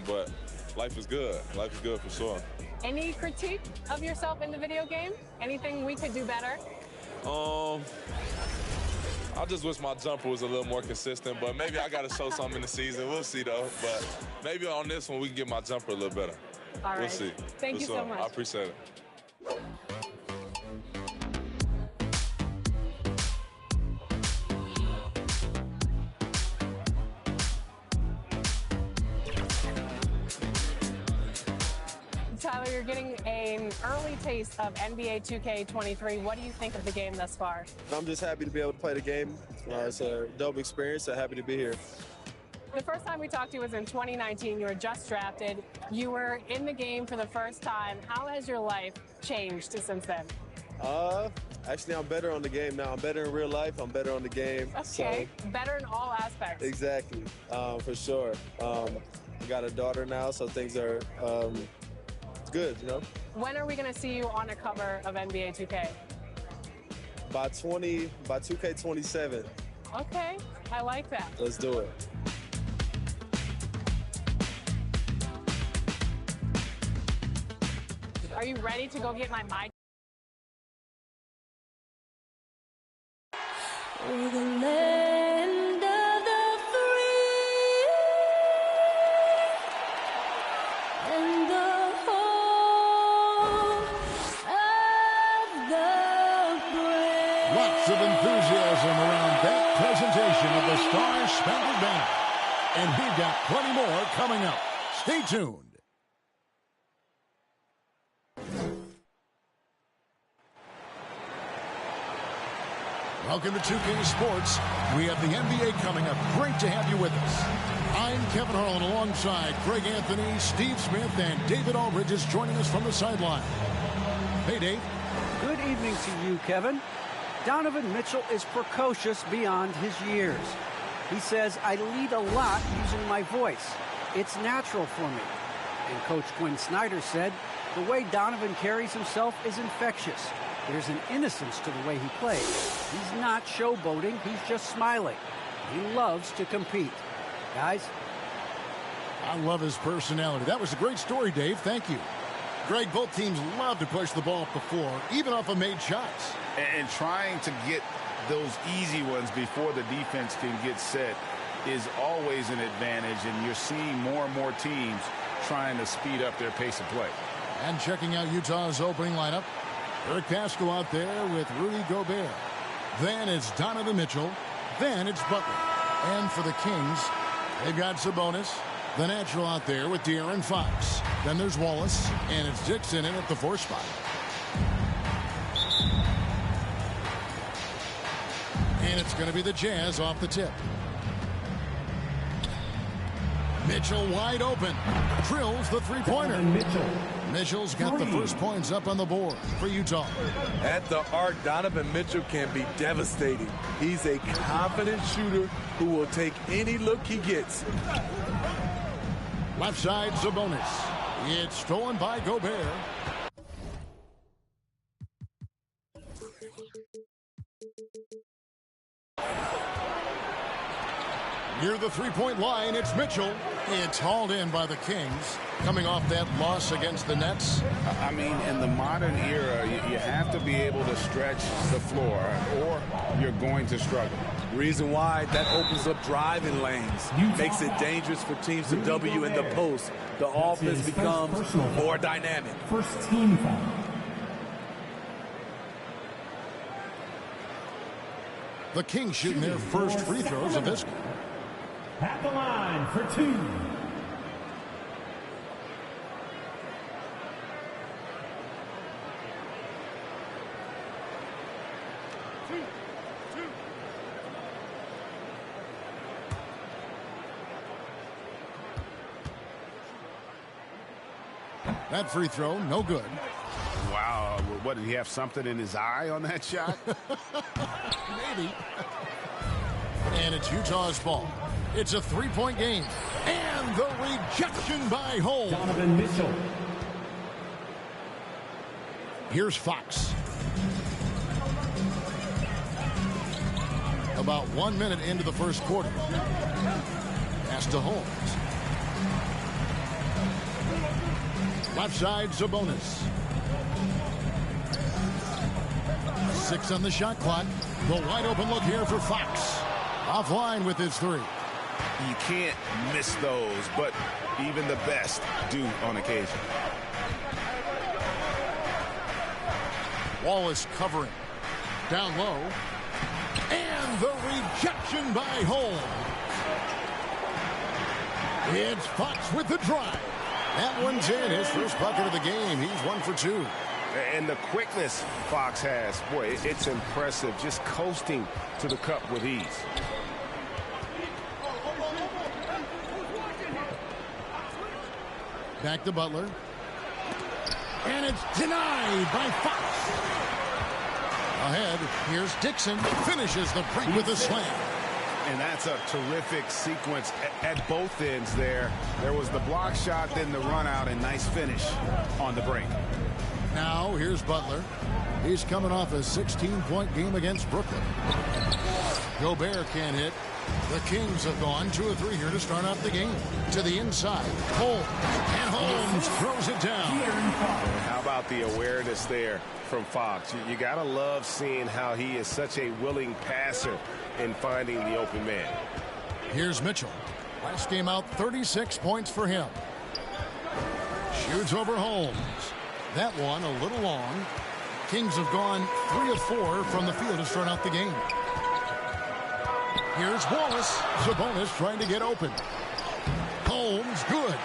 but life is good. Life is good for sure. Any critique of yourself in the video game? Anything we could do better? I just wish my jumper was a little more consistent, but maybe I got to show something in the season. We'll see, though. But maybe on this one, we can get my jumper a little better. All right. We'll see. Thank you so much. I appreciate it. Tyler, you're getting an early taste of NBA 2K23. What do you think of the game thus far? I'm just happy to be able to play the game. It's a dope experience, so happy to be here. The first time we talked to you was in 2019. You were just drafted. You were in the game for the first time. How has your life changed since then? Actually, I'm better on the game now. I'm better in real life. I'm better on the game. Okay, so. Better in all aspects. Exactly, for sure. I got a daughter now, so things are good, you know? When are we going to see you on a cover of NBA 2K? By 2K27. Okay, I like that. Let's do it. Are you ready to go get my mic? We're the land of the free and the home of the brave. Lots of enthusiasm around that presentation of the Star-Spangled Banner. And we've got plenty more coming up. Stay tuned. Welcome to 2K Sports. We have the NBA coming up. Great to have you with us. I'm Kevin Harlan alongside Greg Anthony, Steve Smith, and David Aldridge is joining us from the sideline. Hey, Dave. Good evening to you, Kevin. Donovan Mitchell is precocious beyond his years. He says, I lead a lot using my voice. It's natural for me. And Coach Quinn Snyder said, the way Donovan carries himself is infectious. There's an innocence to the way he plays. He's not showboating, he's just smiling. He loves to compete. Guys? I love his personality. That was a great story, Dave. Thank you. Greg, both teams love to push the ball up the floor, even off of made shots. And trying to get those easy ones before the defense can get set is always an advantage, and you're seeing more and more teams trying to speed up their pace of play. And checking out Utah's opening lineup, Eric Paschal out there with Rudy Gobert. Then it's Donovan Mitchell. Then it's Butler. And for the Kings, they've got Sabonis, the natural out there with De'Aaron Fox. Then there's Wallace, and it's Dixon in at the 4 spot. And it's going to be the Jazz off the tip. Mitchell wide open. Drills the three-pointer. Mitchell's got the first points up on the board for Utah. At the arc, Donovan Mitchell can be devastating. He's a confident shooter who will take any look he gets. Left side, Sabonis. It's stolen by Gobert. Near the three-point line, it's Mitchell. It's hauled in by the Kings, coming off that loss against the Nets. I mean, in the modern era, you have to be able to stretch the floor, or you're going to struggle. Reason why, that opens up driving lanes, makes it dangerous for teams to W in the post. The offense becomes more dynamic. First team foul. The Kings shooting their first free throws of this game. At the line for 2. That free throw, no good. Wow, what, did he have something in his eye on that shot? Maybe. And it's Utah's ball. It's a three-point game. And the rejection by Holmes. Donovan Mitchell. Here's Fox. About 1 minute into the first quarter. Pass to Holmes. Left side's a bonus. 6 on the shot clock. The wide open look here for Fox. Offline with his 3. You can't miss those, but even the best do on occasion. Wallace covering. Down low. And the rejection by Holmes. It's Fox with the drive. That one's in. His first bucket of the game. He's 1 for 2. And the quickness Fox has, boy, it's impressive. Just coasting to the cup with ease. Back to Butler. And it's denied by Fox. Ahead, here's Dixon. Finishes the break with a slam. And that's a terrific sequence at both ends there. There was the block shot, then the run out, and nice finish on the break. Now, here's Butler. He's coming off a 16-point game against Brooklyn. Gobert can't hit. The Kings have gone 2 of 3 here to start out the game. To the inside. Holmes. And Holmes throws it down. How about the awareness there from Fox? You got to love seeing how he is such a willing passer in finding the open man. Here's Mitchell. Last game out, 36 points for him. Shoots over Holmes. That one a little long. Kings have gone 3 of 4 from the field to start out the game. Here's Wallace. Sabonis trying to get open. Holmes, good.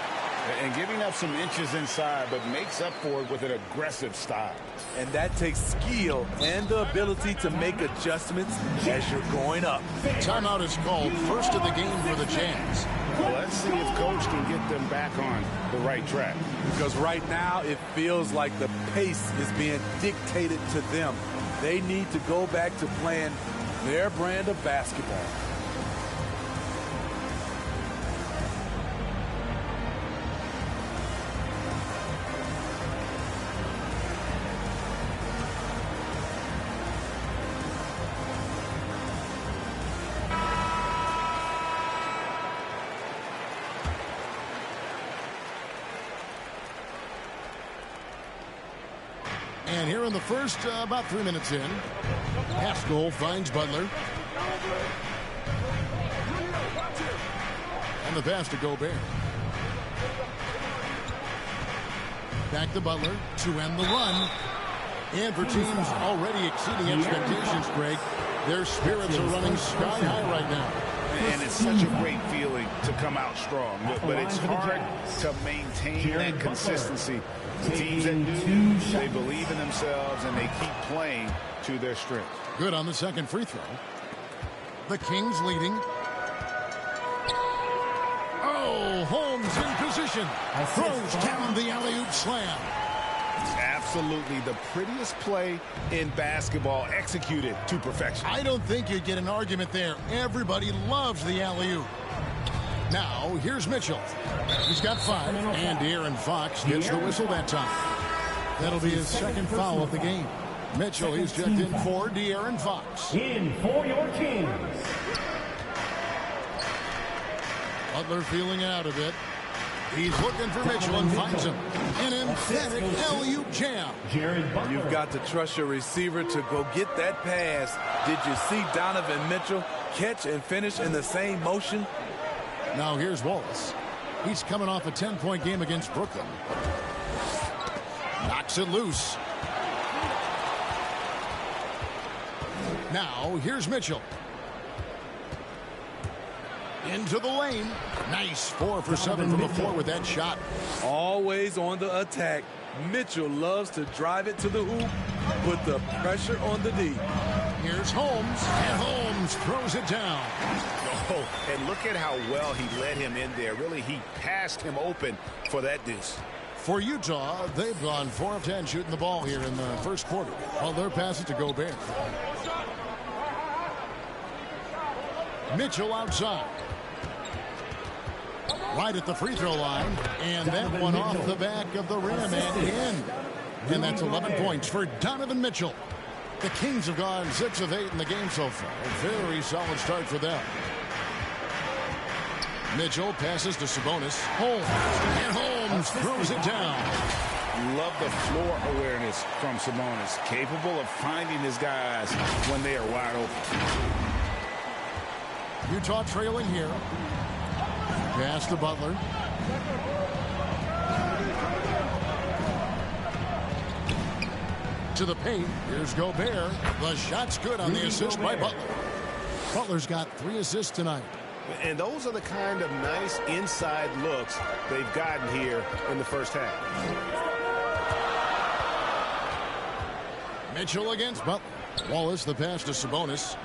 And giving up some inches inside, but makes up for it with an aggressive style. And that takes skill and the ability to make adjustments as you're going up. Timeout is called. First of the game for the Jazz. Well, let's see if Coach can get them back on the right track. Because right now it feels like the pace is being dictated to them. They need to go back to playing their brand of basketball. And here in the first, about 3 minutes in, Haskell finds Butler. And the pass to Gobert. Back to Butler to end the run. And for teams already exceeding expectations, Greg, their spirits are running sky high right now. And it's such a great feeling to come out strong, but it's hard to maintain that consistency. The teams that do, they believe in themselves and they keep playing to their strength. Good on the second free throw. The Kings leading. Oh, Holmes in position. Throws down the alley-oop slam. Absolutely the prettiest play in basketball, executed to perfection. I don't think you'd get an argument there. Everybody loves the alley-oop. Now, here's Mitchell. He's got 5, and De'Aaron Fox gets the whistle that time. That'll be his second foul of the game. Mitchell, he's checked in for De'Aaron Fox. In for your Kings. Butler feeling out of it. He's looking for Mitchell and finds him. An emphatic alley-oop jam. You've got to trust your receiver to go get that pass. Did you see Donovan Mitchell catch and finish in the same motion? Now here's Wallace. He's coming off a 10-point game against Brooklyn. Knocks it loose. Now here's Mitchell. Into the lane. Nice 4 for 7 from the floor with that shot. Always on the attack. Mitchell loves to drive it to the hoop, put the pressure on the D. Here's Holmes, and Holmes throws it down. Oh, and look at how well he led him in there. Really, he passed him open for that deuce. For Utah, they've gone 4 of 10 shooting the ball here in the first quarter. While their pass it to Gobert. Mitchell outside. Right at the free throw line, and that one off the back of the rim and in. And that's 11 points for Donovan Mitchell. The Kings have gone 6 of 8 in the game so far. A very solid start for them. Mitchell passes to Sabonis. Holmes. And Holmes throws it down. Love the floor awareness from Sabonis. Capable of finding his guys when they are wide open. Utah trailing here. Pass to Butler. To the paint. Here's Gobert. The shot's good on the assist by Butler. Butler's got 3 assists tonight. And those are the kind of nice inside looks they've gotten here in the first half. Mitchell against Butler. Wallace, the pass to Sabonis.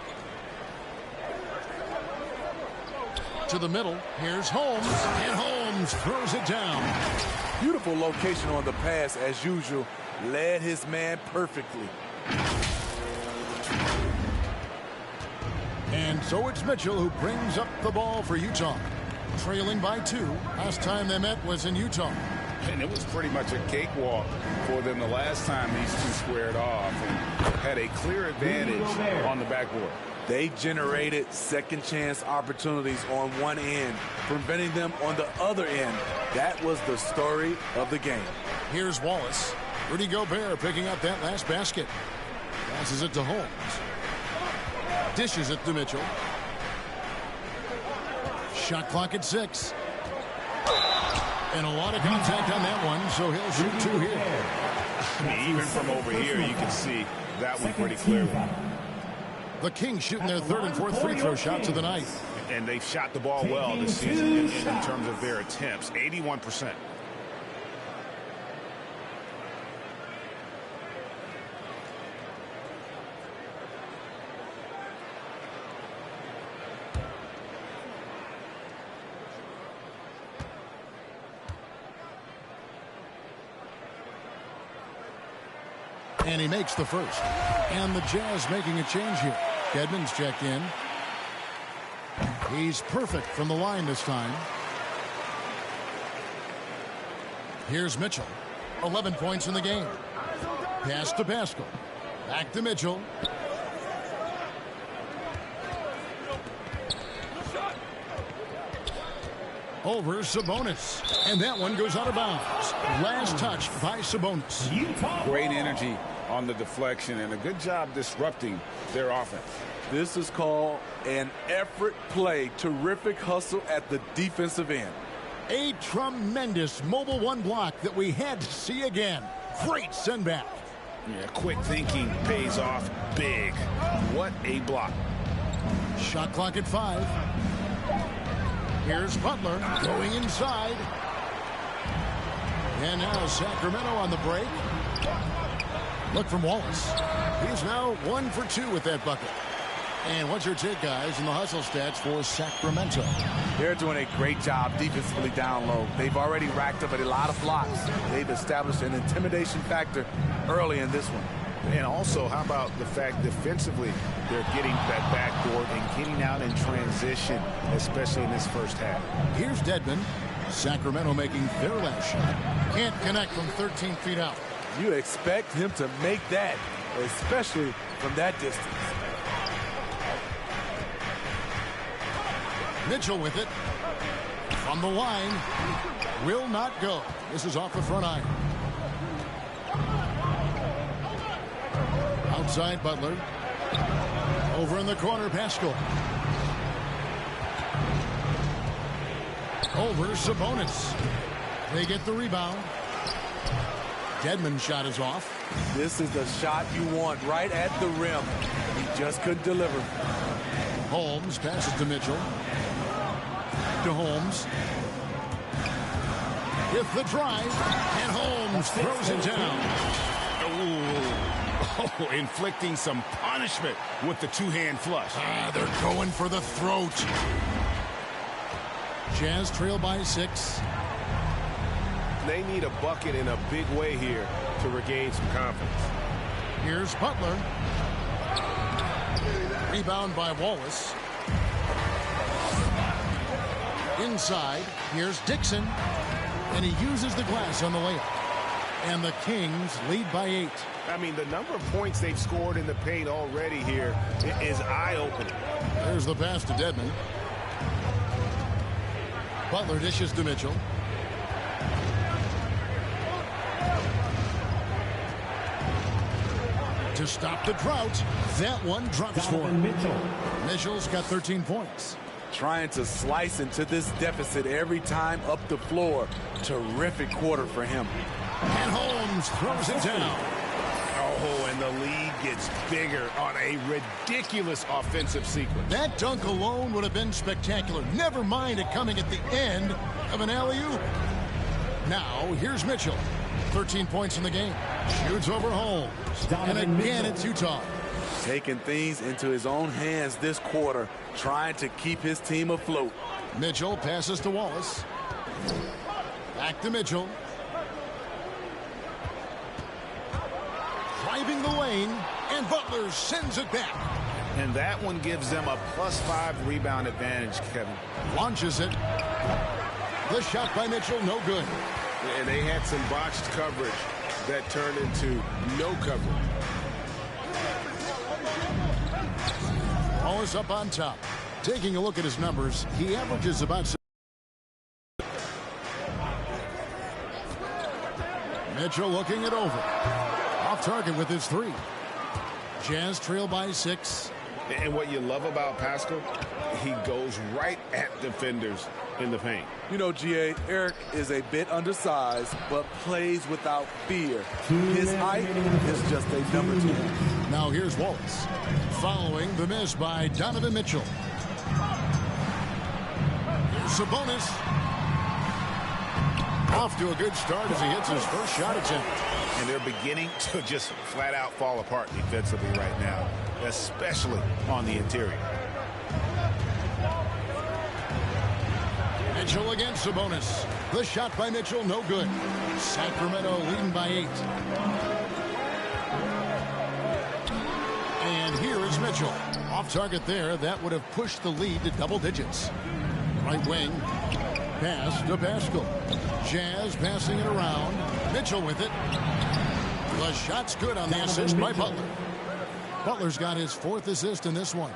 To the middle. Here's Holmes. And Holmes throws it down. Beautiful location on the pass as usual. Led his man perfectly. And so it's Mitchell who brings up the ball for Utah. Trailing by 2. Last time they met was in Utah. And it was pretty much a cakewalk for them the last time these two squared off and had a clear advantage on the backboard. They generated second chance opportunities on one end, preventing them on the other end. That was the story of the game. Here's Wallace. Rudy Gobert picking up that last basket. Passes it to Holmes. Dishes it to Mitchell. Shot clock at 6. And a lot of contact on that one, so he'll shoot 2 here. I mean, even from over here, you can see that one pretty clearly. The Kings shooting their 3rd and 4th free throw shots of the night. And they've shot the ball well this season in terms of their attempts, 81%. And he makes the first. And the Jazz making a change here. Dedmon's checked in. He's perfect from the line this time. Here's Mitchell. 11 points in the game. Pass to Pascal. Back to Mitchell. Over Sabonis. And that one goes out of bounds. Last touch by Sabonis. Great energy on the deflection and a good job disrupting their offense. This is called an effort play. Terrific hustle at the defensive end. A tremendous mobile 1 block that we had to see again. Great send back. Yeah, quick thinking pays off big. What a block. Shot clock at 5. Here's Butler going inside. And now Sacramento on the break. Look from Wallace. He's now 1 for 2 with that bucket. And what's your take, guys, in the hustle stats for Sacramento? They're doing a great job defensively down low. They've already racked up a lot of blocks. They've established an intimidation factor early in this one. And also, how about the fact defensively they're getting that backboard and getting out in transition, especially in this first half. Here's Dedmon. Sacramento making their last shot. Can't connect from 13 feet out. You expect him to make that, especially from that distance. Mitchell with it. From the line. Will not go. This is off the front iron. Outside Butler. Over in the corner, Pascal. Over Sabonis. They get the rebound. Dedmon's shot is off. This is the shot you want right at the rim. He just couldn't deliver. Holmes passes to Mitchell. To Holmes. With the drive. And Holmes throws it down. Oh, inflicting some punishment with the two-hand flush. They're going for the throat. Jazz trail by 6. They need a bucket in a big way here to regain some confidence. Here's Butler. Rebound by Wallace. Inside, here's Dixon. And he uses the glass on the layup. And the Kings lead by 8. I mean, the number of points they've scored in the paint already here is eye-opening. There's the pass to Dedmon. Butler dishes to Mitchell. To stop the drought, that one drops for him. Mitchell's got 13 points. Trying to slice into this deficit every time up the floor. Terrific quarter for him. And Holmes throws it down. Oh, and the lead gets bigger on a ridiculous offensive sequence. That dunk alone would have been spectacular. Never mind it coming at the end of an alley-oop. Now, here's Mitchell. 13 points in the game. Shoots over Holmes. And again, it's Utah. Taking things into his own hands this quarter, trying to keep his team afloat. Mitchell passes to Wallace. Back to Mitchell. Driving the lane, and Butler sends it back. And that one gives them a +5 rebound advantage, Kevin. Launches it. The shot by Mitchell, no good. And they had some botched coverage that turned into no coverage. Wallace up on top. Taking a look at his numbers, he averages about... Mitchell looking it over. Off target with his three. Jazz trail by 6. And what you love about Pascal, he goes right at defenders in the paint. You know, GA, Eric is a bit undersized, but plays without fear. His height is just a number to him. Now here's Wallace. Following the miss by Donovan Mitchell. Here's Sabonis. Off to a good start as he hits his first shot attempt. And they're beginning to just flat out fall apart defensively right now, especially on the interior. Mitchell against Sabonis. The shot by Mitchell, no good. Sacramento leading by 8. And here is Mitchell. Off target there. That would have pushed the lead to double digits. Right wing. Pass to Pascal. Jazz passing it around. Mitchell with it. The shot's good on the assist by Butler. Butler's got his 4th assist in this one.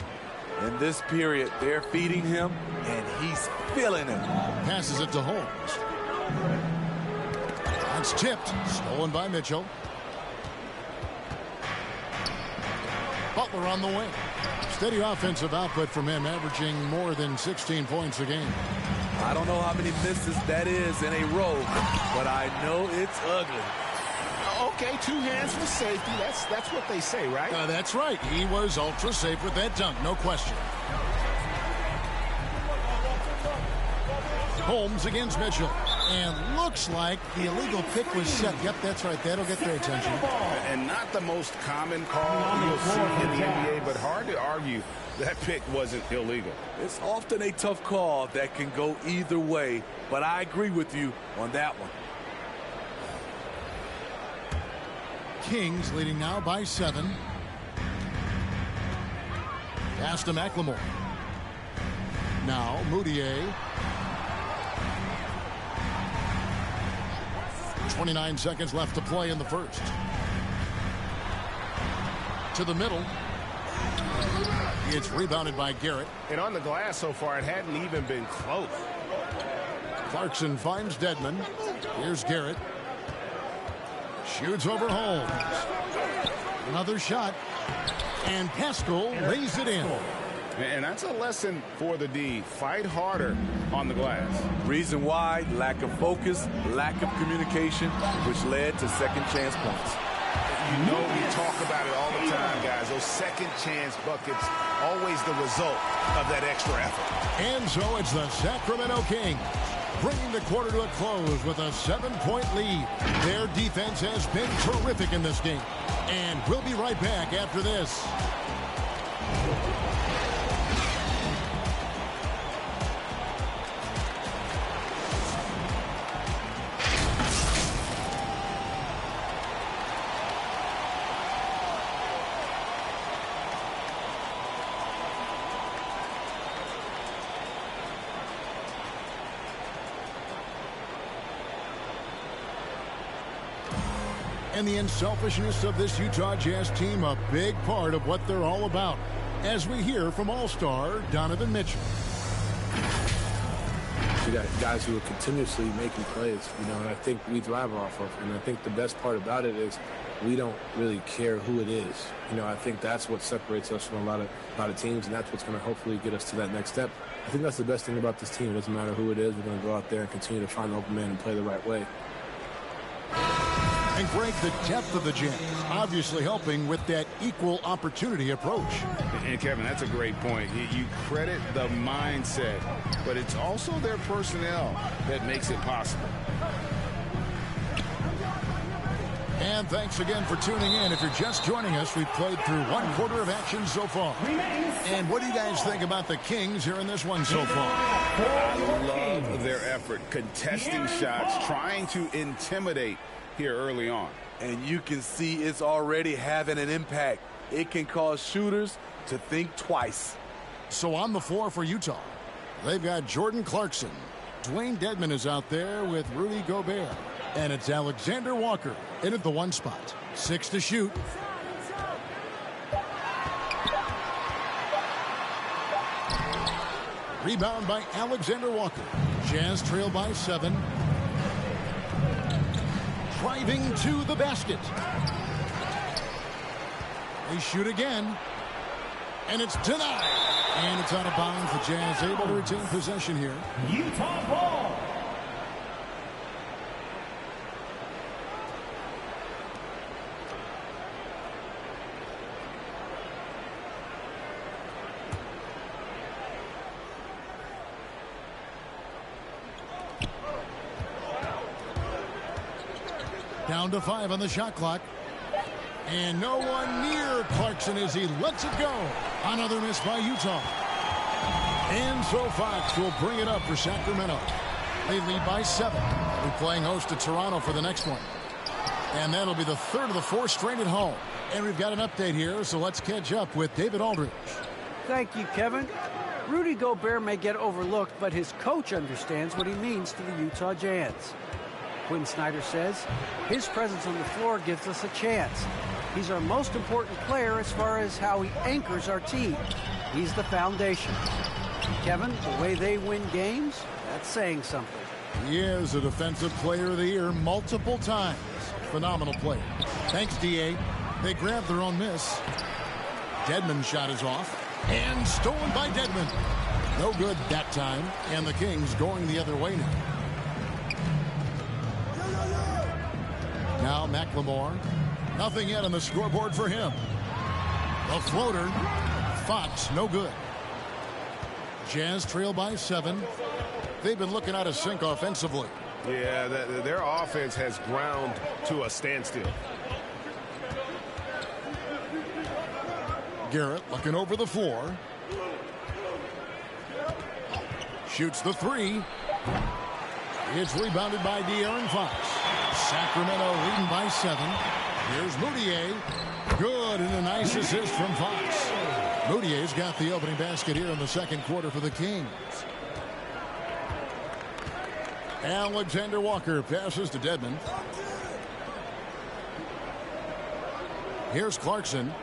In this period, they're feeding him, and he's feeling it. Passes it to Holmes. That's tipped. Stolen by Mitchell. Butler on the wing. Steady offensive output from him, averaging more than 16 points a game. I don't know how many misses that is in a row, but I know it's ugly. Okay, 2 hands for safety. That's what they say, right? That's right. He was ultra safe with that dunk, no question. Holmes against Mitchell. And looks like the illegal pick was set. Yep, that's right. That'll get their attention. And not the most common call you'll see in the NBA, but hard to argue that pick wasn't illegal. It's often a tough call that can go either way, but I agree with you on that one. Kings leading now by 7. Pass to McLemore. Now Moutier. 29 seconds left to play in the first. To the middle. It's rebounded by Garrett. And on the glass so far, it hadn't even been close. Clarkson finds Dedmon. Here's Garrett. Shoots over Holmes. Another shot. And Pascal lays it in. And that's a lesson for the D. Fight harder on the glass. Reason why, lack of focus, lack of communication, which led to second chance points. You know we talk about it all the time, guys. Those second chance buckets, always the result of that extra effort. And so it's the Sacramento Kings bringing the quarter to a close with a 7-point lead. Their defense has been terrific in this game. And we'll be right back after this. And the unselfishness of this Utah Jazz team, a big part of what they're all about, as we hear from All-Star Donovan Mitchell. you got guys who are continuously making plays, you know, and I think we thrive off of. And I think the best part about it is we don't really care who it is. You know, I think that's what separates us from a lot of teams, and that's what's going to hopefully get us to that next step. I think that's the best thing about this team. It doesn't matter who it is. We're going to go out there and continue to find the open man and play the right way. And Greg, the depth of the Jazz obviously helping with that equal opportunity approach. And Kevin, that's a great point. You credit the mindset, but it's also their personnel that makes it possible. And thanks again for tuning in. If you're just joining us, we've played through one quarter of action so far. And what do you guys think about the Kings here in this one so far? I love their effort, contesting shots, trying to intimidate here early on. And you can see it's already having an impact. It can cause shooters to think twice. So on the floor for Utah, they've got Jordan Clarkson. Dwayne Dedmon is out there with Rudy Gobert. And it's Alexander Walker in at the 1 spot. 6 to shoot. Rebound by Alexander Walker. Jazz trail by 7. Driving to the basket. They shoot again. And it's denied. And it's out of bounds. The Jazz able to retain possession here. Utah ball. Down to 5 on the shot clock. And no one near Clarkson as he lets it go. Another miss by Utah. And so Fox will bring it up for Sacramento. They lead by 7. We're playing host to Toronto for the next one. And that'll be the third of the 4 straight at home. And we've got an update here, so let's catch up with David Aldridge. Thank you, Kevin. Rudy Gobert may get overlooked, but his coach understands what he means to the Utah Jazz. Quinn Snyder says his presence on the floor gives us a chance. He's our most important player as far as how he anchors our team. He's the foundation. Kevin, the way they win games, that's saying something. He is a defensive player of the year multiple times. Phenomenal player. Thanks, D.A. They grabbed their own miss. Dedmon's shot is off. And stolen by Dedmon. No good that time. And the Kings going the other way now. Now McLemore. Nothing yet on the scoreboard for him. The floater. Fox, no good. Jazz trail by 7. They've been looking out of sync offensively. Yeah, their offense has ground to a standstill. Garrett looking over the floor. Shoots the 3. It's rebounded by De'Aaron Fox. Sacramento leading by 7. Here's Moutier. Good, and a nice assist from Fox. Moutier's got the opening basket here in the second quarter for the Kings. Alexander Walker passes to Dedmon. Here's Clarkson.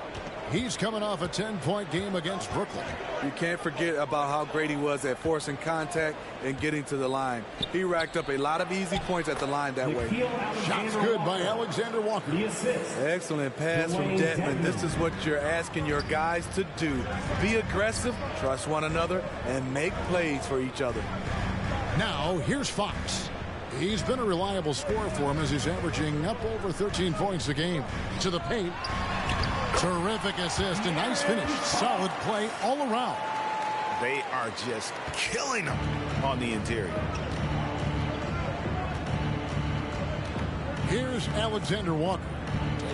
He's coming off a 10-point game against Brooklyn. You can't forget about how great he was at forcing contact and getting to the line. He racked up a lot of easy points at the line that way. Shots good by Alexander Walker. Excellent pass from Dedmon. This is what you're asking your guys to do. Be aggressive, trust one another, and make plays for each other. Now, here's Fox. He's been a reliable scorer for him as he's averaging up over 13 points a game. To the paint. Terrific assist, a nice finish. Solid play all around. They are just killing them on the interior. Here's Alexander Walker.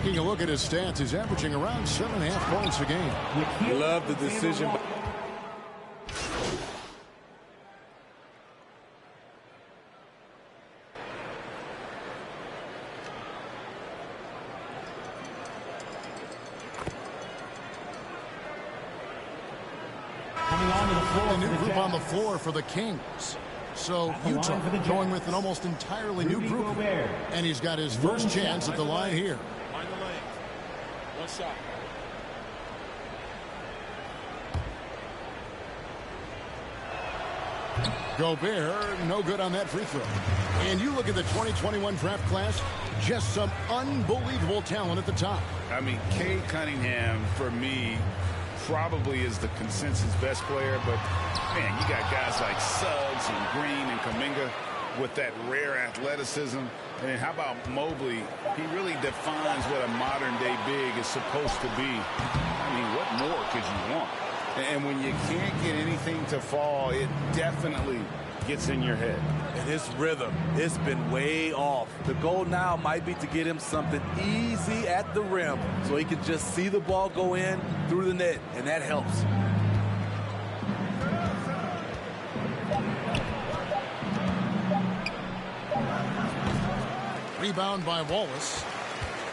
Taking a look at his stats, he's averaging around 7.5 points a game. Love the decision. A new group on the floor for the Kings. So Utah going with an almost entirely new group. And he's got his first chance at the line here. Mind the lane. One shot. Gobert, no good on that free throw. And you look at the 2021 draft class, just some unbelievable talent at the top. I mean, Cade Cunningham, for me, probably is the consensus best player. But, man, you got guys like Suggs and Green and Kuminga with that rare athleticism. And how about Mobley? He really defines what a modern-day big is supposed to be. I mean, what more could you want? And when you can't get anything to fall, it definitely gets in your head. And his rhythm, it's been way off. The goal now might be to get him something easy at the rim so he can just see the ball go in through the net, and that helps. Rebound by Wallace.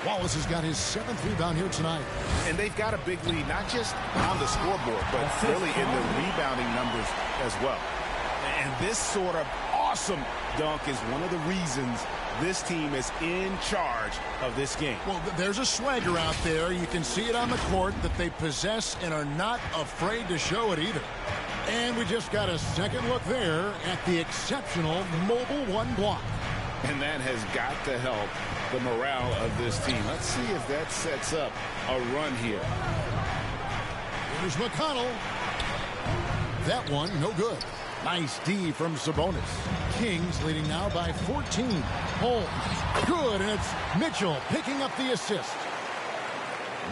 Wallace has got his 7th rebound here tonight. And they've got a big lead, not just on the scoreboard, but really in the rebounding numbers as well. And this sort of awesome dunk is one of the reasons this team is in charge of this game. Well, there's a swagger out there. You can see it on the court that they possess and are not afraid to show it either. And we just got a second look there at the exceptional Mobile One block. And that has got to help the morale of this team. Let's see if that sets up a run here. Here's McConnell. That one, no good. Nice D from Sabonis. Kings leading now by 14. Holmes, good, and it's Mitchell picking up the assist.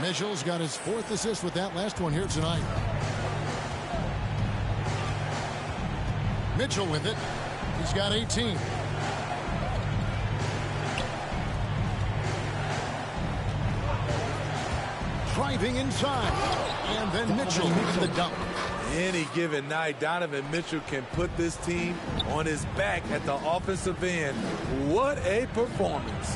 Mitchell's got his 4th assist with that last one here tonight. Mitchell with it. He's got 18. Driving inside, and then Mitchell with the dunk. Any given night, Donovan Mitchell can put this team on his back at the offensive end. What a performance.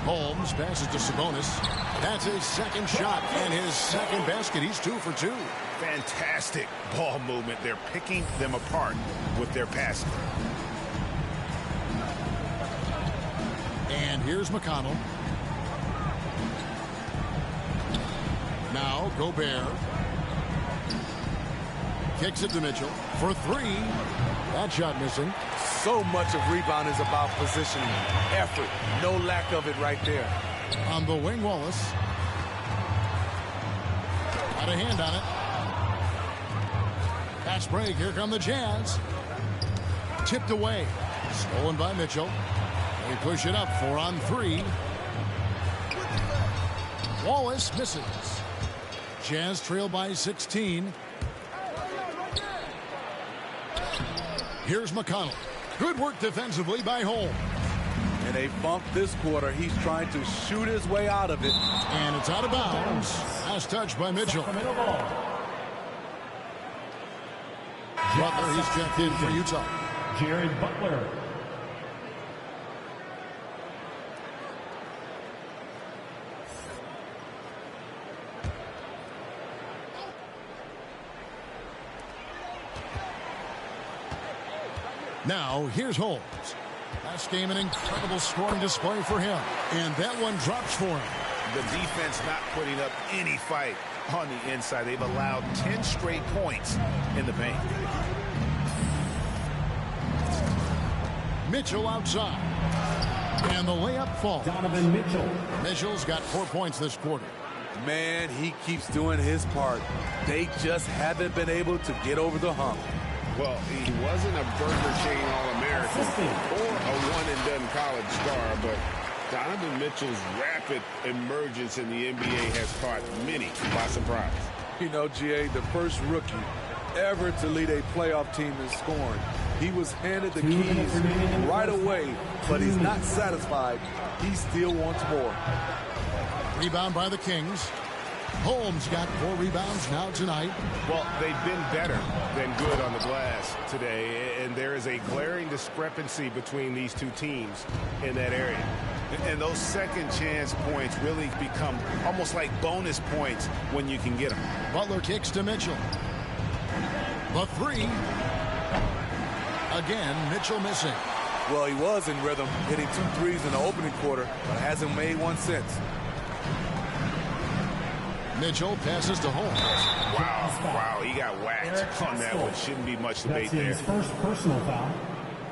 Holmes passes to Sabonis. That's his 2nd shot and his 2nd basket. He's 2 for 2. Fantastic ball movement. They're picking them apart with their passing. And here's McConnell. Now Gobert. Kicks it to Mitchell for 3. That shot missing. So much of rebound is about positioning, effort. No lack of it right there. On the wing, Wallace. Got a hand on it. Fast break. Here come the Jazz. Tipped away. Stolen by Mitchell. They push it up 4 on 3. Wallace misses. Jazz trail by 16. Here's McConnell. Good work defensively by Holmes. And they bumped this quarter. He's trying to shoot his way out of it. And it's out of bounds. Last touch by Mitchell. Butler, he's checked in for Utah. Jared Butler. Now, here's Holmes. Last game, an incredible scoring display for him. And that one drops for him. The defense not putting up any fight on the inside. They've allowed 10 straight points in the paint. Mitchell outside. And the layup falls. Donovan Mitchell. Mitchell's got 4 points this quarter. Man, he keeps doing his part. They just haven't been able to get over the hump. Well, he wasn't a Burger Chain All-American or a one-and-done college star, but Donovan Mitchell's rapid emergence in the NBA has caught many by surprise. You know, GA, the first rookie ever to lead a playoff team in scoring. He was handed the keys right away, but he's not satisfied. He still wants more. Rebound by the Kings. Holmes got 4 rebounds now tonight. Well, they've been better than good on the glass today, and there is a glaring discrepancy between these two teams in that area. And those second chance points really become almost like bonus points when you can get them. Butler kicks to Mitchell. The 3. Again, Mitchell missing. Well, he was in rhythm, hitting 2 threes in the opening quarter, but hasn't made one since. Mitchell passes to Holmes. Wow, he got whacked on that one. Shouldn't be much debate there. That's his first personal foul.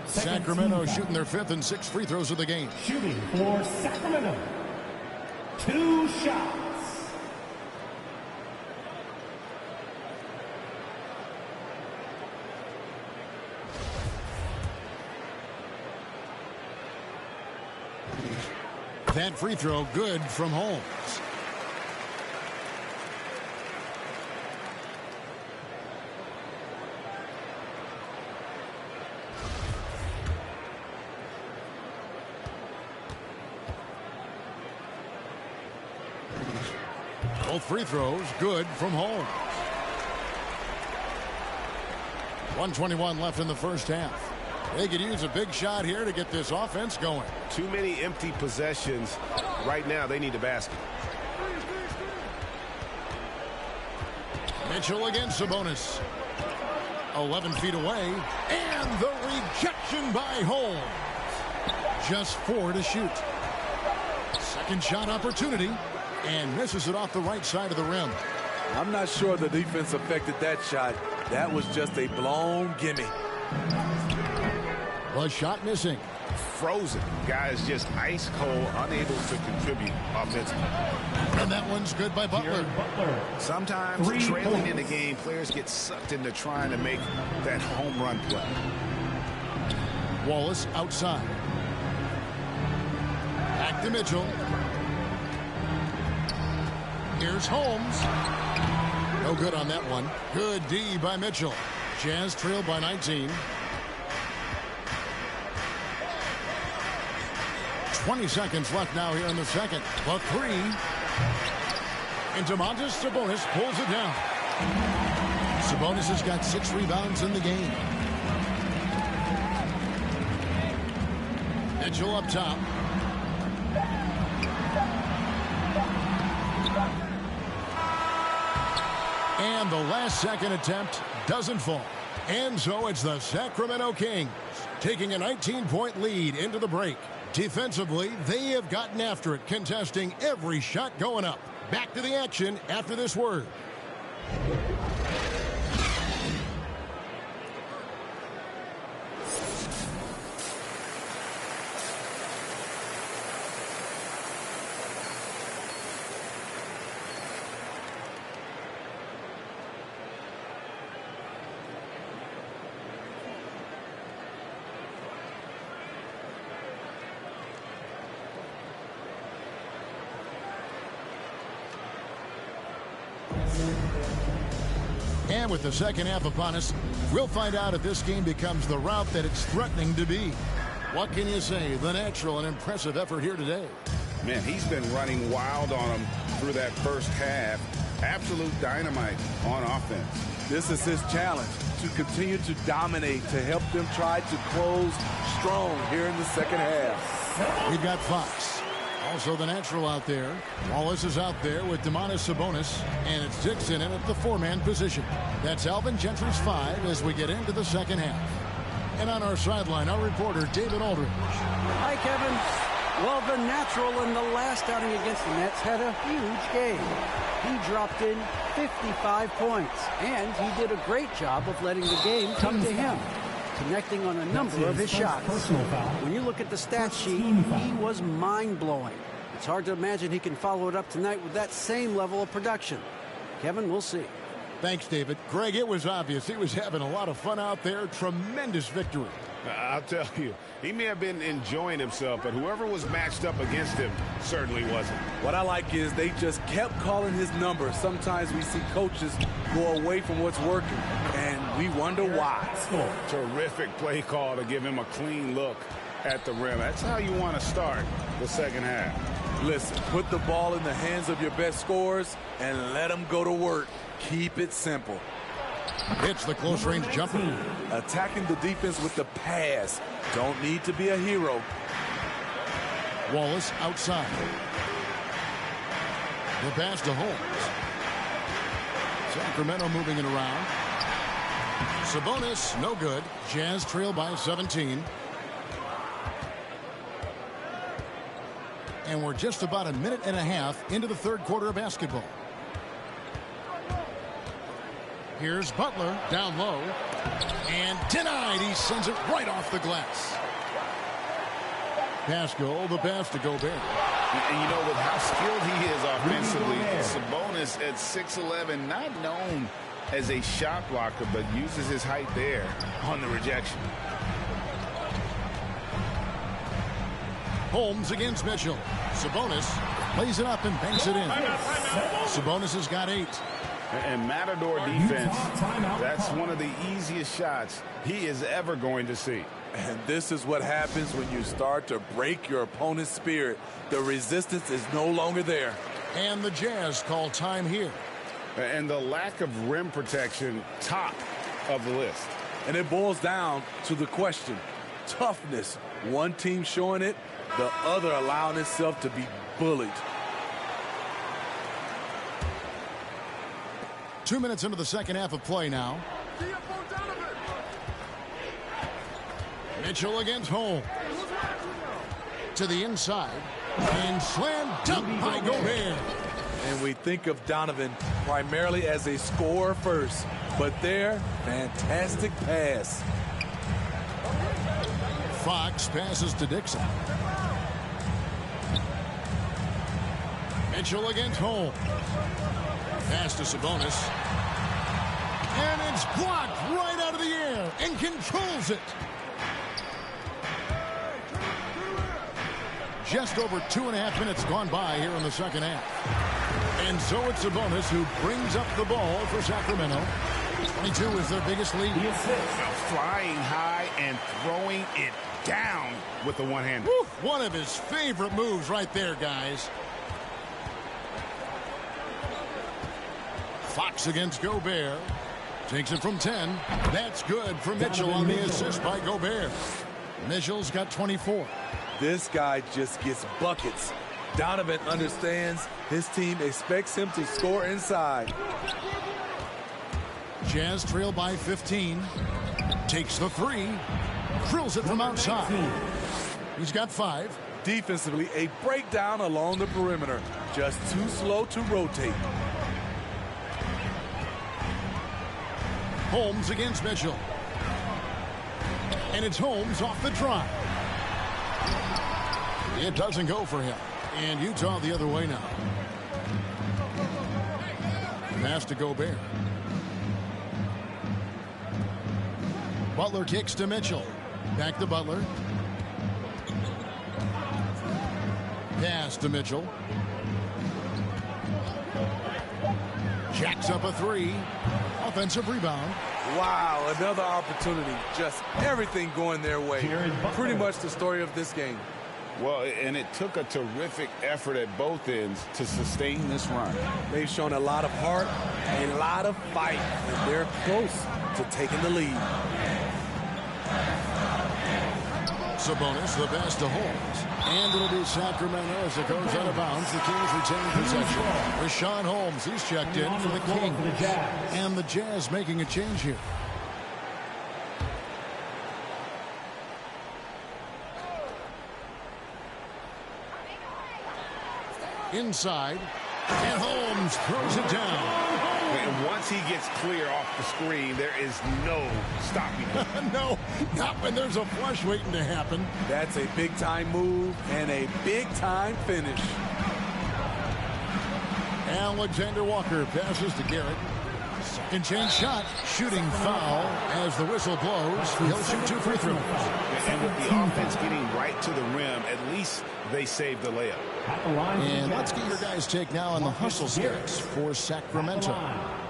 Sacramento shooting their 5th and 6th free throws of the game. Shooting for Sacramento. 2 shots. That free throw good from Holmes. Both free throws good from Holmes. 1:21 left in the first half. They could use a big shot here to get this offense going. Too many empty possessions. Right now, they need a basket. Mitchell against Sabonis. 11 feet away. And the rejection by Holmes. Just 4 to shoot. Second shot opportunity. And misses it off the right side of the rim. I'm not sure the defense affected that shot. That was just a blown gimme. The shot missing. Frozen. Guys just ice cold, unable to contribute offensively. And that one's good by Butler. Sometimes trailing in the game, players get sucked into trying to make that home run play. Wallace outside. Back to Mitchell. Here's Holmes. No good on that one. Good D by Mitchell. Jazz trail by 19. 20 seconds left now here in the second. The 3. And Domantas Sabonis pulls it down. Sabonis has got 6 rebounds in the game. Mitchell up top. And the last second attempt doesn't fall. And so it's the Sacramento Kings taking a 19-point lead into the break. Defensively, they have gotten after it, contesting every shot going up. Back to the action after this word. And with the second half upon us, we'll find out if this game becomes the route that it's threatening to be. What can you say? The natural and impressive effort here today. Man, he's been running wild on them through that first half. Absolute dynamite on offense. This is his challenge, to continue to dominate, to help them try to close strong here in the second half. We've got Fox. Also the natural out there. Wallace is out there with Domantas Sabonis, and it's Dixon in at the 4-man position. That's Alvin Gentry's 5 as we get into the second half. And on our sideline, our reporter, David Aldridge. Hi, Kevin. Well, the natural in the last outing against the Nets had a huge game. He dropped in 55 points, and he did a great job of letting the game come to him, connecting on a number of his shots. When you look at the stat sheet, he was mind-blowing. It's hard to imagine he can follow it up tonight with that same level of production. Kevin, we'll see. Thanks, David. Greg, it was obvious he was having a lot of fun out there. Tremendous victory. I'll tell you, he may have been enjoying himself, but whoever was matched up against him certainly wasn't. What I like is they just kept calling his number. Sometimes we see coaches go away from what's working, and we wonder why. Terrific play call to give him a clean look at the rim. That's how you want to start the second half. Listen, put the ball in the hands of your best scorers and let them go to work. Keep it simple. It's the close-range jumper. Attacking the defense with the pass. Don't need to be a hero. Wallace outside. The pass to Holmes. Sacramento moving it around. Sabonis, no good. Jazz trail by 17. And we're just about a minute and a half into the third quarter of basketball. Here's Butler down low. And denied. He sends it right off the glass. Pascal, the pass to Gobert. And you know, with how skilled he is offensively, Sabonis at 6'11", not known as a shot blocker, but uses his height there on the rejection. Holmes against Mitchell. Sabonis plays it up and banks it in. Sabonis has got 8. And Matador defense, that's one of the easiest shots he is ever going to see. And this is what happens when you start to break your opponent's spirit. The resistance is no longer there. And the Jazz call time here. And the lack of rim protection, top of the list. And it boils down to the question, toughness. One team showing it, the other allowing itself to be bullied. 2 minutes into the second half of play now. Mitchell against Holmes. To the inside. And slam dunk by Gobert. And we think of Donovan primarily as a scorer first. But there, fantastic pass. Fox passes to Dixon. Mitchell against Holmes. Pass to Sabonis. And it's blocked right out of the air and controls it. Just over 2.5 minutes gone by here in the second half. And so it's Sabonis who brings up the ball for Sacramento. 22 is their biggest lead. Flying high and throwing it down with the one-hander. One of his favorite moves right there, guys. Fox against Gobert. Takes it from 10. That's good for Mitchell on the assist by Gobert. Mitchell's got 24. This guy just gets buckets. Donovan understands his team expects him to score inside. Jazz trail by 15. Takes the 3. Drills it from outside. He's got 5. Defensively, a breakdown along the perimeter. Just too slow to rotate. Holmes against Mitchell. And it's Holmes off the drive. It doesn't go for him. And Utah the other way now. Pass to Gobert. Butler kicks to Mitchell. Back to Butler. Pass to Mitchell. Jacks up a 3. Offensive rebound. Wow, another opportunity. Just everything going their way. Pretty much the story of this game. Well, and it took a terrific effort at both ends to sustain this run. They've shown a lot of heart, a lot of fight, and they're close to taking the lead. Sabonis, the pass to Holmes. And it'll be Sacramento as it goes out of bounds. The Kings retain possession. Rashawn Holmes, he's checked in for the Kings. And the Jazz making a change here. Inside, and Holmes throws it down. And once he gets clear off the screen, there is no stopping him. No, not when there's a flush waiting to happen. That's a big-time move and a big-time finish. Alexander Walker passes to Garrett. Second chance shot. Shooting foul as the whistle blows. He'll shoot 2 free throws. And with the offense getting right to the rim, at least they saved the layup. And let's get your guys' take now on the hustle sticks for Sacramento.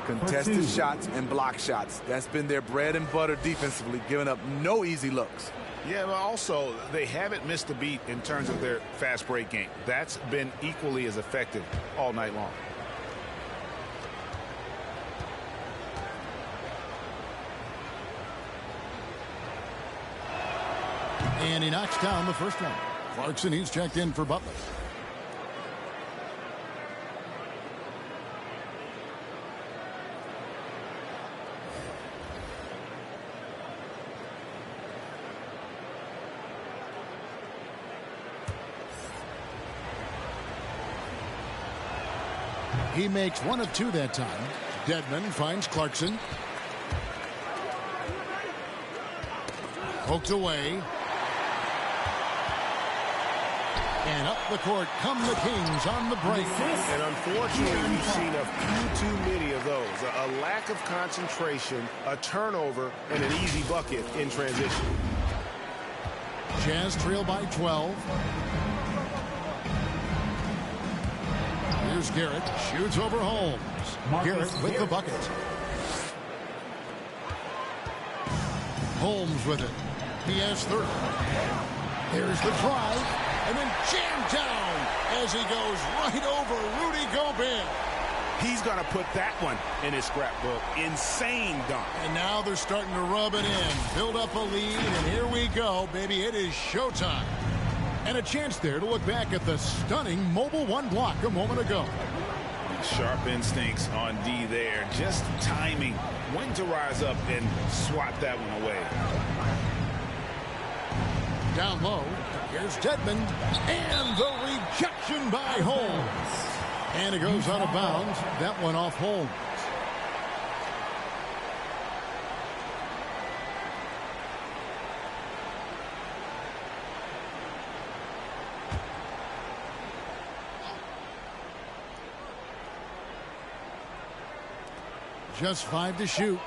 Contested shots and block shots. That's been their bread and butter defensively, giving up no easy looks. Yeah, but also, they haven't missed a beat in terms of their fast break game. That's been equally as effective all night long. And he knocks down the first one. Clarkson, he's checked in for Butler. He makes 1 of 2 that time. Dedmon finds Clarkson. Poked away. And up the court come the Kings on the break. And unfortunately, we've seen a few too many of those. A lack of concentration, a turnover, and an easy bucket in transition. Jazz trail by 12. Here's Garrett. Shoots over Holmes. Garrett with the bucket. Holmes with it. He has 30. There's the drive. And then jammed down as he goes right over Rudy Gobert. He's going to put that one in his scrapbook. Insane dunk. And now they're starting to rub it in. Build up a lead, and here we go, baby. It is showtime. And a chance there to look back at the stunning Mobile One block a moment ago. Sharp instincts on D there. Just timing when to rise up and swat that one away. Down low, here's Dedmon, and the rejection by Holmes. And it goes out of bounds. That one off Holmes. Just 5 to shoot.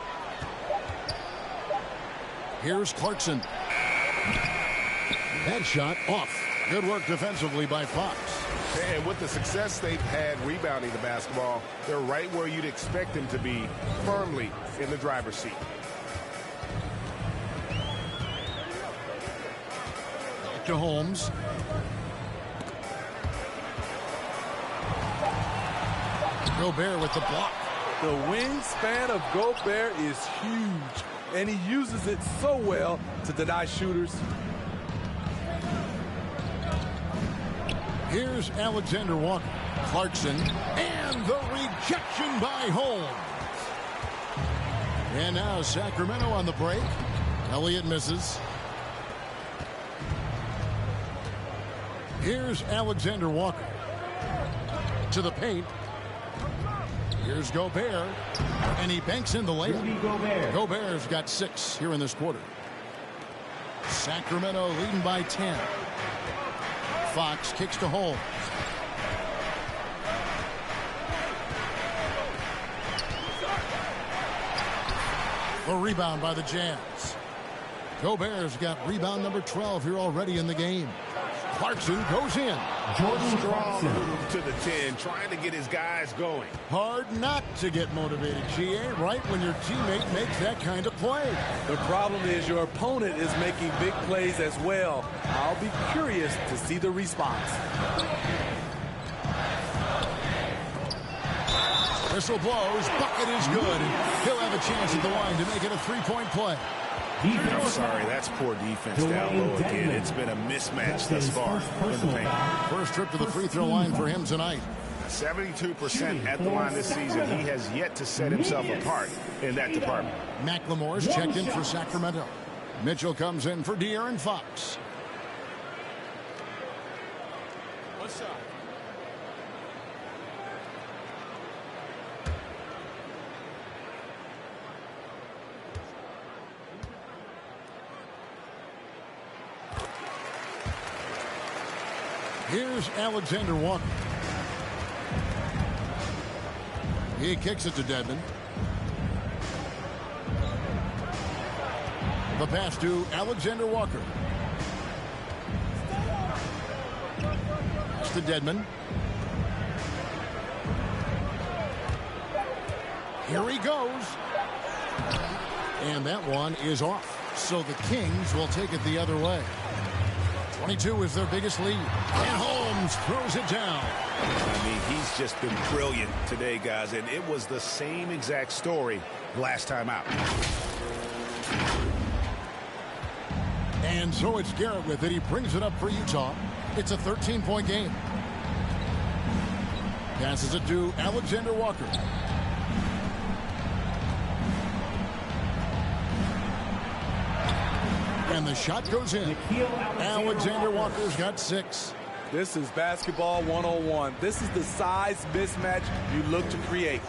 Here's Clarkson. That shot off. Good work defensively by Fox. And with the success they've had rebounding the basketball, they're right where you'd expect them to be, firmly in the driver's seat. Back to Holmes. Gobert with the block. The wingspan of Gobert is huge, and he uses it so well to deny shooters. Here's Alexander Walker. Clarkson, and the rejection by Holmes. And now Sacramento on the break. Elliott misses. Here's Alexander Walker. To the paint. Here's Gobert. And he banks in the layup. Gobert's got 6 here in this quarter. Sacramento leading by 10. Fox kicks to Holmes. A rebound by the Jazz. Gobert's got rebound number 12 here already in the game. Clarkson goes in. Strong move to the 10, trying to get his guys going. Hard not to get motivated, GA, right when your teammate makes that kind of play. The problem is your opponent is making big plays as well. I'll be curious to see the response. Whistle blows. Bucket is good. He'll have a chance at the line to make it a 3-point play. I'm sorry, that's poor defense down low again. It's been a mismatch thus far in the paint. First trip to the free throw line for him tonight. 72% at the line this season. He has yet to set himself apart in that department. McLemore's checked in for Sacramento. Mitchell comes in for De'Aaron Fox. What's up? Here's Alexander Walker. He kicks it to Dedmon. The pass to Alexander Walker. Pass to Dedmon. Here he goes. And that one is off. So the Kings will take it the other way. 22 is their biggest lead. And Holmes throws it down. I mean, he's just been brilliant today, guys. And it was the same exact story last time out. And so it's Garrett with it. He brings it up for Utah. It's a 13-point game. Passes it to Alexander Walker. And the shot goes in. Alexander Walker's got 6. This is basketball 101. This is the size mismatch you look to create.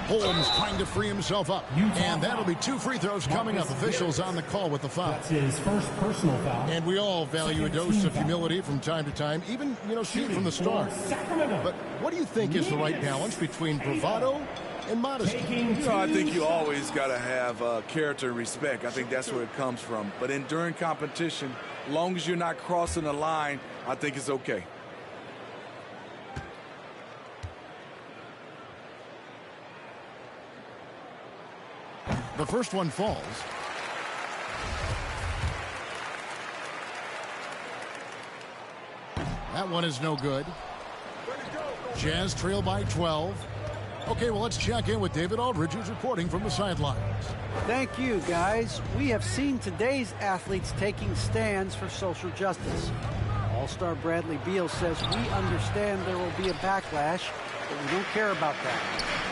Holmes trying to free himself up. And that'll be 2 free throws coming up. Officials on the call with the foul. That's his first personal foul. And we all value a dose of humility from time to time, even, see it from the start. But what do you think is the right balance between bravado and modesty? I think you always got to have character and respect. I think that's where it comes from. But during competition, as long as you're not crossing the line, I think it's okay. The first one falls. That one is no good. Jazz trail by 12. Okay, well, let's check in with David Aldridge, who's reporting from the sidelines. Thank you, guys. We have seen today's athletes taking stands for social justice. All-star Bradley Beal says, we understand there will be a backlash, but we don't care about that.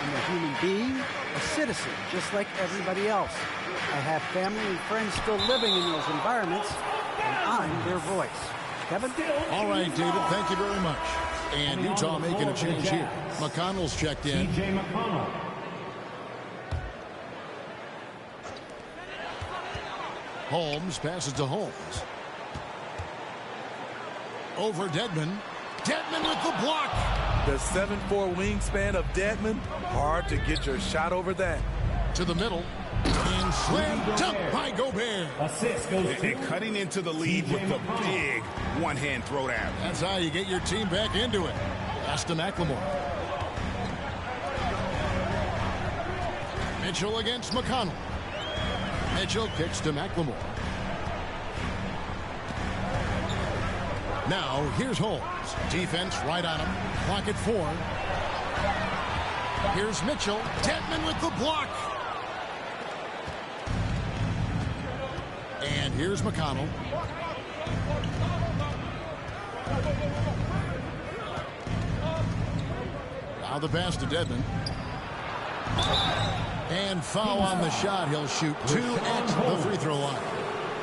I'm a human being, a citizen, just like everybody else. I have family and friends still living in those environments, and I'm their voice. Kevin? All right, David, thank you very much. And Utah making a change here. McConnell's checked in. TJ McConnell. Holmes passes to Holmes. Over Dedmon. Dedmon with the block. The 7'4" wingspan of Dedmon, hard to get your shot over that. To the middle. And slam dunk by Gobert. Assist goes to And cutting into the lead with the big one-hand throwdown. That's how you get your team back into it. Pass to McLemore. Mitchell against McConnell. Mitchell kicks to McLemore. Now, here's Holmes. Defense right on him. Clock at 4. Here's Mitchell. Dedmon with the block. And here's McConnell. Now the pass to Dedmon. And foul on the shot. He'll shoot 2 at the free throw line.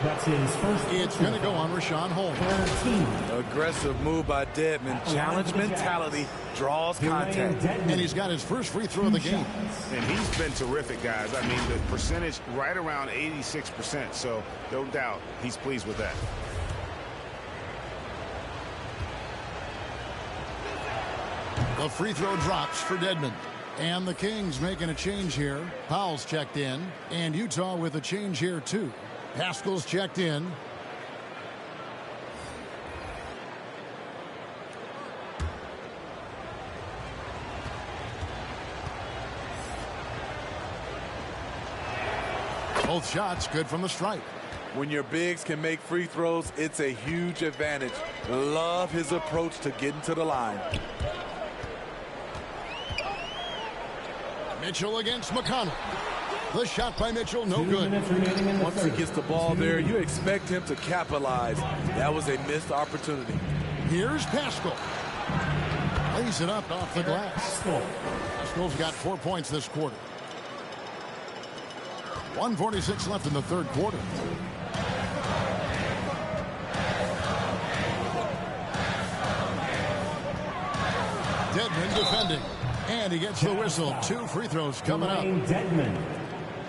That's his first. It's going to go on Rashawn Holmes. 13. Aggressive move by Dedmon. Challenge mentality, draws contact. And he's got his first free throw of the game. And he's been terrific, guys. I mean, the percentage right around 86%, so no doubt he's pleased with that. The free throw drops for Dedmon. And the Kings making a change here. Powell's checked in. And Utah with a change here, too. Pascal's checked in. Both shots good from the stripe. When your bigs can make free throws, it's a huge advantage. Love his approach to getting to the line. Mitchell against McConnell. The shot by Mitchell, no good. Once he gets the ball there, you expect him to capitalize. That was a missed opportunity. Here's Pascal. Lays it up off the glass. Pascal's got 4 points this quarter. 1:46 left in the third quarter. Dedmon defending. And he gets the whistle. 2 free throws coming up. Dedmon.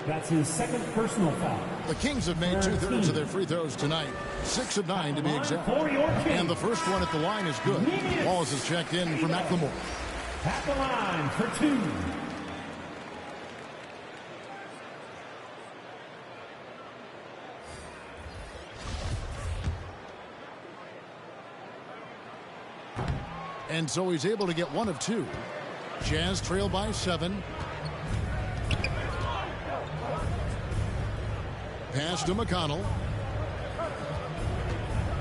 That's his second personal foul. The Kings have made 2/3 of their free throws tonight. 6 of 9 to be exact. And the first one at the line is good. Wallace is checked in for McLemore. At the line for 2. And so he's able to get 1 of 2. Jazz trail by 7. Pass to McConnell.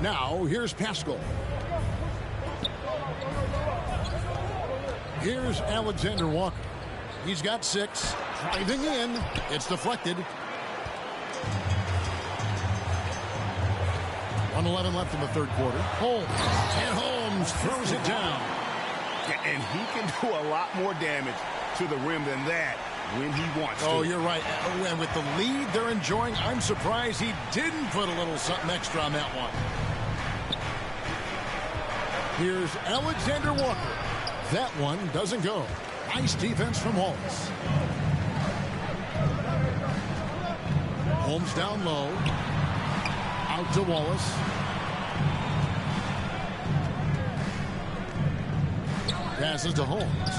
Now here's Pascal. Here's Alexander Walker. He's got 6. Driving in. It's deflected. 1:11 left in the third quarter. Holmes. And Holmes throws it down. And he can do a lot more damage to the rim than that when he wants to. Oh, you're right. And with the lead they're enjoying, I'm surprised he didn't put a little something extra on that one. Here's Alexander Walker. That one doesn't go. Nice defense from Wallace. Holmes down low. Out to Wallace. Passes to Holmes.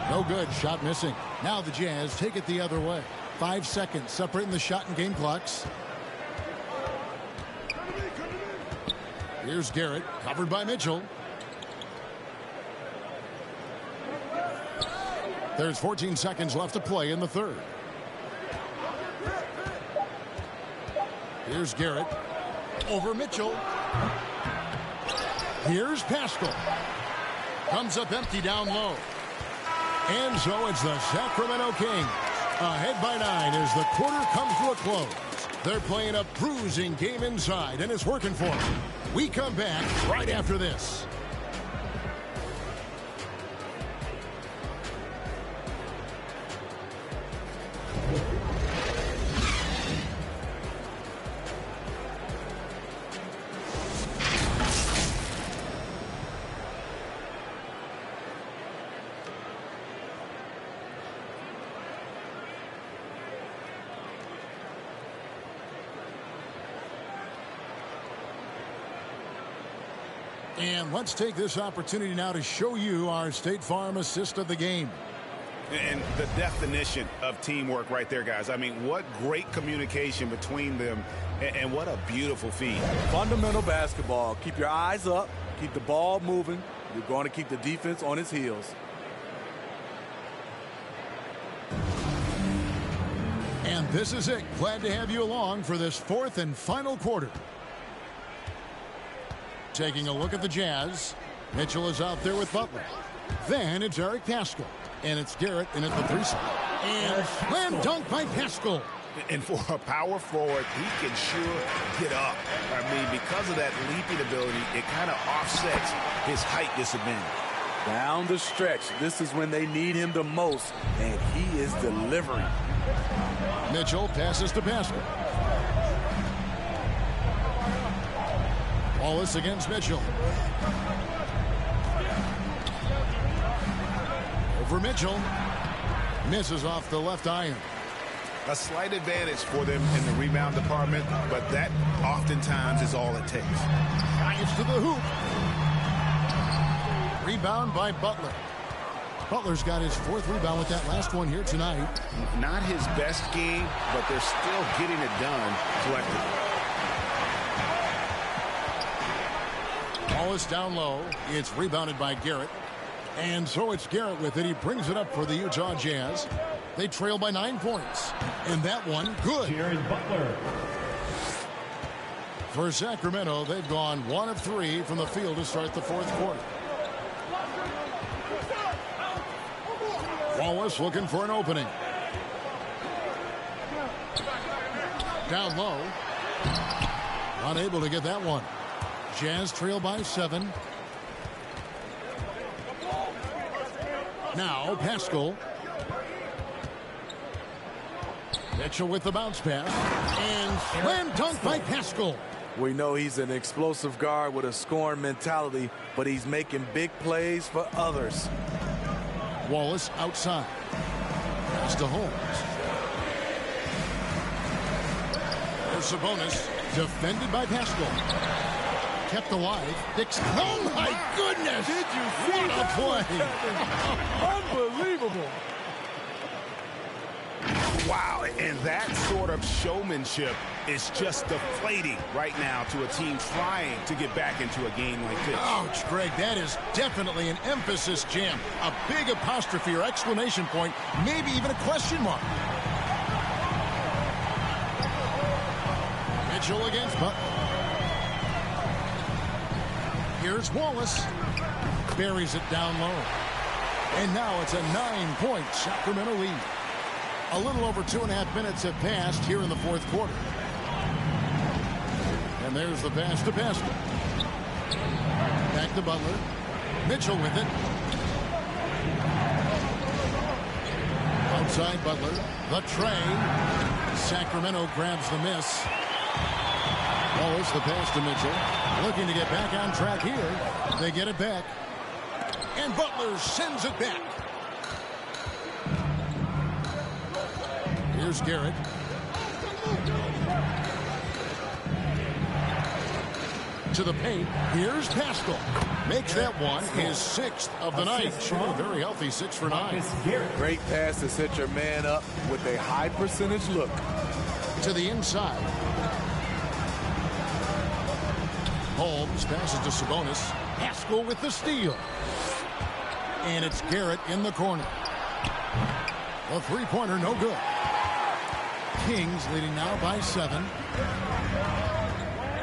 No good. Shot missing. Now the Jazz take it the other way. 5 seconds separating the shot and game clocks. Here's Garrett, covered by Mitchell. There's 14 seconds left to play in the third. Here's Garrett. Over Mitchell. Here's Pascal. Comes up empty down low. And so it's the Sacramento Kings ahead by 9 as the quarter comes to a close. They're playing a bruising game inside, and it's working for them. We come back right after this. And let's take this opportunity now to show you our State Farm assist of the game. And the definition of teamwork right there, guys. I mean, what great communication between them, and what a beautiful feed. Fundamental basketball. Keep your eyes up. Keep the ball moving. You're going to keep the defense on its heels. And this is it. Glad to have you along for this fourth and final quarter. Taking a look at the Jazz. Mitchell is out there with Butler. Then it's Eric Pascal. And it's Garrett in at the 3 side. And slam dunk by Pascal. And for a power forward, he can sure get up. I mean, because of that leaping ability, it kind of offsets his height disadvantage. Down the stretch, this is when they need him the most, and he is delivering. Mitchell passes to Pascal. Wallace against Mitchell. Over Mitchell. Misses off the left iron. A slight advantage for them in the rebound department, but that oftentimes is all it takes. Drives to the hoop. Rebound by Butler. Butler's got his 4th rebound with that last one here tonight. Not his best game, but they're still getting it done collectively. Wallace down low. It's rebounded by Garrett. And so it's Garrett with it. He brings it up for the Utah Jazz. They trail by 9 points. And that one, good. Jared Butler. For Sacramento, they've gone 1 of 3 from the field to start the 4th quarter. Wallace looking for an opening. Down low. Unable to get that one. Jazz trail by 7. Now Pascal. Mitchell with the bounce pass. And slam dunk by Pascal. We know he's an explosive guard with a scoring mentality, but he's making big plays for others. Wallace outside. Pass to Holmes. There's Sabonis. Defended by Pascal. Kept alive. Dix. Oh my goodness! Did you see what a play? Unbelievable. Wow, and that sort of showmanship is just deflating right now to a team trying to get back into a game like this. Ouch, Greg, that is definitely an emphasis jam. A big apostrophe or exclamation point, maybe even a question mark. Mitchell against Butler. Here's Wallace. Buries it down low. And now it's a 9-point Sacramento lead. A little over 2.5 minutes have passed here in the 4th quarter. And there's the pass to Pascal. Back to Butler. Mitchell with it. Outside Butler. The tray. Sacramento grabs the miss. Wallace, the pass to Mitchell. Looking to get back on track here. They get it back. And Butler sends it back. Here's Garrett. To the paint. Here's Pascal. Makes that one his 6th of the night. Shooting a very healthy 6 for 9. Great pass to set your man up with a high percentage look. To the inside. Holmes passes to Sabonis. Pascal with the steal. And it's Garrett in the corner. A three-pointer, no good. Kings leading now by 7.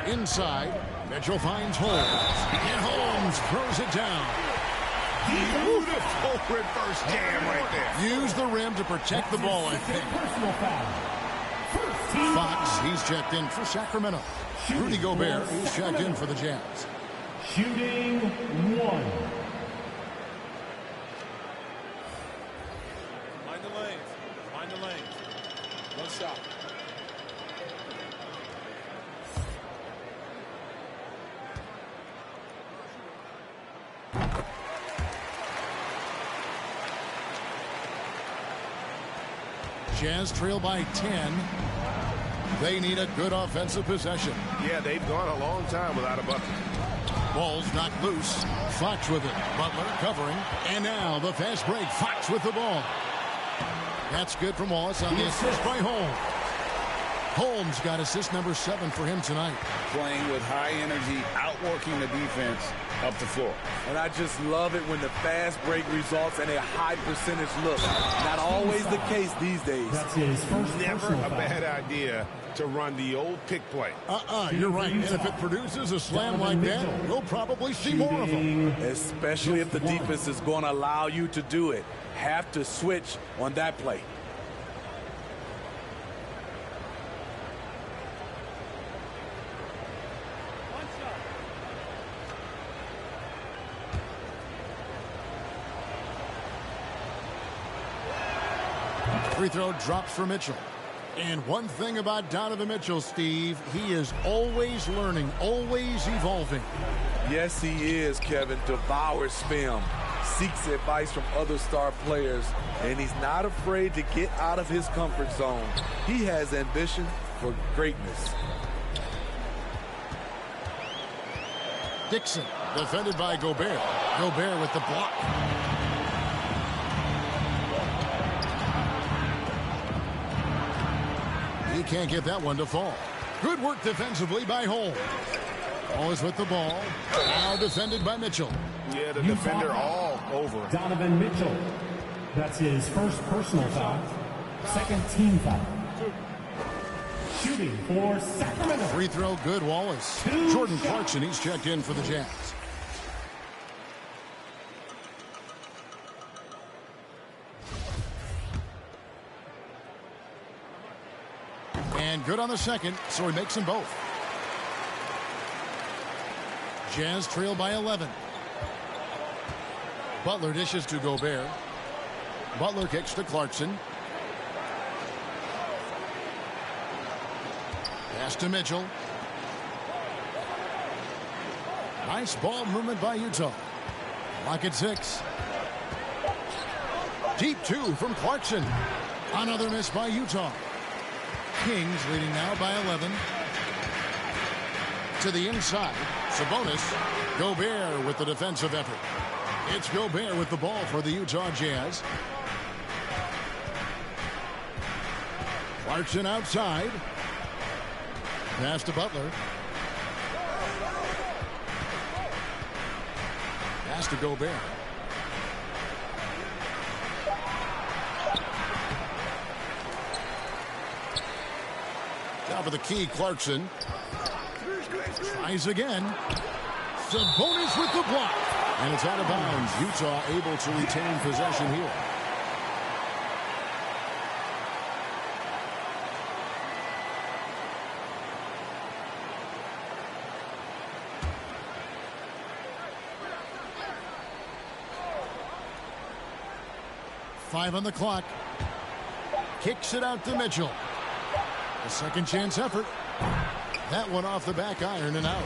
Inside. Mitchell finds Holmes. And Holmes throws it down. Beautiful reverse jam right there. Use the rim to protect the ball, I think. Fox, he's checked in for Sacramento. Rudy Gobert, he's checked in for the Jazz. Shooting 1. Mind the lanes. Mind the lanes. One shot. Jazz trail by 10. They need a good offensive possession. Yeah, they've gone a long time without a bucket. Ball's knocked loose. Fox with it. Butler covering. And now the fast break. Fox with the ball. That's good from Wallace on the assist by Holmes. Holmes got assist number 7 for him tonight. Playing with high energy, outworking the defense up the floor. And I just love it when the fast break results in a high percentage look. Not always the case these days. That's his first Never a bad idea to run the old pick play. You're right. And if it produces a slam like that, we'll probably see more of them. Especially if the defense is going to allow you to do it. Have to switch on that play. Free throw drops for Mitchell. And one thing about Donovan Mitchell, Steve, he is always learning, always evolving. Yes, he is, Kevin. Devours film, seeks advice from other star players, and he's not afraid to get out of his comfort zone. He has ambition for greatness. Dixon, defended by Gobert. Gobert with the block. He can't get that one to fall. Good work defensively by Holmes. Always with the ball. Now defended by Mitchell. Yeah, the defender all over. Donovan Mitchell. That's his first personal foul. Second team foul. Shooting for Sacramento. Free throw good, Wallace. Jordan Clarkson, he's checked in for the Jazz. And good on the second, so he makes them both. Jazz trail by 11. Butler dishes to Gobert. Butler kicks to Clarkson. Pass to Mitchell. Nice ball movement by Utah. Lock at 6. Deep 2 from Clarkson. Another miss by Utah. Kings leading now by 11. To the inside. Sabonis. Gobert with the defensive effort. It's Gobert with the ball for the Utah Jazz. Clarkson outside. Pass to Butler. Pass to Gobert. Top of the key, Clarkson. Tries again. Sabonis with the block. And it's out of bounds. Utah able to retain possession here. Five on the clock. Kicks it out to Mitchell. A second chance effort. That one off the back iron and out.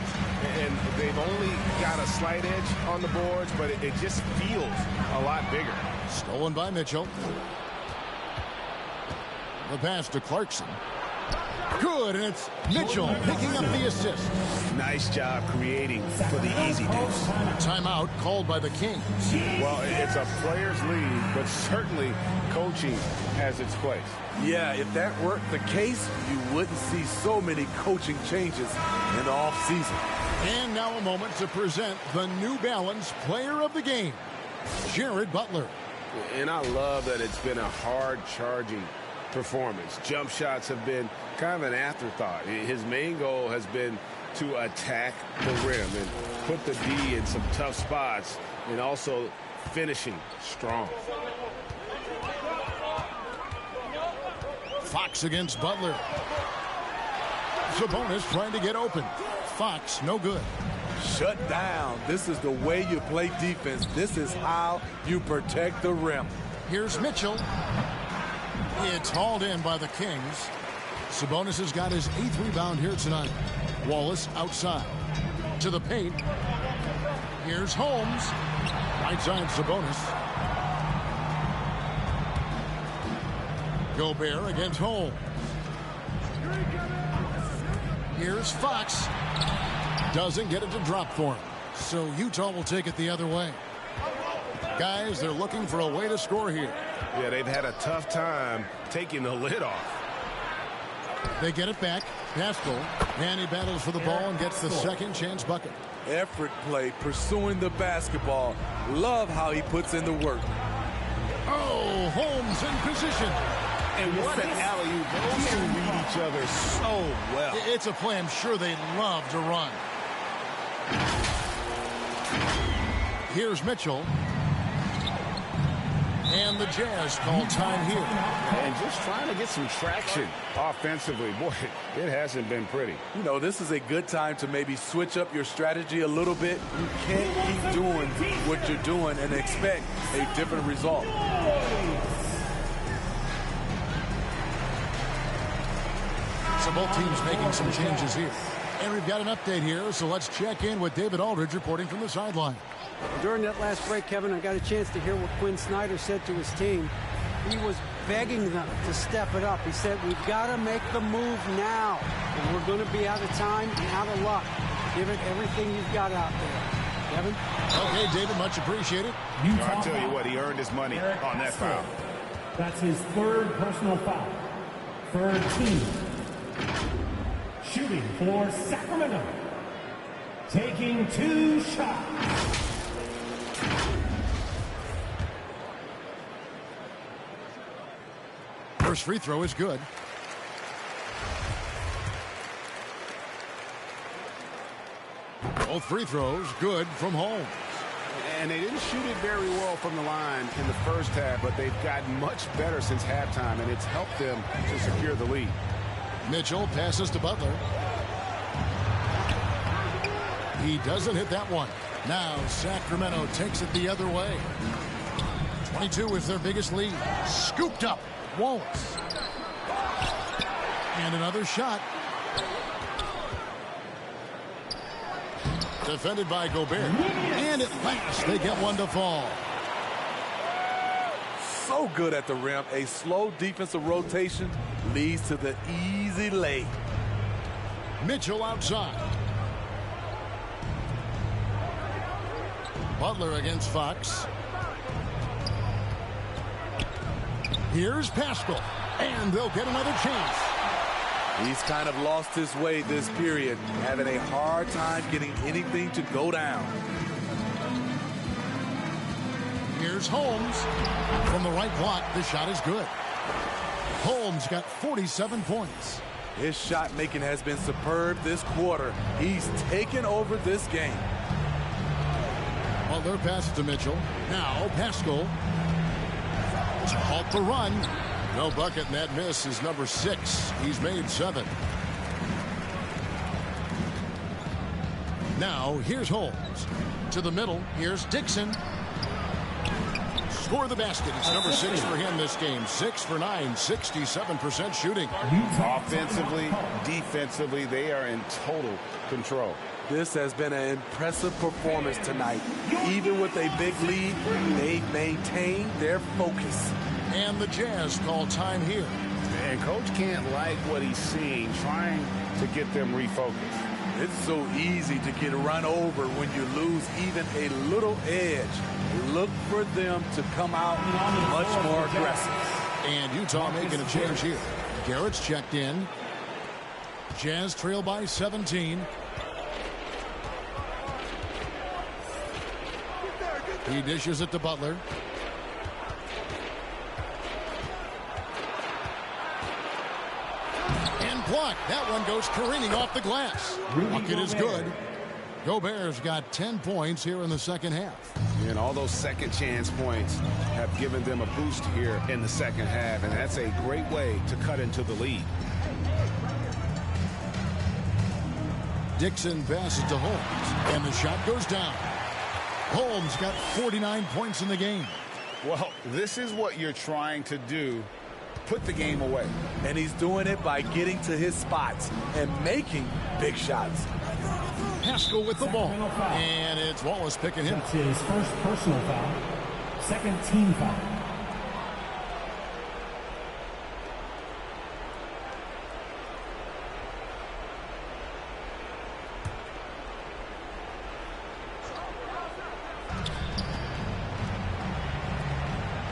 And they've only got a slight edge on the boards, but it just feels a lot bigger. Stolen by Mitchell. The pass to Clarkson. Good, and it's Mitchell picking up the assist. Nice job creating for the easy deuce. Timeout called by the Kings. Well, it's a player's league, but certainly coaching has its place. Yeah, if that weren't the case, you wouldn't see so many coaching changes in the offseason. And now a moment to present the New Balance Player of the Game, Jared Butler. And I love that it's been a hard-charging performance. Jump shots have been kind of an afterthought. His main goal has been to attack the rim and put the D in some tough spots, and also finishing strong. Fox against Butler. Sabonis trying to get open. Fox, no good. Shut down. This is the way you play defense. This is how you protect the rim. Here's Mitchell. It's hauled in by the Kings. Sabonis has got his 8th rebound here tonight. Wallace outside. To the paint. Here's Holmes. Right side Sabonis. Gobert against Holmes. Here's Fox. Doesn't get it to drop for him. So Utah will take it the other way. Guys, they're looking for a way to score here. Yeah, they've had a tough time taking the lid off. They get it back. Pascal. And he battles for the ball and gets the second chance bucket. Effort play, pursuing the basketball. Love how he puts in the work. Oh, Holmes in position. And what an alley-oop. Those two read each other so well. It's a play I'm sure they'd love to run. Here's Mitchell. And the Jazz call time here. And just trying to get some traction offensively. Boy, it hasn't been pretty. You know, this is a good time to maybe switch up your strategy a little bit. You can't keep doing what you're doing and expect a different result. So both teams making some changes here. And we've got an update here, so let's check in with David Aldridge reporting from the sideline. During that last break, Kevin, I got a chance to hear what Quinn Snyder said to his team. He was begging them to step it up. He said, we've got to make the move now. And we're going to be out of time and out of luck. Give it everything you've got out there. Kevin? Okay, David, much appreciated. I'll tell you what, he earned his money on that foul. That's his 3rd personal foul. 3rd team. Shooting for Sacramento. Taking 2 shots. First free throw is good. Both free throws good from Holmes. And they didn't shoot it very well from the line in the first half, but they've gotten much better since halftime, and it's helped them to secure the lead. Mitchell passes to Butler. He doesn't hit that one. Now Sacramento takes it the other way. 22 is their biggest lead. Scooped up. Wallace. And another shot. Defended by Gobert. And at last they get one to fall. So good at the rim. A slow defensive rotation leads to the easy lay. Mitchell outside. Butler against Fox. Here's Pascal. And they'll get another chance. He's kind of lost his way this period, having a hard time getting anything to go down. Here's Holmes. From the right block, the shot is good. Holmes got 47 points. His shot making has been superb this quarter. He's taken over this game. Butler passes to Mitchell. Now Pascal. To halt the run. No bucket, and that miss is number 6. He's made 7. Now here's Holmes. To the middle. Here's Dixon. score the basket. It's number 6 for him this game. 6 for 9, 67% shooting. Offensively, defensively, they are in total control. This has been an impressive performance tonight. Even with a big lead, they maintain their focus. And the Jazz call time here. And Coach can't like what he's seeing, trying to get them refocused. It's so easy to get run over when you lose even a little edge. Look for them to come out much more aggressive. And Utah making a change here. Garrett's checked in. Jazz trail by 17. He dishes it to Butler. And blocked. That one goes careening off the glass. Bucket is good. Gobert's got 10 points here in the second half. And all those second chance points have given them a boost here in the second half, and that's a great way to cut into the lead. Dixon passes to Holmes, and the shot goes down. Holmes got 49 points in the game. Well, this is what you're trying to do. Put the game away. And he's doing it by getting to his spots and making big shots. Haskell with the ball. And it's Wallace picking him. That's his first personal foul. Second team foul.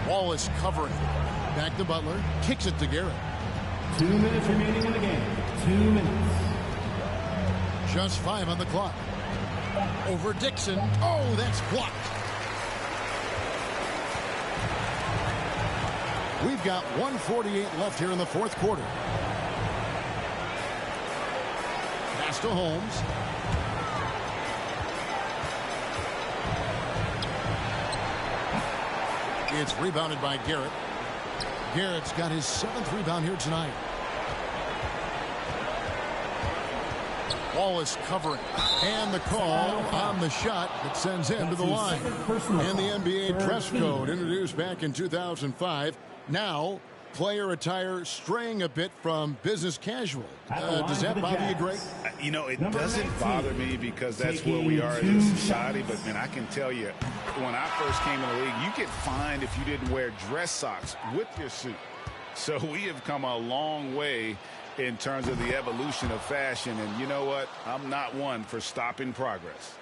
Wallace covering. Back to Butler. Kicks it to Garrett. 2 minutes remaining in the game. 2 minutes. Just 5 on the clock. Over Dixon. Oh, that's blocked. We've got 1:48 left here in the fourth quarter. Pass to Holmes. It's rebounded by Garrett. Garrett's got his 7th rebound here tonight. Wallace covering. And the call on the shot that sends him to the line. And the NBA dress code introduced back in 2005. Now, player attire straying a bit from business casual. Does that bother you, Greg? You know, it doesn't bother me because that's where we are in this society. But, man, I can tell you, when I first came in the league, you get fined if you didn't wear dress socks with your suit. So we have come a long way in terms of the evolution of fashion. And you know what? I'm not one for stopping progress.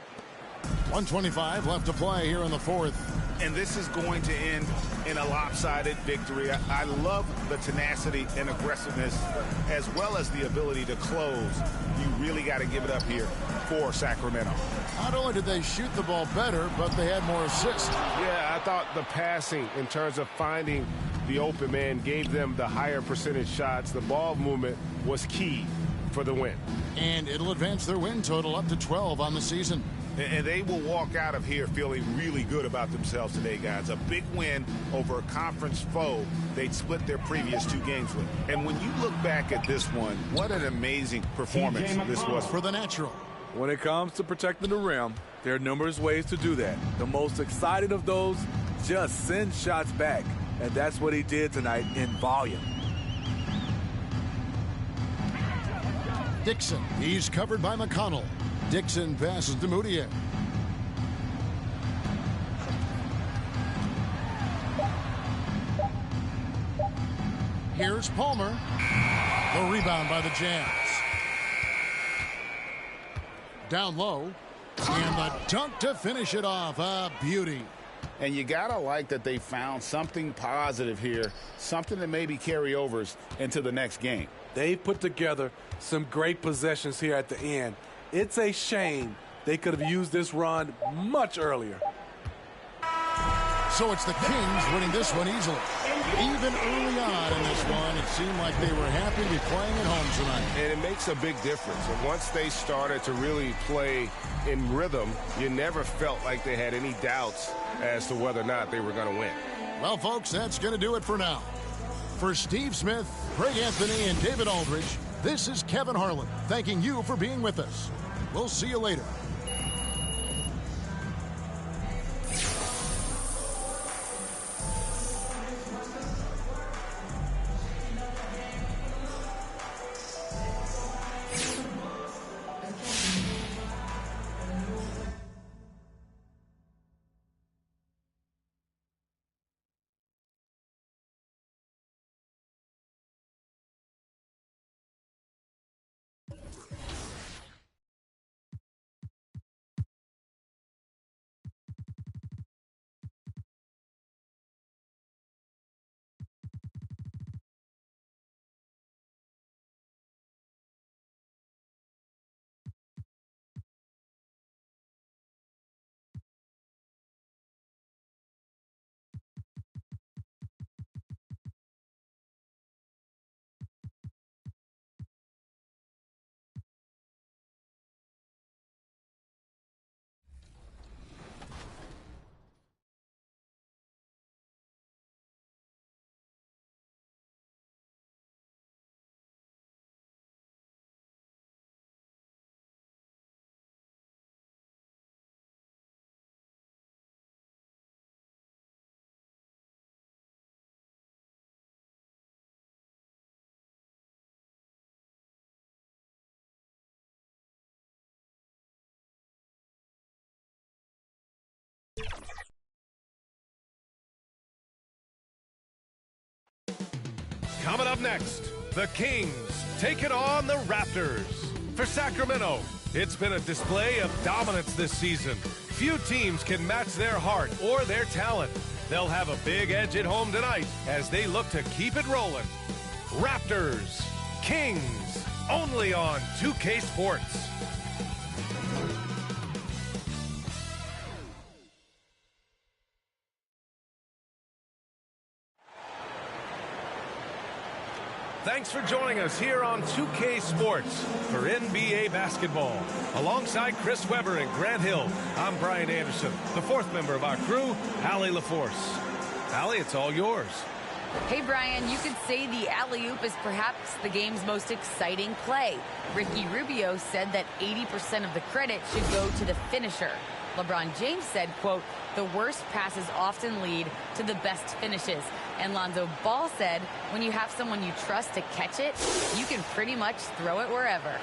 1:25 left to play here in the fourth. And this is going to end in a lopsided victory. I love the tenacity and aggressiveness as well as the ability to close. You really got to give it up here for Sacramento. Not only did they shoot the ball better, but they had more assists. Yeah, I thought the passing in terms of finding the open man gave them the higher percentage shots. The ball movement was key for the win. And it'll advance their win total up to 12 on the season. And they will walk out of here feeling really good about themselves today, guys. A big win over a conference foe they'd split their previous 2 games with. And when you look back at this one, what an amazing performance this was for the natural. When it comes to protecting the rim, there are numerous ways to do that. The most exciting of those, just send shots back. And that's what he did tonight in volume. Dixon, he's covered by McConnell. Dixon passes to Moutier. Here's Palmer. The rebound by the Jazz. Down low. And the dunk to finish it off. A beauty. And you got to like that they found something positive here, something that maybe carryovers into the next game. They put together some great possessions here at the end. It's a shame they could have used this run much earlier. So it's the Kings winning this one easily. Even early on in this one, it seemed like they were happy to be playing at home tonight. And it makes a big difference. And once they started to really play in rhythm, you never felt like they had any doubts as to whether or not they were going to win. Well, folks, that's going to do it for now. For Steve Smith, Greg Anthony, and David Aldridge, this is Kevin Harlan thanking you for being with us. We'll see you later. Coming up next, the Kings taking on the Raptors. For Sacramento, it's been a display of dominance this season. Few teams can match their heart or their talent. They'll have a big edge at home tonight as they look to keep it rolling. Raptors, Kings, only on 2K Sports. Thanks for joining us here on 2K Sports for NBA basketball. Alongside Chris Webber and Grant Hill, I'm Brian Anderson, the fourth member of our crew, Allie LaForce. Allie, it's all yours. Hey, Brian, you could say the alley-oop is perhaps the game's most exciting play. Ricky Rubio said that 80% of the credit should go to the finisher. LeBron James said, quote, the worst passes often lead to the best finishes. And Lonzo Ball said, when you have someone you trust to catch it, you can pretty much throw it wherever.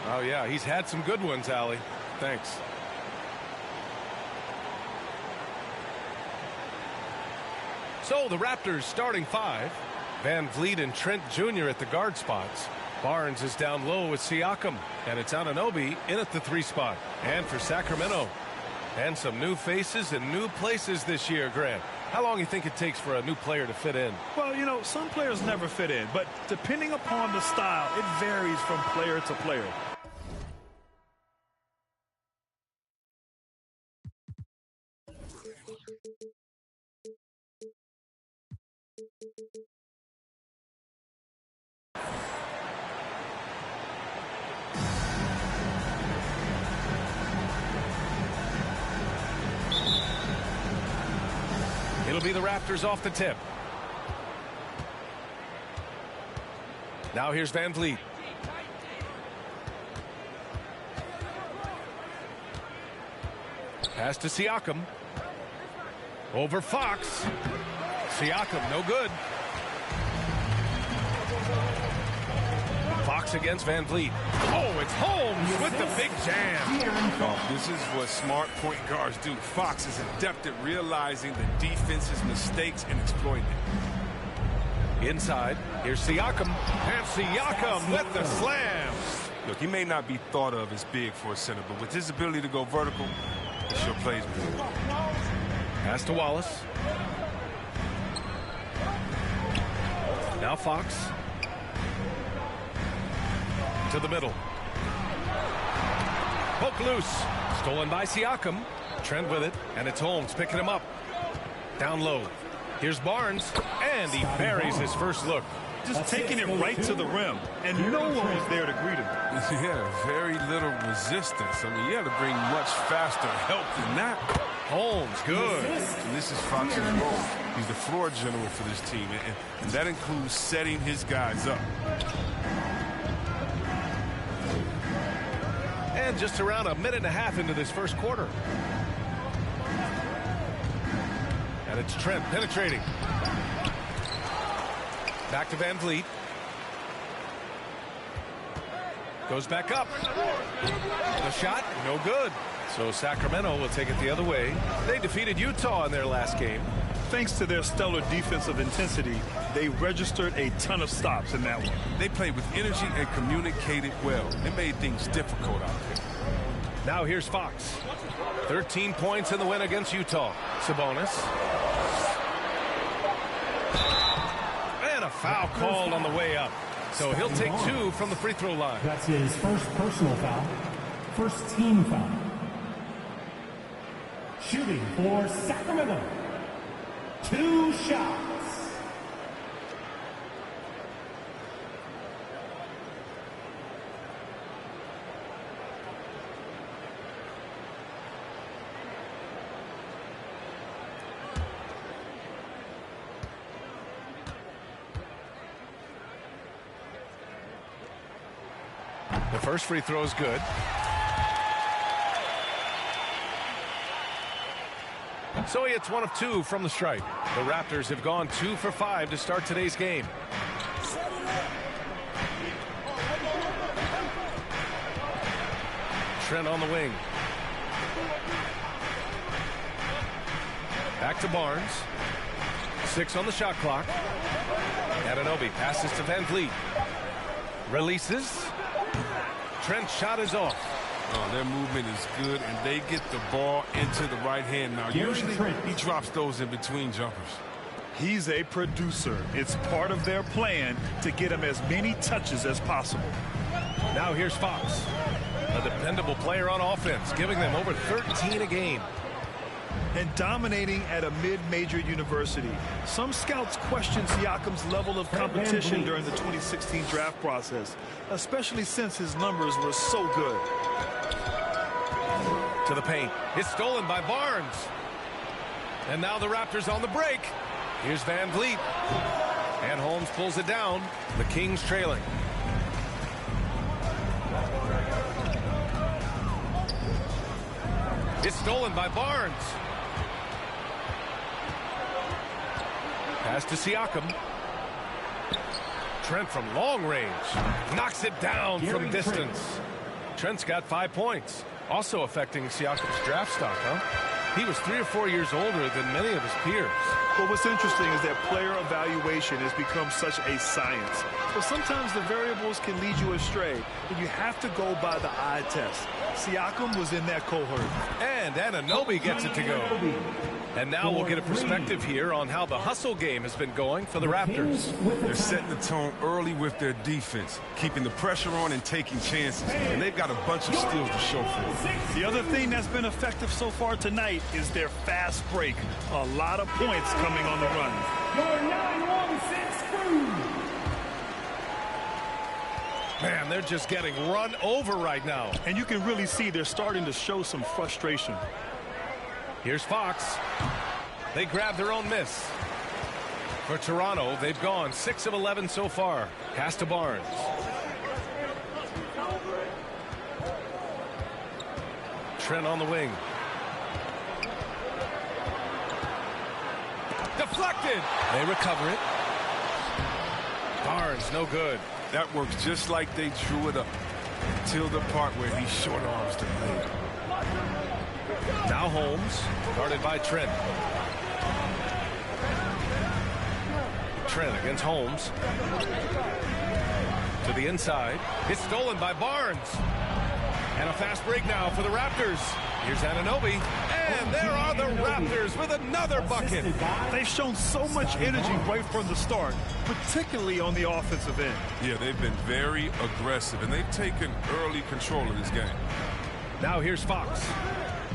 Oh, yeah, he's had some good ones, Allie. Thanks. So the Raptors starting five. Van Vliet and Trent Jr. at the guard spots. Barnes is down low with Siakam, and it's Anunoby in at the 3 spot. And for Sacramento, and some new faces and new places this year, Grant. How long do you think it takes for a new player to fit in? Well, you know, some players never fit in, but depending upon the style, it varies from player to player. It'll be the Raptors off the tip. Now here's Van Vliet. Pass to Siakam. Over Fox. Siakam, no good. Fox against Van Vliet. Oh, it's Holmes with the big jam. Oh, this is what smart point guards do. Fox is adept at realizing the defense's mistakes and exploiting it. Inside, here's Siakam. And Siakam with the slam. Look, he may not be thought of as big for a center, but with his ability to go vertical, it sure plays with him. Pass to Wallace. Now Fox. To the middle. Poke loose. Stolen by Siakam. Trent with it, and it's Holmes picking him up. Down low. Here's Barnes, and he buries his first look. Just taking it right to the rim, and no one was there to greet him. Yeah, very little resistance. I mean, you had to bring much faster help than that. Holmes, good. And this is Fox's role. He's the floor general for this team, and that includes setting his guys up. And just around a minute and a half into this first quarter. And it's Trent penetrating. Back to Van Vliet. Goes back up. The shot, no good. So Sacramento will take it the other way. They defeated Utah in their last game. Thanks to their stellar defensive intensity, they registered a ton of stops in that one. They played with energy and communicated well. It made things difficult out there. Now here's Fox. 13 points in the win against Utah. Sabonis. And a foul called on the way up. So he'll take 2 from the free throw line. That's his first personal foul. First team foul. Shooting for Sacramento. 2 shots. The first free throw is good. So he hits 1 of 2 from the stripe. The Raptors have gone 2 for 5 to start today's game. Trent on the wing. Back to Barnes. 6 on the shot clock. Anunoby passes to Van Vliet. Releases. Trent's shot is off. Oh, their movement is good, and they get the ball into the right hand now. Usually, he drops those in between jumpers. He's a producer. It's part of their plan to get him as many touches as possible. Now here's Fox, a dependable player on offense, giving them over 13 a game. And dominating at a mid-major university. Some scouts question Siakam's level of competition during the 2016 draft process, especially since his numbers were so good. To the paint. It's stolen by Barnes. And now the Raptors on the break. Here's Van Vliet. And Holmes pulls it down. The Kings trailing. It's stolen by Barnes. Pass to Siakam. Trent from long range. Knocks it down from distance. Trent's got 5 points. Also affecting Siakam's draft stock, huh? He was 3 or 4 years older than many of his peers. Well, what's interesting is that player evaluation has become such a science. But sometimes the variables can lead you astray, and you have to go by the eye test. Siakam was in that cohort. And Anunoby gets it to go. And now we'll get a perspective here on how the hustle game has been going for the Raptors. They're setting the tone early with their defense, keeping the pressure on and taking chances. And they've got a bunch of steals to show for it. The other thing that's been effective so far tonight is their fast break. A lot of points coming on the run. Your 916 crew. Man, they're just getting run over right now. And you can really see they're starting to show some frustration. Here's Fox. They grab their own miss. For Toronto, they've gone 6 of 11 so far. Pass to Barnes. Trent on the wing. Deflected. They recover it. Barnes, no good. That works just like they drew it up until the part where he short arms the play. Now Holmes, guarded by Trent. Trent against Holmes. To the inside. It's stolen by Barnes. And a fast break now for the Raptors. Here's Anunoby. And there are the Raptors with another bucket. They've shown so much energy right from the start, particularly on the offensive end. Yeah, they've been very aggressive, and they've taken early control of this game. Now here's Fox.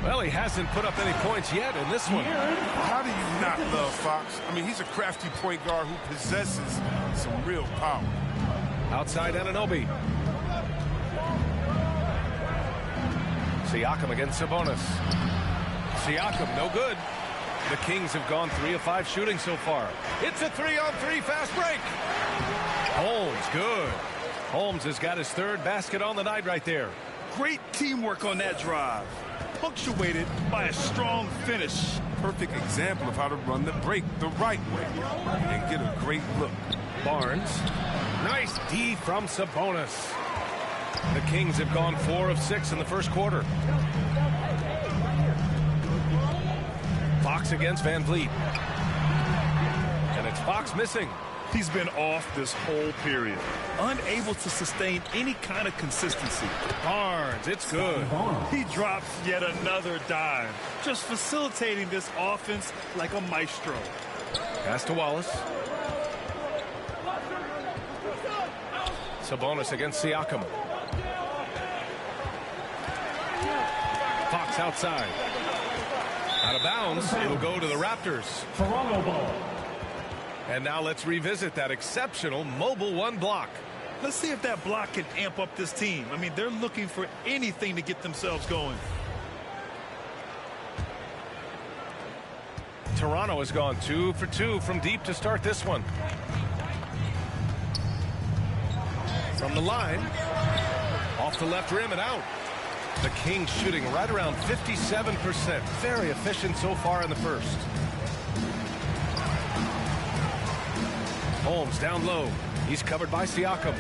Well, he hasn't put up any points yet in this one. How do you not love Fox? I mean, he's a crafty point guard who possesses some real power. Outside Anunoby. Siakam against Sabonis. Siakam, no good. The Kings have gone 3 of 5 shooting so far. It's a 3-on-3 fast break. Holmes, good. Holmes has got his 3rd basket on the night right there. Great teamwork on that drive. Punctuated by a strong finish. Perfect example of how to run the break the right way and get a great look. Barnes. Nice D from Sabonis. The Kings have gone 4 of 6 in the first quarter. Fox against Van Vliet. And it's Fox missing. He's been off this whole period. Unable to sustain any kind of consistency. Barnes, it's good. He drops yet another dime. Just facilitating this offense like a maestro. Pass to Wallace. Sabonis against Siakam. Fox outside. Out of bounds. It'll go to the Raptors. Toronto ball. And now let's revisit that exceptional mobile 1 block. Let's see if that block can amp up this team. I mean, they're looking for anything to get themselves going. Toronto has gone 2 for 2 from deep to start this one. From the line. Off the left rim and out. The Kings shooting right around 57%. Very efficient so far in the first. Holmes down low. He's covered by Siakam.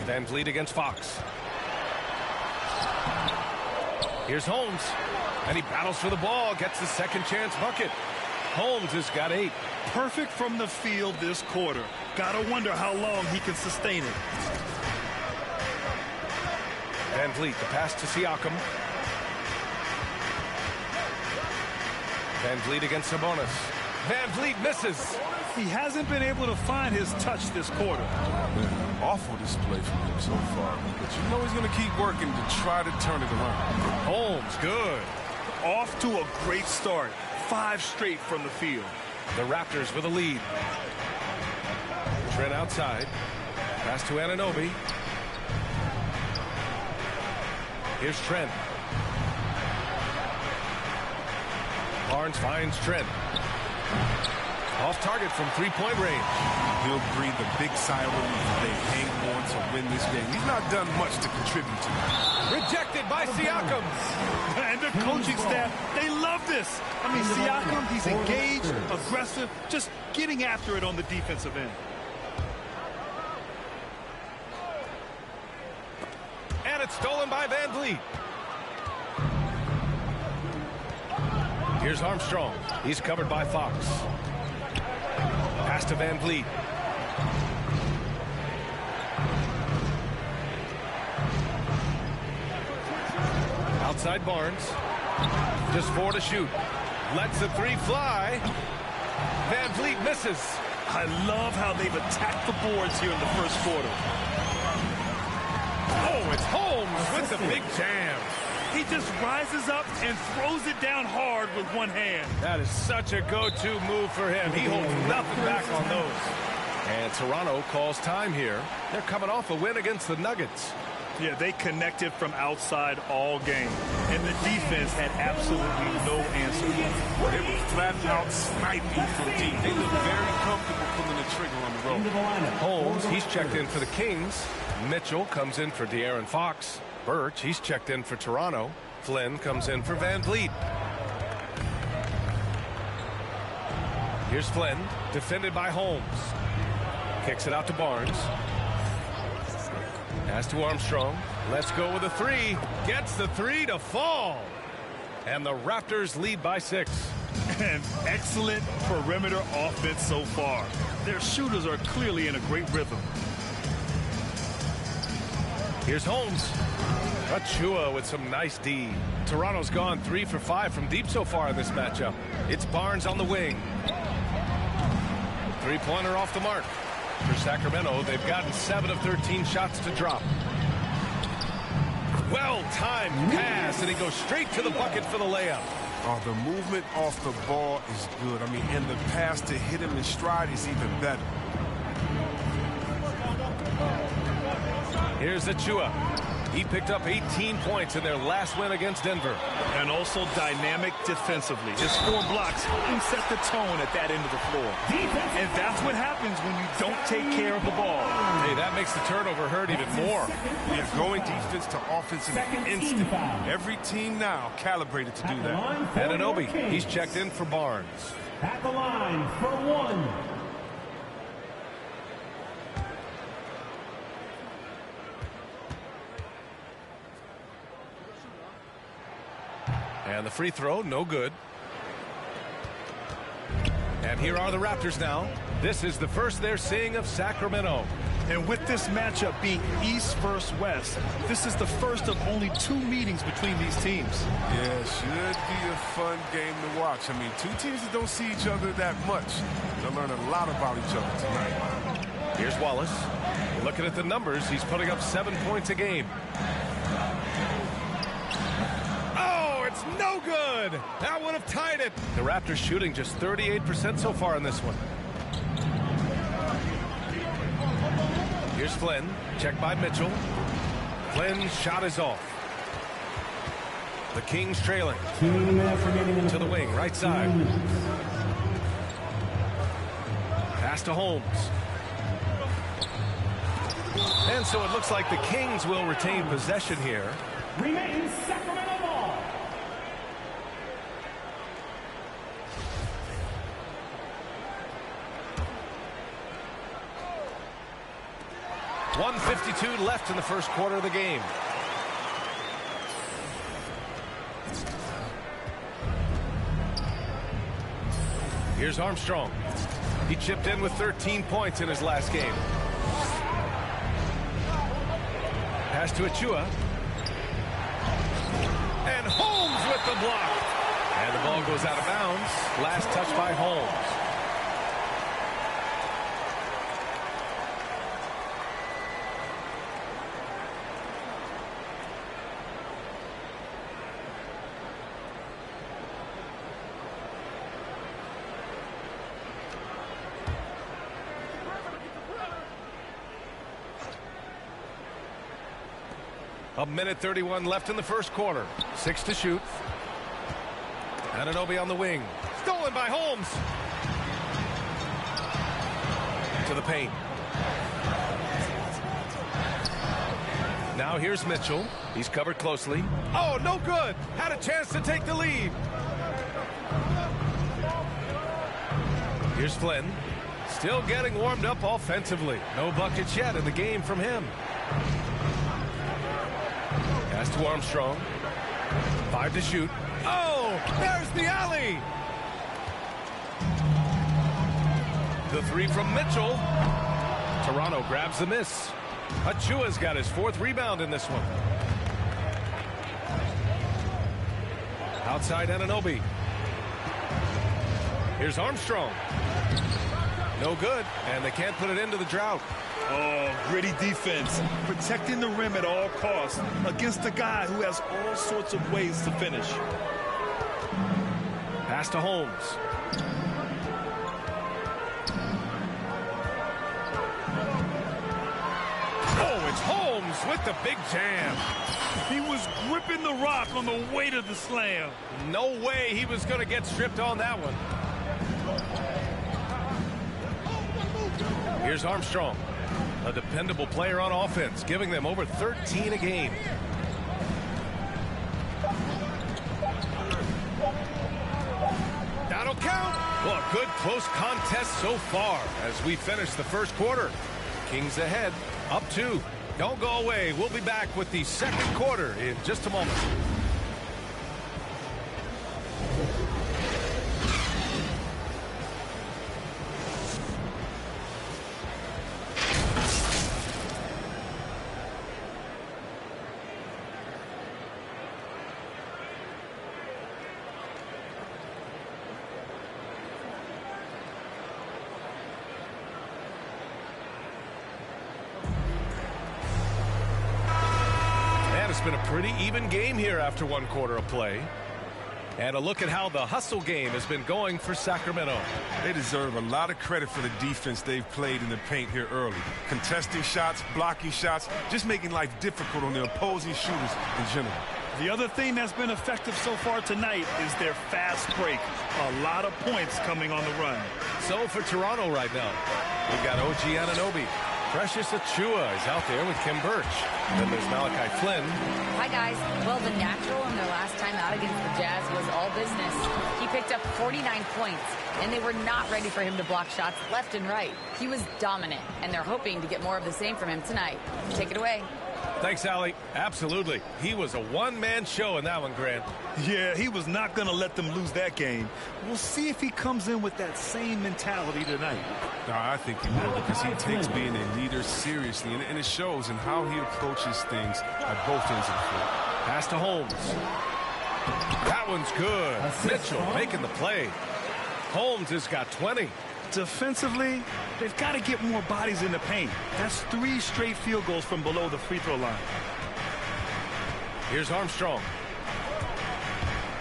Van Vliet against Fox. Here's Holmes, and he battles for the ball, gets the second chance bucket. Holmes has got 8. Perfect from the field this quarter. Gotta wonder how long he can sustain it. Van Vliet, the pass to Siakam. Van Vliet against Sabonis. Van Vliet misses. He hasn't been able to find his touch this quarter. Man, awful display from him so far. But you know he's going to keep working to try to turn it around. Holmes, good. Off to a great start. 5 straight from the field. The Raptors with a lead. Trent outside. Pass to Anunoby. Here's Trent. Barnes finds Trent. Off target from 3-point range. He'll breathe a big sigh of relief if they hang on to win this game. He's not done much to contribute to that. Rejected by Siakam. And the coaching staff, they love this. I mean, Siakam, he's engaged, aggressive, just getting after it on the defensive end. And it's stolen by Van Vliet. Here's Armstrong. He's covered by Fox. Pass to Van Vliet. Outside Barnes. Just 4 to shoot. Lets the 3 fly. Van Vliet misses. I love how they've attacked the boards here in the first quarter. Oh, it's Holmes with the big jam. He just rises up and throws it down hard with one hand. That is such a go-to move for him. He holds nothing back on those. And Toronto calls time here. They're coming off a win against the Nuggets. Yeah, they connected from outside all game. And the defense had absolutely no answer. They were flat out sniping from deep. They look very comfortable pulling the trigger on the road. Holmes, he's checked in for the Kings. Mitchell comes in for De'Aaron Fox. Birch, he's checked in for Toronto. Flynn comes in for Van Vliet. Here's Flynn, defended by Holmes. Kicks it out to Barnes. Pass to Armstrong. Let's go with a 3. Gets the 3 to fall. And the Raptors lead by 6. An excellent perimeter offense so far. Their shooters are clearly in a great rhythm. Here's Holmes. Achua with some nice D. Toronto's gone 3 for 5 from deep so far in this matchup. It's Barnes on the wing. 3-pointer off the mark. For Sacramento, they've gotten 7 of 13 shots to drop. Well-timed pass, and he goes straight to the bucket for the layup. Oh, the movement off the ball is good. I mean, and the pass to hit him in stride is even better. Here's Achua. He picked up 18 points in their last win against Denver. And also dynamic defensively. His 4 blocks can set the tone at that end of the floor. And that's what happens when you don't take care of the ball. Hey, that makes the turnover hurt even more. Yeah, going defense to offense in an instant. Every team now calibrated to do that. Anunoby, he's checked in for Barnes. At the line for 1. And the free throw, no good. And here are the Raptors now. This is the first they're seeing of Sacramento. And with this matchup being East versus West, this is the first of only 2 meetings between these teams. Yeah, should be a fun game to watch. I mean, 2 teams that don't see each other that much. They'll learn a lot about each other tonight. Here's Wallace. Looking at the numbers, he's putting up 7 points a game. It's no good. That would have tied it. The Raptors shooting just 38% so far in this one. Here's Flynn. Checked by Mitchell. Flynn's shot is off. The Kings trailing. To the wing, right side. Pass to Holmes. And so it looks like the Kings will retain possession here. Remains Sacramento ball. 1:52 left in the first quarter of the game. Here's Armstrong. He chipped in with 13 points in his last game. Pass to Achua. And Holmes with the block. And the ball goes out of bounds. Last touch by Holmes. A minute 31 left in the first quarter. 6 to shoot. Anunoby on the wing. Stolen by Holmes. To the paint. Now here's Mitchell. He's covered closely. Oh, no good. Had a chance to take the lead. Here's Flynn. Still getting warmed up offensively. No buckets yet in the game from him. Pass to Armstrong. 5 to shoot. Oh, there's the alley. The three from Mitchell. Toronto grabs the miss. Achua's got his 4th rebound in this one. Outside Anunoby. Here's Armstrong. No good, and they can't put it into the drought. Oh, gritty defense. Protecting the rim at all costs against a guy who has all sorts of ways to finish. Pass to Holmes. Oh, it's Holmes with the big jam. He was gripping the rock on the weight of the slam. No way he was going to get stripped on that one. Here's Armstrong. A dependable player on offense, giving them over 13 a game. That'll count. Well, a good close contest so far as we finish the first quarter. Kings ahead, up 2. Don't go away. We'll be back with the second quarter in just a moment. It's been a pretty even game here after 1 quarter of play. And a look at how the hustle game has been going for Sacramento. They deserve a lot of credit for the defense they've played in the paint here early. Contesting shots, blocking shots, just making life difficult on the opposing shooters in general. The other thing that's been effective so far tonight is their fast break. A lot of points coming on the run. So for Toronto right now, we've got OG Anunoby. Precious Achua is out there with Kim Birch. Then there's Malachi Flynn. Hi, guys. Well, the natural in their last time out against the Jazz was all business. He picked up 49 points, and they were not ready for him to block shots left and right. He was dominant, and they're hoping to get more of the same from him tonight. Take it away. Thanks, Allie. Absolutely. He was a one-man show in that one, Grant. Yeah, he was not going to let them lose that game. We'll see if he comes in with that same mentality tonight. No, I think he will, because he takes being a leader seriously, and it shows in how he approaches things at both ends of the floor. Pass to Holmes. That one's good. Mitchell making the play. Holmes has got 20. Defensively, they've got to get more bodies in the paint. That's 3 straight field goals from below the free throw line. Here's Armstrong.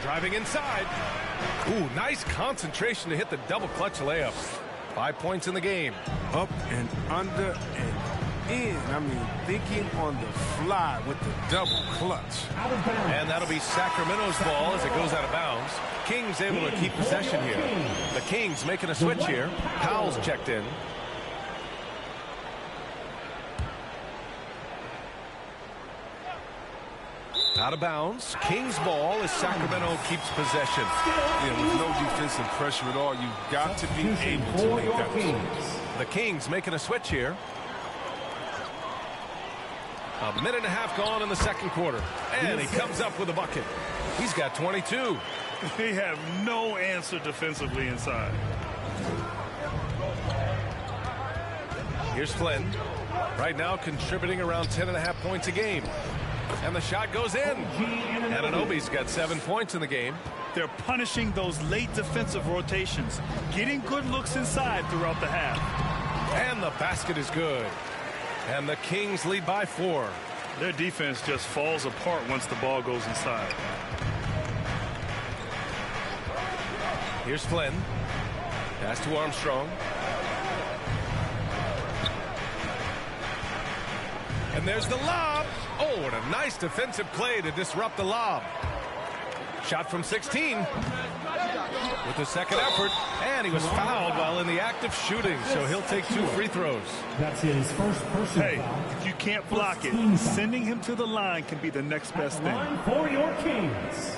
Driving inside. Ooh, nice concentration to hit the double clutch layup. 5 points in the game. Up and under and in. I mean, thinking on the fly with the double clutch. And that'll be Sacramento's ball as it goes out of bounds. Kings able to keep possession here. The Kings making a switch here. Powell's checked in. Out of bounds. Kings ball as Sacramento keeps possession. Yeah, with no defensive pressure at all, you've got to be able to make that play. The Kings making a switch here. A minute and a half gone in the second quarter. And he comes up with a bucket. He's got 22. They have no answer defensively inside. Here's Flynn. Right now contributing around 10.5 points a game. And the shot goes in. Anunoby's got 7 points in the game. They're punishing those late defensive rotations, getting good looks inside throughout the half. And the basket is good. And the Kings lead by 4. Their defense just falls apart once the ball goes inside. Here's Flynn. Pass to Armstrong. And there's the lob. Oh, and a nice defensive play to disrupt the lob. Shot from 16 with the second effort, and he was fouled while in the act of shooting, so he'll take 2 free throws. That's his first personal Hey, foul. if you can't block it, sending him to the line can be the next best thing. Line for your Kings.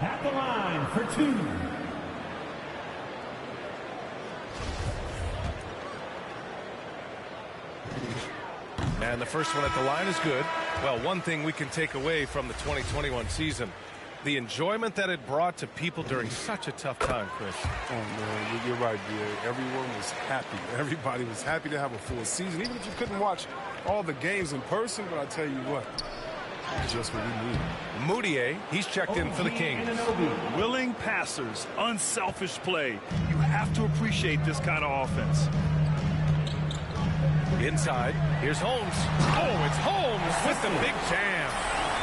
At the line for 2. And the first one at the line is good. Well, one thing we can take away from the 2021 season, the enjoyment that it brought to people during such a tough time, Chris. Oh, man, you're right, B.A. Everyone was happy. Everybody was happy to have a full season, even if you couldn't watch all the games in person. But I tell you what, just what we need. Moutier, he's checked in for the Kings. Willing passers, unselfish play. You have to appreciate this kind of offense. Inside, here's Holmes. Oh, it's Holmes with the big jam.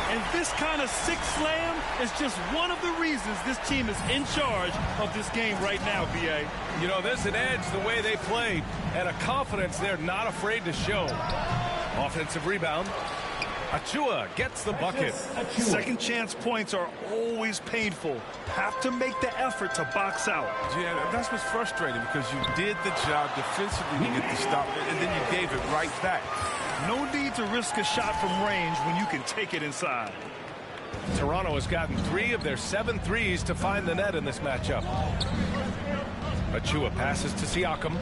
And this kind of sick slam is just one of the reasons this team is in charge of this game right now, B.A. You know, there's an edge the way they played and a confidence they're not afraid to show. Offensive rebound. Achua gets the bucket. Second chance points are always painful. Have to make the effort to box out. Yeah, that's what's frustrating because you did the job defensively to get the stop, and then you gave it right back. No need to risk a shot from range when you can take it inside. Toronto has gotten 3 of their 7 threes to find the net in this matchup. Achua passes to Siakam.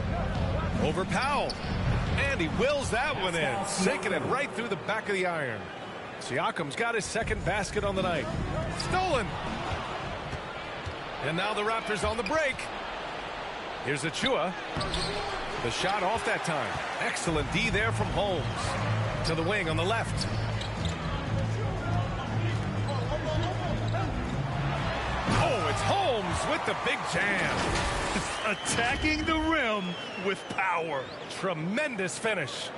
Over Powell. And he wills that one in, sinking it right through the back of the iron. Siakam's got his second basket on the night. Stolen. And now the Raptors on the break. Here's Achua. The shot off that time. Excellent D there from Holmes. To the wing on the left. Oh, it's Holmes with the big jam. Attacking the rim with power. Tremendous finish.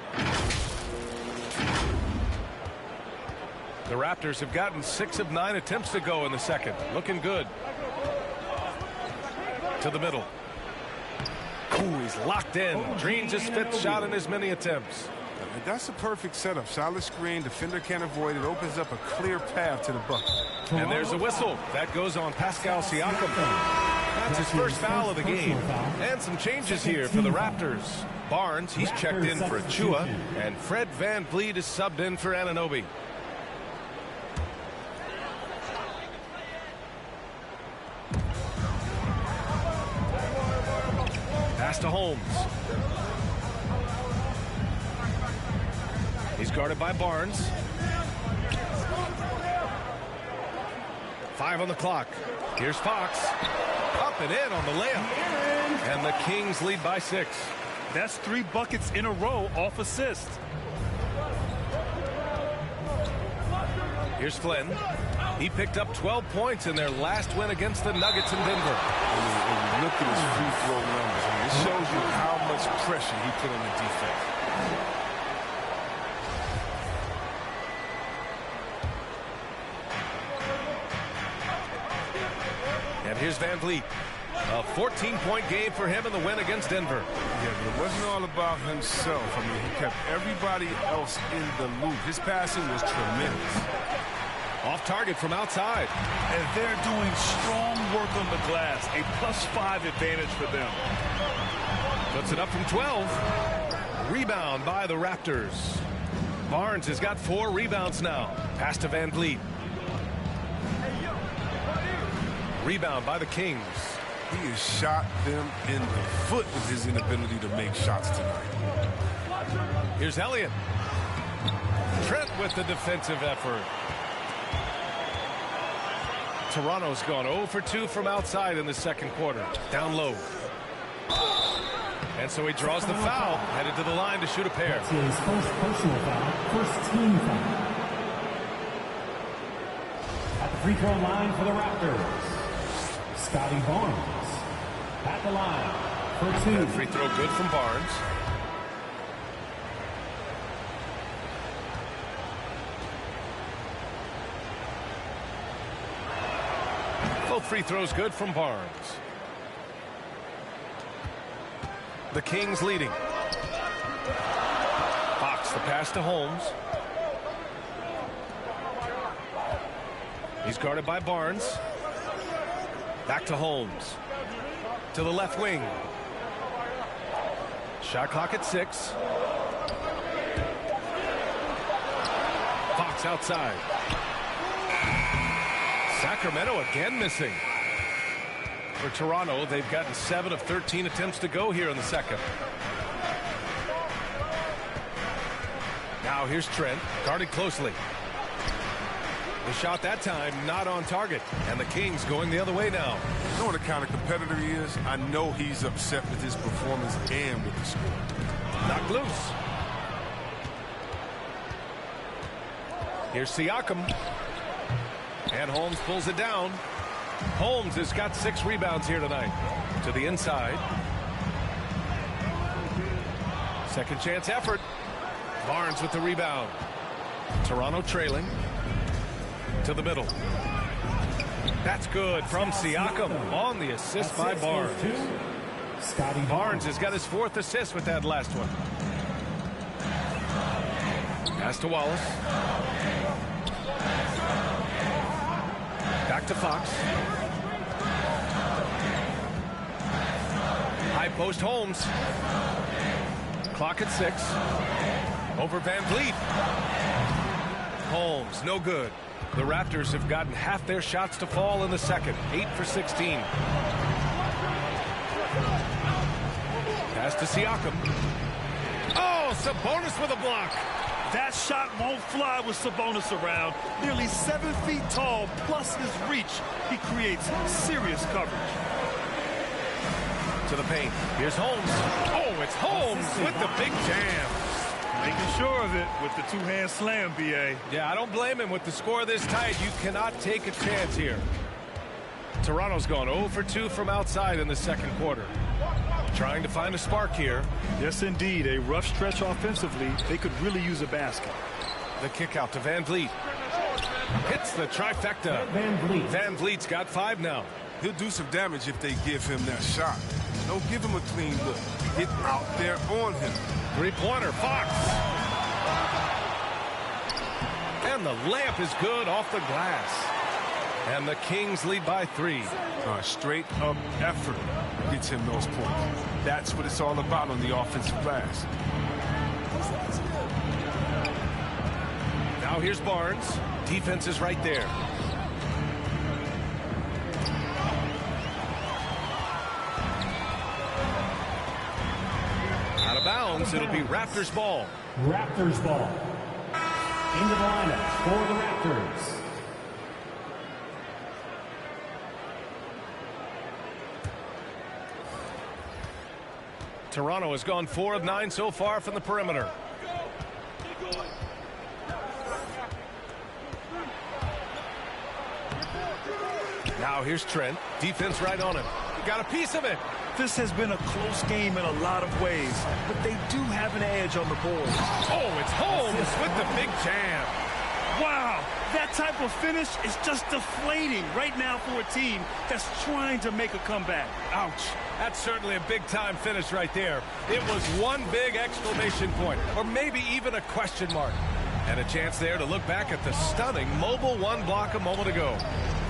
The Raptors have gotten 6 of 9 attempts to go in the second. Looking good. To the middle. Ooh, he's locked in. Dreams his 5th shot in as many attempts. That's a perfect setup. Solid screen. Defender can't avoid it. Opens up a clear path to the bucket. And there's a whistle. That goes on Pascal Siakam. That's his first foul of the game. And some changes here for the Raptors. Barnes, he's checked in for Achua. And Fred VanVleet is subbed in for Anunoby. Pass to Holmes. He's guarded by Barnes. 5 on the clock. Here's Fox. Up and in on the layup. And the Kings lead by 6. That's 3 buckets in a row off assist. Here's Flynn. He picked up 12 points in their last win against the Nuggets in Denver. And look at his free throw numbers. I mean, it shows you how much pressure he put on the defense. And here's VanVleet. A 14-point game for him in the win against Denver. Yeah, but it wasn't all about himself. I mean, he kept everybody else in the loop. His passing was tremendous. Off target from outside. And they're doing strong work on the glass. A +5 advantage for them. Puts it up from 12. Rebound by the Raptors. Barnes has got 4 rebounds now. Pass to VanVleet. Rebound by the Kings. He has shot them in the foot with his inability to make shots tonight. Here's Elliott. Trent with the defensive effort. Toronto's gone 0 for 2 from outside in the second quarter. Down low. And so he draws the foul, headed to the line to shoot a pair. That's his first personal foul, first team foul. At the free throw line for the Raptors, Scotty Barnes. At the line for 2. That free throw good from Barnes. Both free throws good from Barnes. The Kings leading. Fox the pass to Holmes. He's guarded by Barnes. Back to Holmes. To the left wing. Shot clock at 6. Fox outside. Sacramento again missing. For Toronto, they've gotten 7 of 13 attempts to go here in the second. Now here's Trent, guarded closely. The shot that time not on target, and the Kings going the other way now. Knowing the kind of competitor he is, I know he's upset with his performance and with the score. Knocked loose. Here's Siakam. And Holmes pulls it down. Holmes has got 6 rebounds here tonight. To the inside. Second chance effort. Barnes with the rebound. Toronto trailing. To the middle. That's good from Siakam on the assist by Barnes. Barnes has got his 4th assist with that last one. Pass to Wallace. Back to Fox. High post Holmes. Clock at 6. Over Van Vliet. Holmes, no good. The Raptors have gotten half their shots to fall in the second. 8 for 16. Pass to Siakam. Oh, Sabonis with a block. That shot won't fly with Sabonis around. Nearly 7 feet tall, plus his reach. He creates serious coverage. To the paint. Here's Holmes. Oh, it's Holmes with the big jam. Making sure of it with the 2-hand slam, B.A. Yeah, I don't blame him. With the score this tight, you cannot take a chance here. Toronto's gone 0 for 2 from outside in the second quarter. Trying to find a spark here. Yes, indeed. A rough stretch offensively. They could really use a basket. The kick out to Van Vliet. Hits the trifecta. Van Vliet's got 5 now. He'll do some damage if they give him that shot. Don't give him a clean look. Get out there on him. 3-pointer, Fox. And the layup is good off the glass. And the Kings lead by 3. Straight up effort gets him those points. That's what it's all about on the offensive glass. Now here's Barnes. Defense is right there. Out of bounds, it'll be Raptors ball. Raptors ball. Into the lineup for the Raptors. Toronto has gone 4 of 9 so far from the perimeter. Now here's Trent. Defense right on him. Got a piece of it. This has been a close game in a lot of ways, but they do have an edge on the board. Oh, it's Holmes with the big jam. Wow, that type of finish is just deflating right now for a team that's trying to make a comeback. Ouch. That's certainly a big-time finish right there. It was one big exclamation point, or maybe even a question mark. And a chance there to look back at the stunning mobile 1 block a moment ago.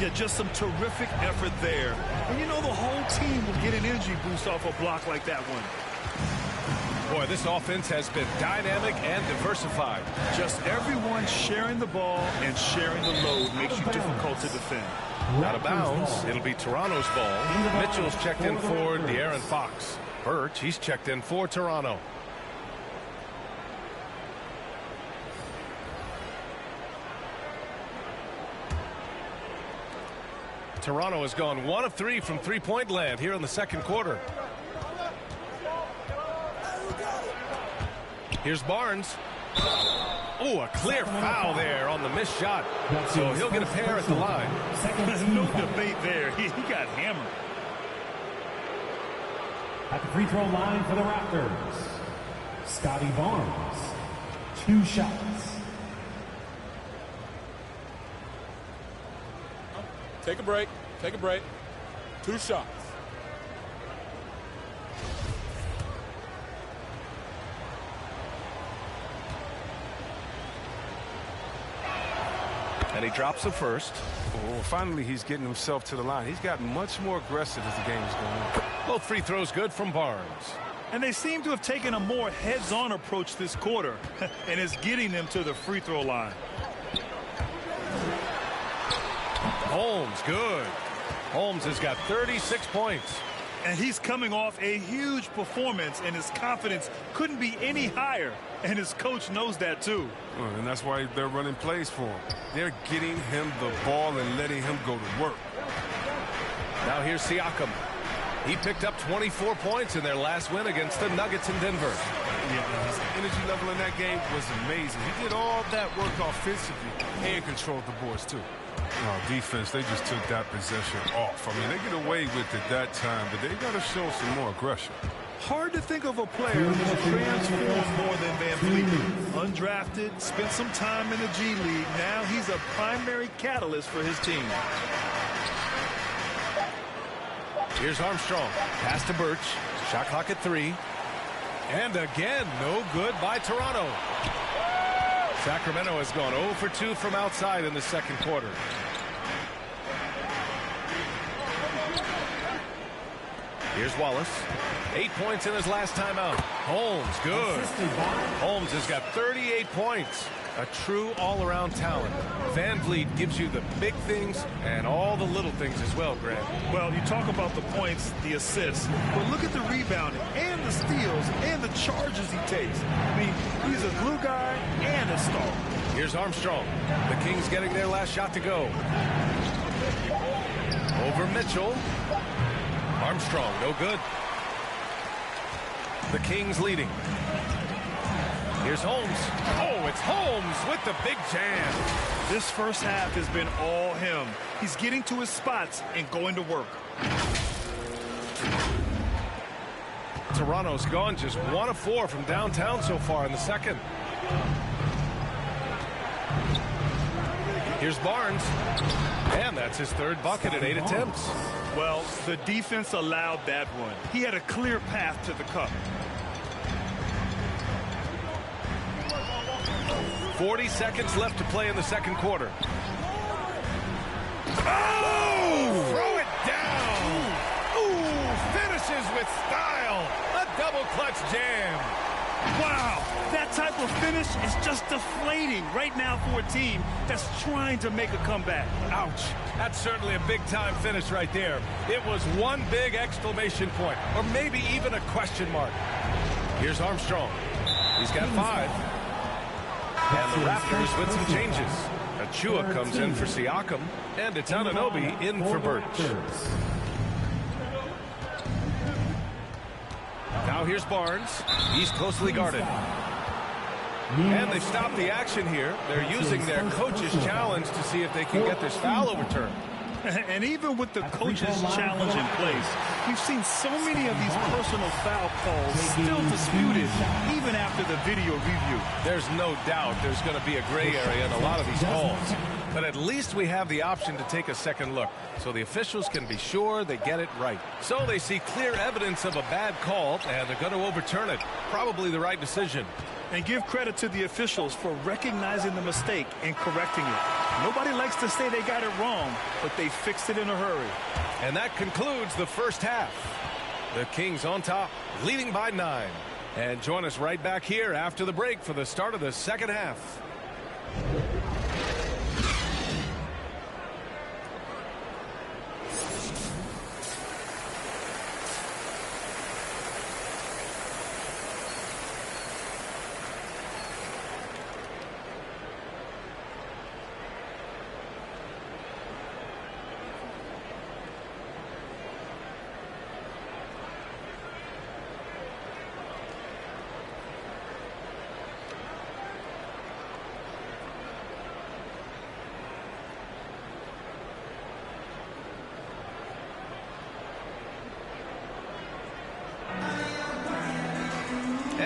Yeah, just some terrific effort there. And you know the whole team will get an energy boost off a block like that one. Boy, this offense has been dynamic and diversified. Just everyone sharing the ball and sharing the load makes you difficult to defend. Out of bounds, it'll be Toronto's ball. Mitchell's checked in for De'Aaron Fox. Birch, he's checked in for Toronto. Toronto has gone 1 of 3 from three-point land here in the second quarter. Here's Barnes. Oh, a clear foul there on the missed shot. So he'll get a pair at the line. There's no debate there. He got hammered. At the free throw line for the Raptors, Scotty Barnes. 2 shots. Take a break. Take a break. 2 shots. And he drops the first. Oh, finally he's getting himself to the line. He's gotten much more aggressive as the game's going on. Both free throws good from Barnes. And they seem to have taken a more heads-on approach this quarter, and it's getting them to the free throw line. Holmes, good. Holmes has got 36 points. And he's coming off a huge performance, and his confidence couldn't be any higher. And his coach knows that, too. Well, and that's why they're running plays for him. They're getting him the ball and letting him go to work. Now here's Siakam. He picked up 24 points in their last win against the Nuggets in Denver. Yeah, his energy level in that game was amazing. He did all that work offensively and controlled the boards, too. Oh, defense, they just took that possession off. I mean, they get away with it that time, but they got to show some more aggression. Hard to think of a player who's transformed more than Van Fleet. Undrafted, spent some time in the G League. Now he's a primary catalyst for his team. Here's Armstrong. Pass to Birch. Shot clock at 3. And again, no good by Toronto. Sacramento has gone 0 for 2 from outside in the second quarter. Here's Wallace. 8 points in his last timeout. Holmes, good. Holmes has got 38 points. A true all-around talent. Van Vliet gives you the big things and all the little things as well, Grant. Well, you talk about the points, the assists, but look at the rebounding and the steals and the charges he takes. I mean, he's a glue guy and a star. Here's Armstrong. The Kings getting their last shot to go. Over Mitchell. Armstrong, no good. The Kings leading. Here's Holmes. Oh, it's Holmes with the big jam. This first half has been all him. He's getting to his spots and going to work. Toronto's gone just 1 of 4 from downtown so far in the second. Here's Barnes. And that's his 3rd bucket in 8 attempts. Well, the defense allowed that one. He had a clear path to the cup. 40 seconds left to play in the second quarter. Oh! Throw it down! Ooh! Finishes with style! A double clutch jam! Wow! That type of finish is just deflating right now for a team that's trying to make a comeback. Ouch! That's certainly a big-time finish right there. It was one big exclamation point, or maybe even a question mark. Here's Armstrong. He's got 5. And the Raptors with some changes. Achua comes in for Siakam, and it's Anunoby in for Birch. Now here's Barnes. He's closely guarded. And they've stopped the action here. They're using their coach's challenge to see if they can get this foul overturned. And even with the coach's challenge in place, we've seen so many of these personal foul calls still disputed, even after the video review. There's no doubt there's going to be a gray area in a lot of these calls. But at least we have the option to take a second look, so the officials can be sure they get it right. So they see clear evidence of a bad call, and they're going to overturn it. Probably the right decision. And give credit to the officials for recognizing the mistake and correcting it. Nobody likes to say they got it wrong, but they fixed it in a hurry. And that concludes the first half. The Kings on top, leading by 9. And join us right back here after the break for the start of the second half.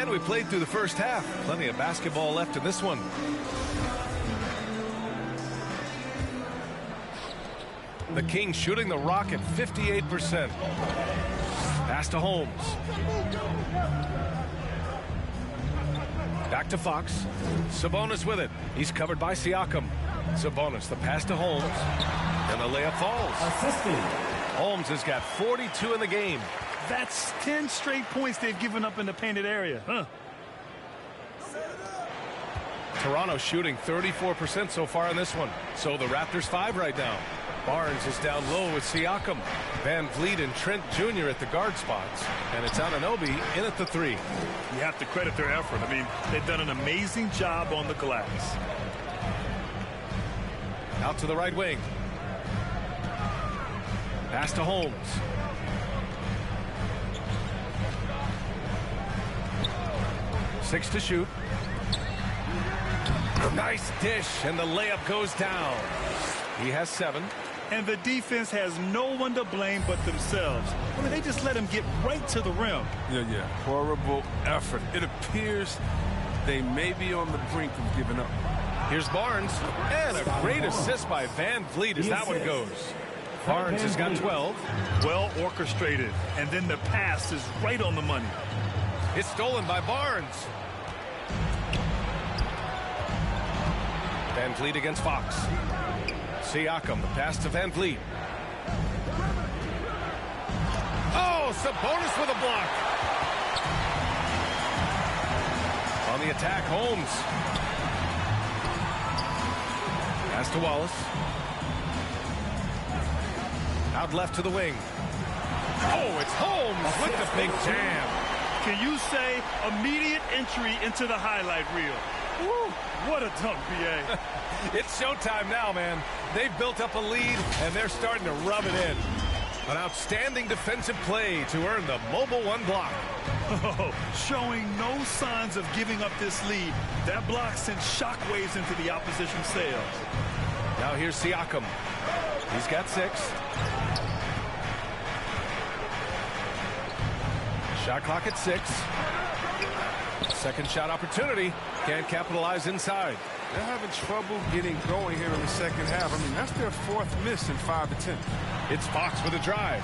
And we played through the first half. Plenty of basketball left in this one. The Kings shooting the rock at 58%. Pass to Holmes. Back to Fox. Sabonis with it. He's covered by Siakam. Sabonis, the pass to Holmes. And the layup falls. Holmes has got 42 in the game. That's 10 straight points they've given up in the painted area. Toronto shooting 34% so far in this one. So the Raptors 5 right now. Barnes is down low with Siakam. Van Vliet and Trent Jr. at the guard spots. And it's Anunoby in at the 3. You have to credit their effort. I mean, they've done an amazing job on the glass. Out to the right wing. Pass to Holmes. Six to shoot. Nice dish, and the layup goes down. He has 7. And the defense has no one to blame but themselves. I mean, they just let him get right to the rim. Yeah. Horrible effort. It appears they may be on the brink of giving up. Here's Barnes, and a great assist by Van Vliet as that one goes. Barnes has got 12. Well orchestrated, and then the pass is right on the money. It's stolen by Barnes. Van Vliet against Fox. Siakam, the pass to Van Vliet. Oh, Sabonis with a block. On the attack, Holmes. Pass to Wallace. Out left to the wing. Oh, it's Holmes with the big jam. Can you say immediate entry into the highlight reel? Woo, what a dunk, B.A. It's showtime now, man. They've built up a lead, and they're starting to rub it in. An outstanding defensive play to earn the mobile 1 block. Oh, showing no signs of giving up this lead. That block sent shockwaves into the opposition sails. Now here's Siakam. He's got 6. Shot clock at 6. Second shot opportunity. Can't capitalize inside. They're having trouble getting going here in the second half. I mean, that's their 4th miss in 5 attempts. It's Fox with a drive.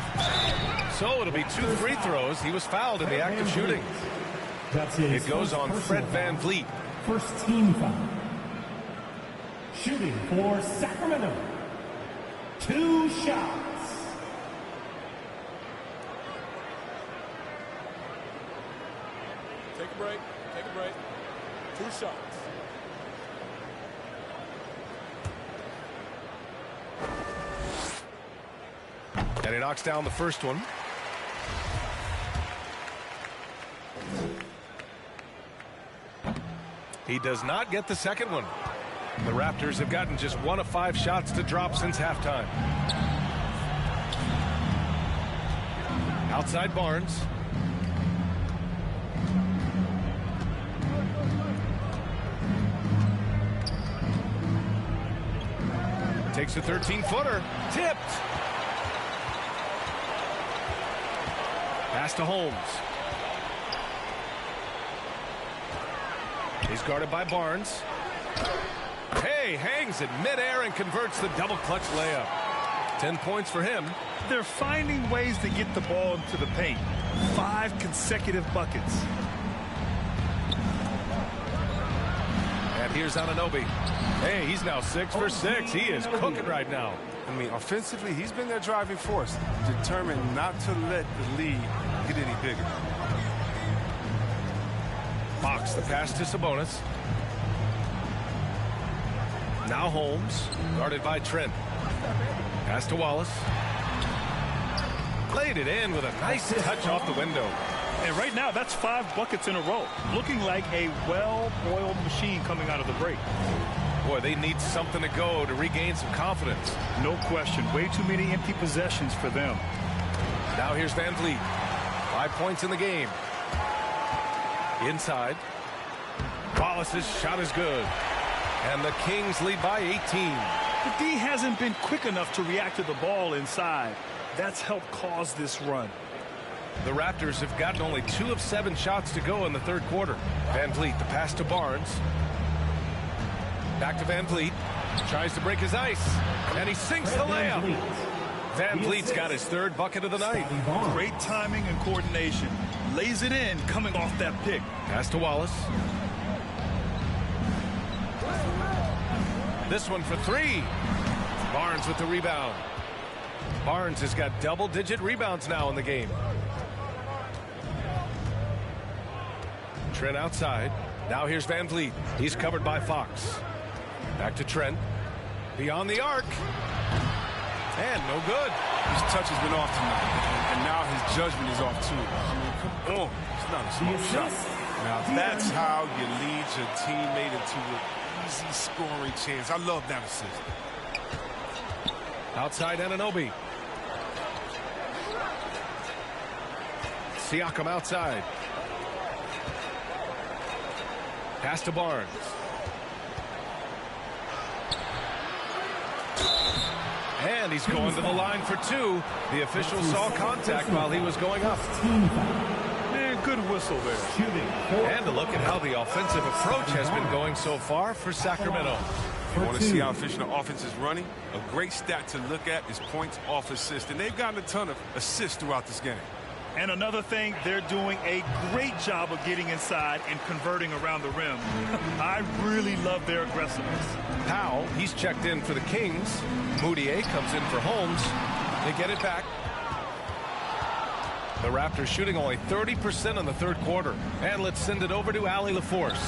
So it'll be 2 free throws. He was fouled in the act of shooting. It goes on Fred Van Vliet. First team foul. Shooting for Sacramento. 2 shots. Take a break. Take a break. 2 shots. And he knocks down the first one. He does not get the second one. The Raptors have gotten just 1 of 5 shots to drop since halftime. Outside Barnes. Takes a 13-footer. Tipped. Pass to Holmes. He's guarded by Barnes. Hey, hangs in midair and converts the double clutch layup. 10 points for him. They're finding ways to get the ball into the paint. 5 consecutive buckets. And here's Anunoby. Hey, he's now 6 for 6. He is cooking right now. I mean, offensively, he's been their driving force, determined not to let the lead get any bigger. Fox, the pass to Sabonis. Now Holmes, guarded by Trent. Pass to Wallace. Played it in with a nice touch off the window. And right now, that's 5 buckets in a row. Looking like a well-oiled machine coming out of the break. Boy, they need something to go to regain some confidence. No question. Way too many empty possessions for them. Now here's Van Vliet. 5 points in the game. Inside. Wallace's shot is good. And the Kings lead by 18. The D hasn't been quick enough to react to the ball inside. That's helped cause this run. The Raptors have gotten only 2 of 7 shots to go in the third quarter. Van Vliet, the pass to Barnes. Back to Van Vliet. Tries to break his ice. And he sinks the layup. Van Vliet's got his 3rd bucket of the night. Great timing and coordination. Lays it in coming off that pick. Pass to Wallace. This one for 3. Barnes with the rebound. Barnes has got double-digit rebounds now in the game. Trent outside. Now here's Van Vliet. He's covered by Fox. Back to Trent. Beyond the arc. And no good. His touch has been off tonight, and now his judgment is off too. I mean, come on. It's not a small shot. Now that's how you lead your teammate into an easy scoring chance. I love that assist. Outside Anunoby. Siakam outside. Pass to Barnes. And he's going to the line for 2. The official saw contact while he was going up. Man, good whistle there. And a look at how the offensive approach has been going so far for Sacramento. You want to see how efficient the offense is running? A great stat to look at is points off assist. And they've gotten a ton of assists throughout this game. And another thing, they're doing a great job of getting inside and converting around the rim. I really love their aggressiveness. Powell, he's checked in for the Kings. Moutier comes in for Holmes. They get it back. The Raptors shooting only 30% in the third quarter. And let's send it over to Allie LaForce.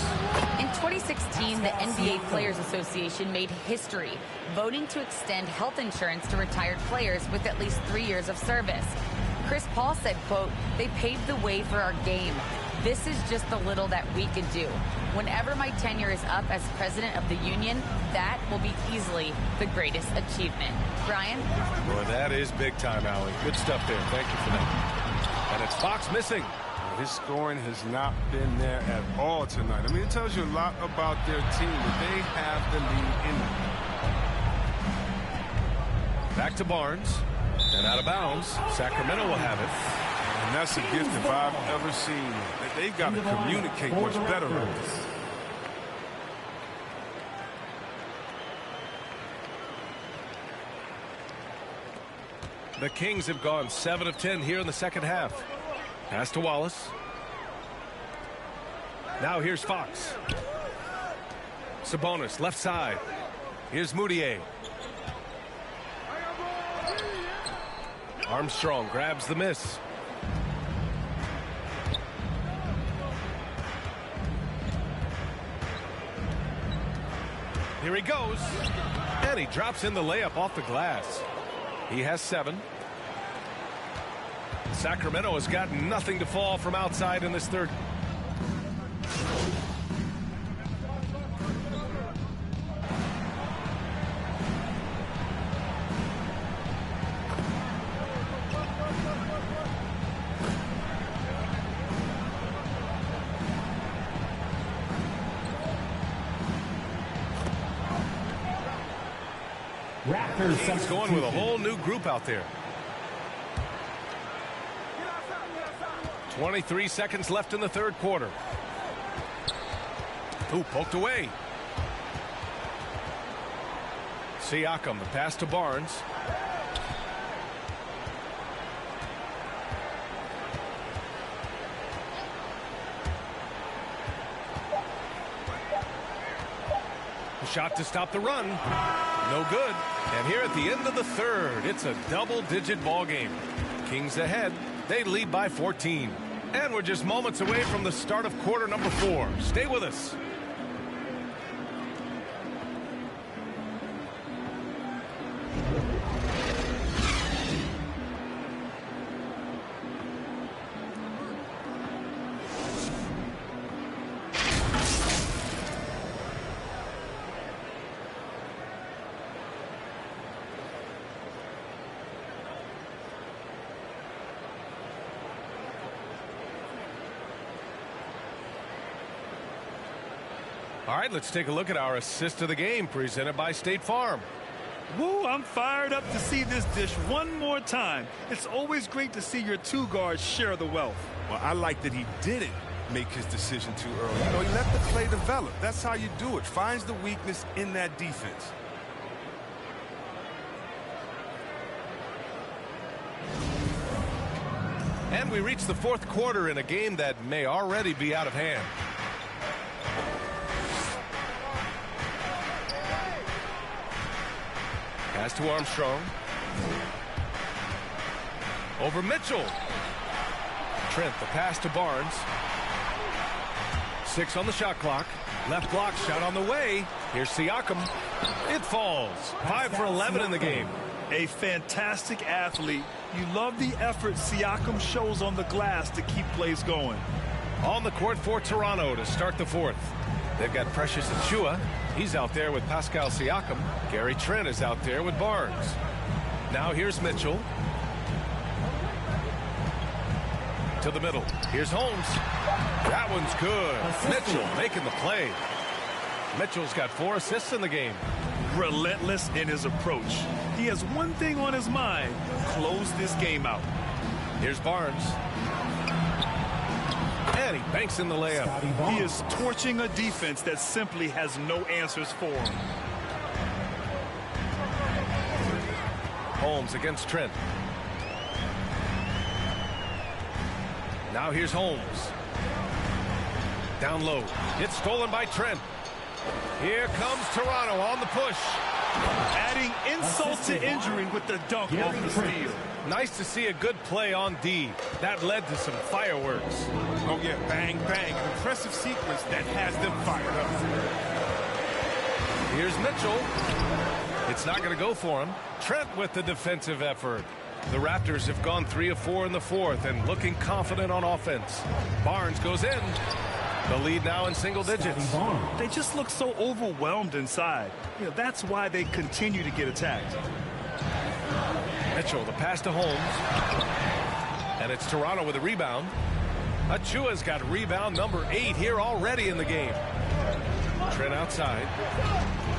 In 2016, the NBA Players Association made history, voting to extend health insurance to retired players with at least 3 years of service. Chris Paul said, quote, "They paved the way for our game. This is just the little that we could do. Whenever my tenure is up as president of the union, that will be easily the greatest achievement." Brian? Boy, that is big time, Allie. Good stuff there. Thank you for that. And it's Fox missing. His scoring has not been there at all tonight. I mean, it tells you a lot about their team that they have the lead in it. Back to Barnes. And out of bounds. Sacramento will have it. And that's a gift if I've ever seen it. They've got to communicate much better with this. The Kings have gone 7 of 10 here in the second half. Pass to Wallace. Now here's Fox. Sabonis left side. Here's Moutier. Armstrong grabs the miss. Here he goes. And he drops in the layup off the glass. He has 7. Sacramento has got nothing to fall from outside in this third. He's going with a whole new group out there. 23 seconds left in the third quarter. Ooh, poked away. Siakam, the pass to Barnes. The shot to stop the run. No good. And here at the end of the third, it's a double-digit ball game. Kings ahead. They lead by 14. And we're just moments away from the start of quarter number 4. Stay with us. All right, let's take a look at our assist of the game presented by State Farm. Woo, I'm fired up to see this dish one more time. It's always great to see your two guards share the wealth. Well, I like that he didn't make his decision too early. You know, he let the play develop. That's how you do it. Finds the weakness in that defense. And we reach the fourth quarter in a game that may already be out of hand. Pass to Armstrong. Over Mitchell. Trent, the pass to Barnes. 6 on the shot clock. Left block shot on the way. Here's Siakam. It falls. 5 for 11 in the game. A fantastic athlete. You love the effort Siakam shows on the glass to keep plays going. On the court for Toronto to start the fourth. They've got Precious Achiuwa. He's out there with Pascal Siakam. Gary Trent is out there with Barnes. Now here's Mitchell. To the middle. Here's Holmes. That one's good. Mitchell making the play. Mitchell's got 4 assists in the game. Relentless in his approach. He has one thing on his mind: close this game out. Here's Barnes. And he banks in the layup. He is torching a defense that simply has no answers for him. Holmes against Trent. Now here's Holmes. Down low. It's stolen by Trent. Here comes Toronto on the push. Adding insult to injury with the dunk off the steal. Nice to see a good play on D. That led to some fireworks. Oh, yeah, bang, bang. An impressive sequence that has them fired up. Here's Mitchell. It's not going to go for him. Trent with the defensive effort. The Raptors have gone 3 of 4 in the fourth and looking confident on offense. Barnes goes in. The lead now in single digits. They just look so overwhelmed inside. You know, that's why they continue to get attacked. Mitchell, the pass to Holmes. And it's Toronto with a rebound. Achiuwa's got rebound number 8 here already in the game. Trent outside.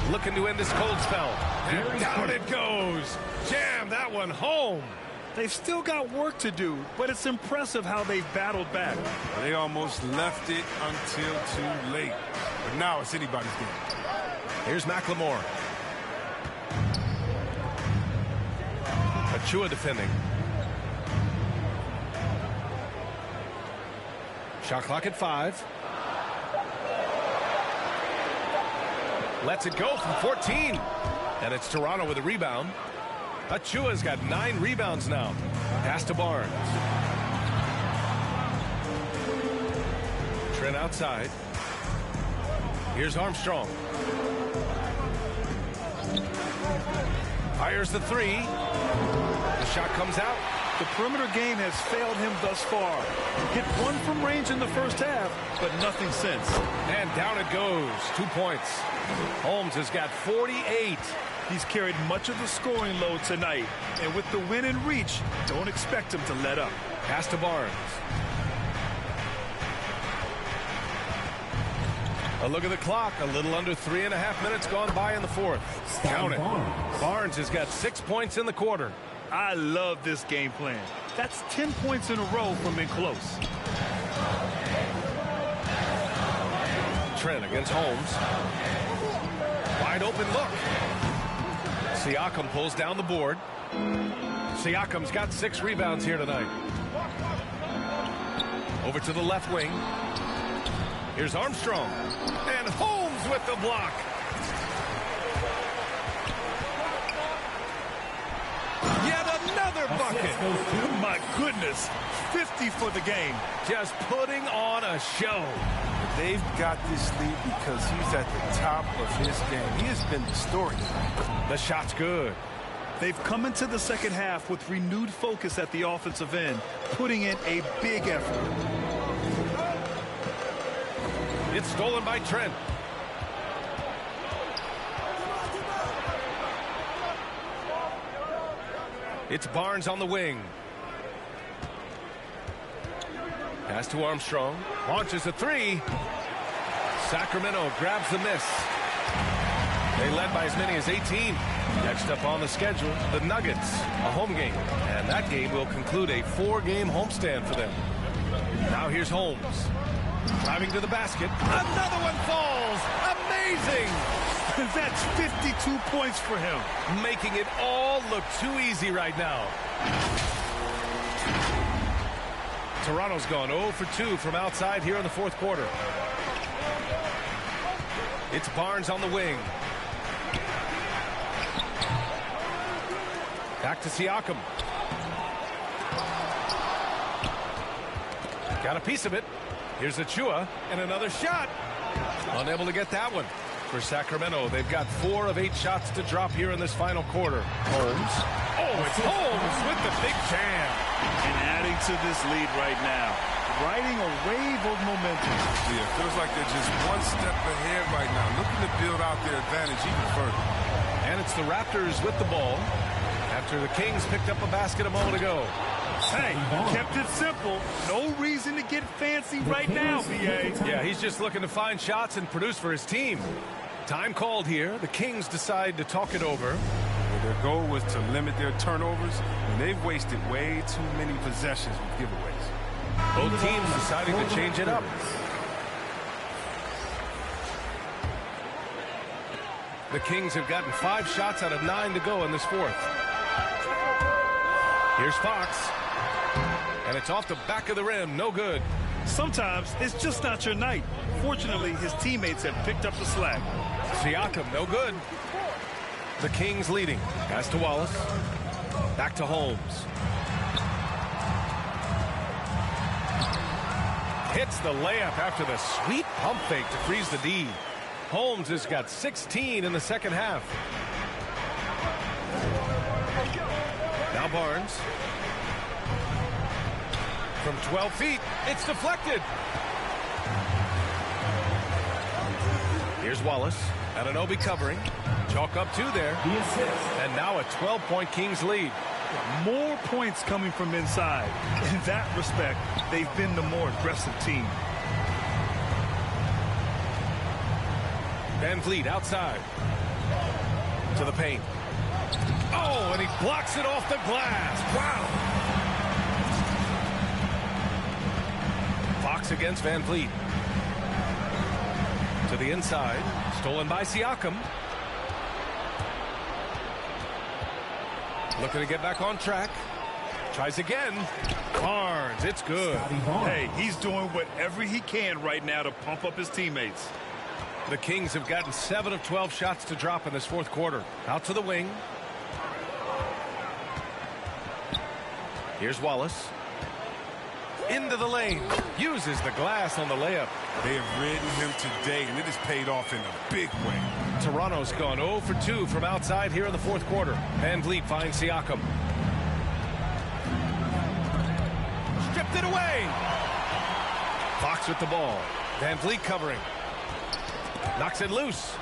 Looking to end this cold spell. And down it goes. Jam that one home. They've still got work to do, but it's impressive how they've battled back. They almost left it until too late. But now it's anybody's game. Here's McLemore. Achiuwa defending. Shot clock at 5. Lets it go from 14. And it's Toronto with a rebound. Achiuwa's got 9 rebounds now. Pass to Barnes. Trent outside. Here's Armstrong. Fires the 3. The shot comes out. The perimeter game has failed him thus far. Hit 1 from range in the first half, but nothing since. And down it goes. 2 points. Holmes has got 48. He's carried much of the scoring load tonight, and with the win in reach, don't expect him to let up. Pass to Barnes. A look at the clock. A little under 3.5 minutes gone by in the fourth. Count it. Barnes has got 6 points in the quarter. I love this game plan. That's 10 points in a row from in close. Trent against Holmes. Wide open look. Siakam pulls down the board. Siakam's got 6 rebounds here tonight. Over to the left wing. Here's Armstrong. And Holmes with the block. Yet another bucket. My goodness. 50 for the game. Just putting on a show. They've got this lead because he's at the top of his game. He has been the story. The shot's good. They've come into the second half with renewed focus at the offensive end, putting in a big effort. It's stolen by Trent. It's Barnes on the wing. Pass to Armstrong. Launches a 3. Sacramento grabs the miss. They led by as many as 18. Next up on the schedule, the Nuggets, a home game. And that game will conclude a 4-game homestand for them. Now here's Holmes. Driving to the basket. Another one falls. Amazing. That's 52 points for him. Making it all look too easy right now. Toronto's gone 0 for 2 from outside here in the fourth quarter. It's Barnes on the wing. Back to Siakam. Got a piece of it. Here's Achua, and another shot. Unable to get that one. For Sacramento, they've got 4 of 8 shots to drop here in this final quarter. Holmes. Oh, it's Holmes with the big jam. And adding to this lead right now. Riding a wave of momentum. Yeah, feels like they're just one step ahead right now. Looking to build out their advantage even further. And it's the Raptors with the ball after the Kings picked up a basket a moment ago. Hey, kept it simple. No reason to get fancy right now, BA. Yeah, he's just looking to find shots and produce for his team. Time called here. The Kings decide to talk it over. Their goal was to limit their turnovers, and they've wasted way too many possessions with giveaways. Both teams deciding to change it up. The Kings have gotten 5 shots out of 9 to go in this fourth. Here's Fox. And it's off the back of the rim. No good. Sometimes it's just not your night. Fortunately, his teammates have picked up the slack. Siakam, no good. The Kings leading. Pass to Wallace. Back to Holmes. Hits the layup after the sweet pump fake to freeze the D. Holmes has got 16 in the second half. Now Barnes. From 12 feet, it's deflected. Here's Wallace. Anunoby covering. Chalk up 2 there. And now a 12-point Kings lead. More points coming from inside. In that respect, they've been the more aggressive team. Van Vliet outside. To the paint. Oh, and he blocks it off the glass. Wow. Fox against Van Vliet. To the inside. Stolen by Siakam. Looking to get back on track. Tries again. Barnes, it's good. Hey, he's doing whatever he can right now to pump up his teammates. The Kings have gotten 7 of 12 shots to drop in this fourth quarter. Out to the wing. Here's Wallace. Into the lane. Uses the glass on the layup. They have ridden him today, and it has paid off in a big way. Toronto's gone 0 for 2 from outside here in the fourth quarter. Van Vliet finds Siakam. Stripped it away. Fox with the ball. Van Vliet covering. Knocks it loose.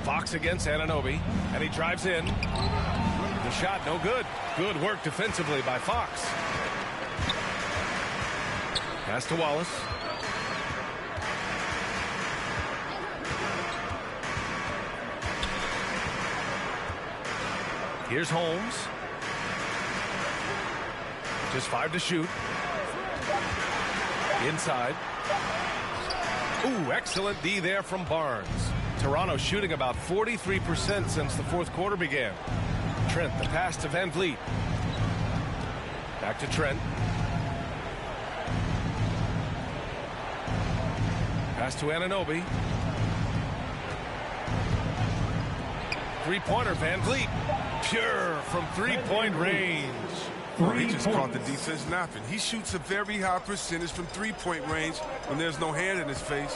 Fox against Anunoby, and he drives in. The shot no good. Good work defensively by Fox. Pass to Wallace. Here's Holmes. Just 5 to shoot. Inside. Ooh, excellent D there from Barnes. Toronto shooting about 43% since the fourth quarter began. Trent, the pass to Van Vliet. Back to Trent. Pass to Anunoby. Three-pointer, Van Vliet. Pure from three-point range. Oh, he just caught the defense napping. He shoots a very high percentage from three-point range when there's no hand in his face.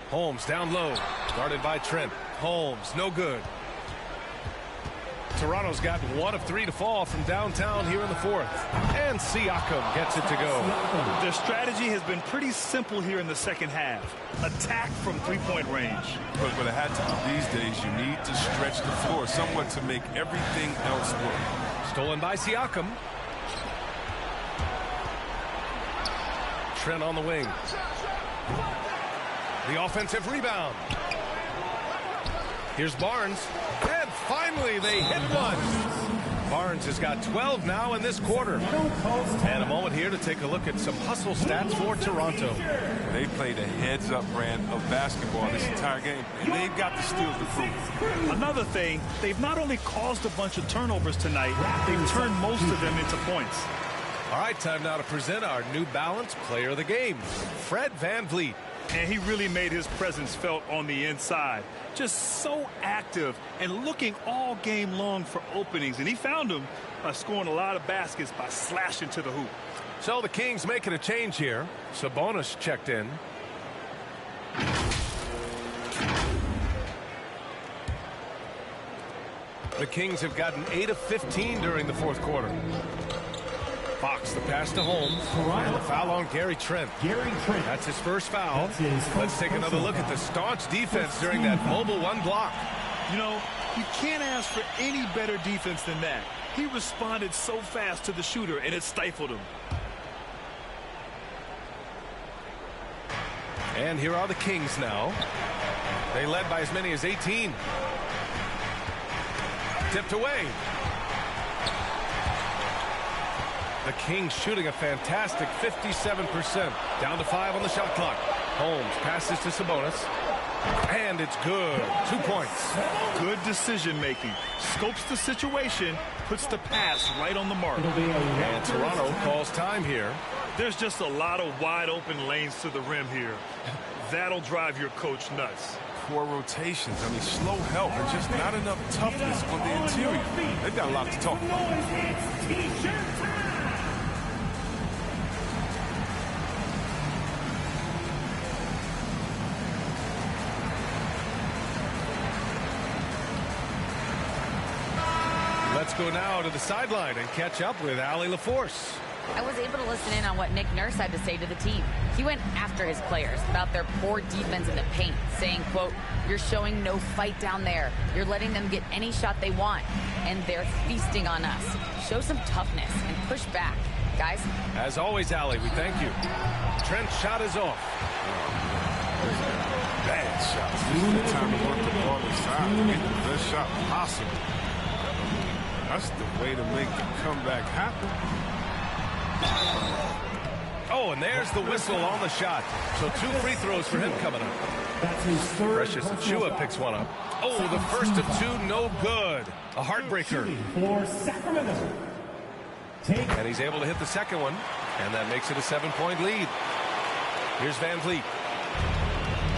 Holmes down low. Guarded by Trent. Holmes, no good. Toronto's got 1 of 3 to fall from downtown here in the fourth. And Siakam gets it to go. Their strategy has been pretty simple here in the second half. Attack from three-point range. But it had to be these days, you need to stretch the floor somewhat to make everything else work. Stolen by Siakam. Trent on the wing. The offensive rebound. Here's Barnes. And finally they hit one. Barnes has got 12 now in this quarter. And a moment here to take a look at some hustle stats for Toronto. They played a heads-up brand of basketball this entire game, and they've got the steals to prove. Another thing, they've not only caused a bunch of turnovers tonight, they've turned most of them into points. All right, time now to present our New Balance Player of the Game, Fred VanVleet. And he really made his presence felt on the inside. Just so active and looking all game long for openings. And he found them by scoring a lot of baskets by slashing to the hoop. So the Kings making a change here. Sabonis checked in. The Kings have gotten 8 of 15 during the fourth quarter. Fox, the pass to Holmes, and the foul on Gary Trent. That's his first foul. Let's take another look at the staunch defense during that mobile one block. You know, you can't ask for any better defense than that. He responded so fast to the shooter, and it stifled him. And here are the Kings now. They led by as many as 18. Tipped away. The Kings shooting a fantastic 57%. Down to 5 on the shot clock. Holmes passes to Sabonis. And it's good. 2 points. Good decision making. Scopes the situation, puts the pass right on the mark. And Toronto calls time here. There's just a lot of wide open lanes to the rim here. That'll drive your coach nuts. Poor rotations. I mean, slow help and just not enough toughness on the interior. They've got a lot to talk about. Let's go now to the sideline and catch up with Allie LaForce. I was able to listen in on what Nick Nurse had to say to the team. He went after his players about their poor defense in the paint, saying, quote, "You're showing no fight down there. You're letting them get any shot they want, and they're feasting on us. Show some toughness and push back, guys." As always, Allie, we thank you. Trent's shot is off. Bad shots. This is the time to work the ball inside and get the best shot possible. That's the way to make the comeback happen. Oh, and there's the whistle on the shot. So 2 free throws for him coming up. That's his third. Precious Achiuwa picks one up. Oh, the first of 2, no good. A heartbreaker. For Sacramento. And he's able to hit the second one, and that makes it a 7-point lead. Here's VanVleet.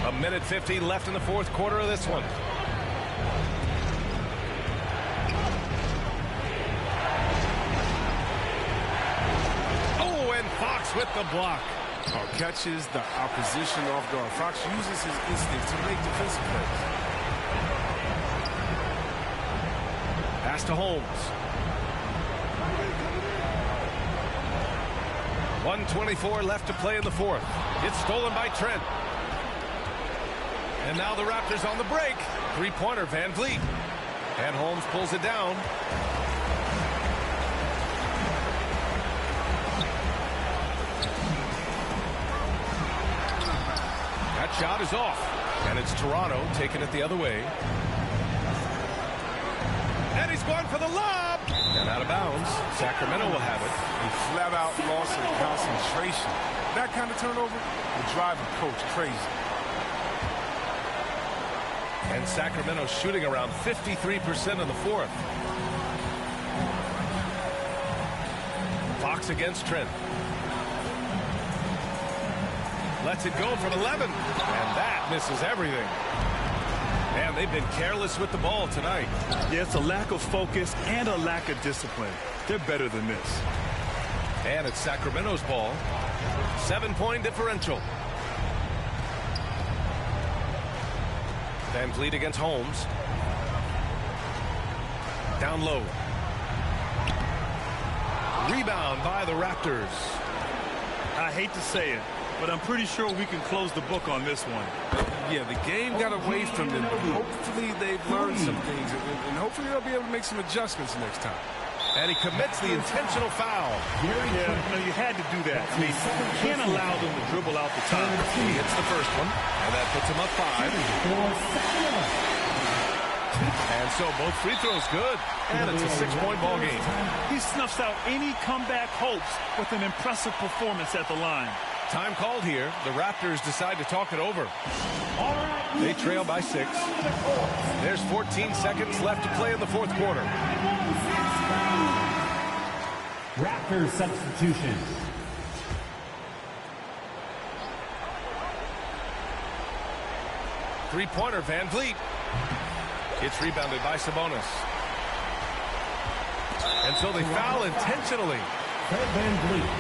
1:50 left in the fourth quarter of this one. Fox with the block. Catches the opposition off guard. Fox uses his instinct to make defensive plays. Pass to Holmes. 1:24 left to play in the fourth. It's stolen by Trent. And now the Raptors on the break. 3-pointer VanVleet. And Holmes pulls it down. Shot is off, and it's Toronto taking it the other way. And he's going for the lob, and out of bounds. Sacramento will have it. A flat-out loss of concentration. That kind of turnover will drive a coach crazy. And Sacramento shooting around 53% in the fourth. Fox against Trent. Lets it go from 11, and that misses everything. Man, they've been careless with the ball tonight. Yeah, it's a lack of focus and a lack of discipline. They're better than this. And it's Sacramento's ball. 7-point differential. VanVleet against Holmes. Down low. Rebound by the Raptors. I hate to say it, but I'm pretty sure we can close the book on this one. Yeah, the game got away from them. Hopefully they've learned some things, and hopefully they'll be able to make some adjustments next time. And he commits the intentional foul. Yeah, you had to do that. I mean, you can't allow them to dribble out the top. He hits the first one, and that puts him up 5. And so both free throws good, and it's a 6-point ball game. He snuffs out any comeback hopes with an impressive performance at the line. Time called here. The Raptors decide to talk it over. They trail by 6. There's 14 seconds left to play in the fourth quarter. Raptors substitution. Three-pointer, Van Vliet. It's rebounded by Sabonis. And so they foul intentionally. Fred Van Vliet.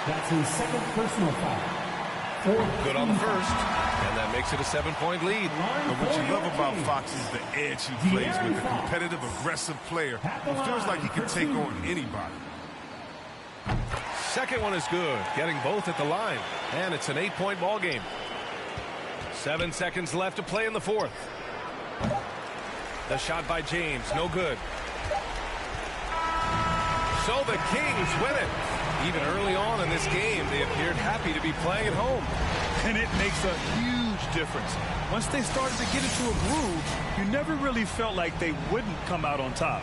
That's his second personal foul. Good on the first, and that makes it a 7-point lead. But what you love about Fox is the edge he plays with, a competitive, aggressive player who feels like he can take on anybody. Second one is good, getting both at the line, and it's an 8-point ball game. 7 seconds left to play in the fourth. The shot by James, no good. So the Kings win it. Even early on in this game, they appeared happy to be playing at home. And it makes a huge difference. Once they started to get into a groove, you never really felt like they wouldn't come out on top.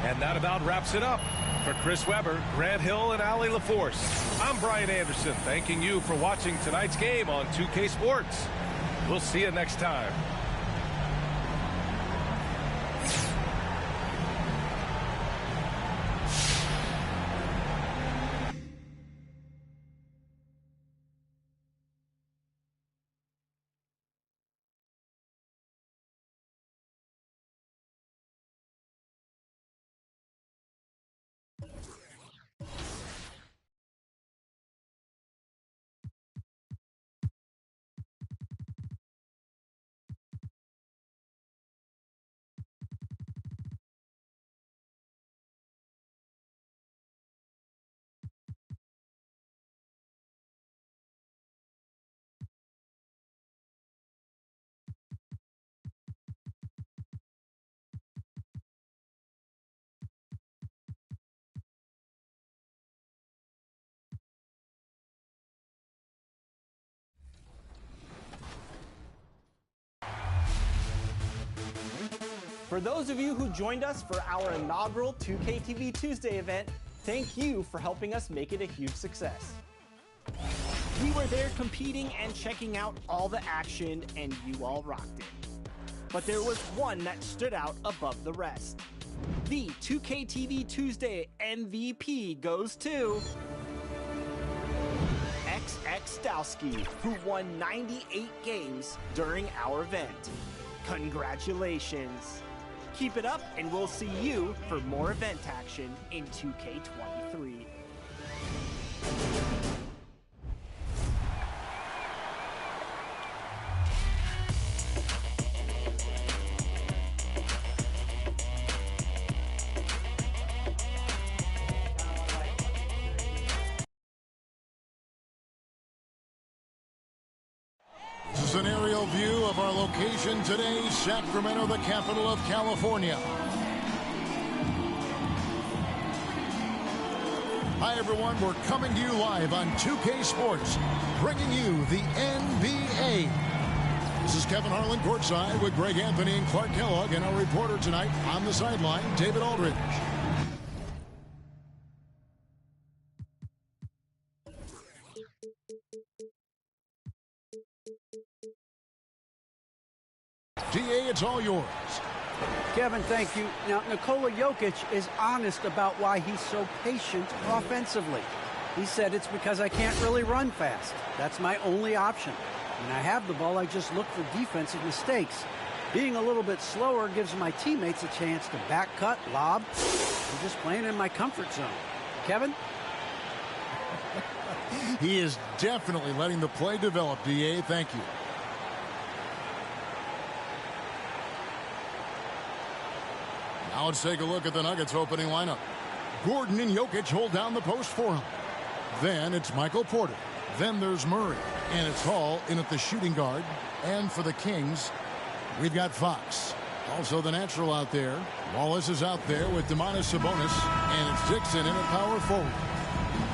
And that about wraps it up. For Chris Webber, Grant Hill, and Allie LaForce, I'm Brian Anderson, thanking you for watching tonight's game on 2K Sports. We'll see you next time. For those of you who joined us for our inaugural 2K TV Tuesday event, thank you for helping us make it a huge success. We were there competing and checking out all the action, and you all rocked it. But there was one that stood out above the rest. The 2K TV Tuesday MVP goes to XX Stowski, who won 98 games during our event. Congratulations. Keep it up, and we'll see you for more event action in 2K23. This is an aerial view of our location today, Sacramento, the capital of California. Hi, everyone. We're coming to you live on 2K Sports, bringing you the NBA. This is Kevin Harlan courtside with Greg Anthony and Clark Kellogg, and our reporter tonight on the sideline, David Aldridge. DA, it's all yours. Kevin, thank you. Now, Nikola Jokic is honest about why he's so patient offensively. He said it's because I can't really run fast. That's my only option. When I have the ball, I just look for defensive mistakes. Being a little bit slower gives my teammates a chance to back cut, lob. I'm just playing in my comfort zone. Kevin? He is definitely letting the play develop, DA. Thank you. Now let's take a look at the Nuggets opening lineup. Gordon and Jokic hold down the post for him. Then it's Michael Porter. Then there's Murray. And it's Hall in at the shooting guard. And for the Kings, we've got Fox. Also the natural out there. Wallace is out there with Domantas Sabonis, and it's Dixon in at power forward.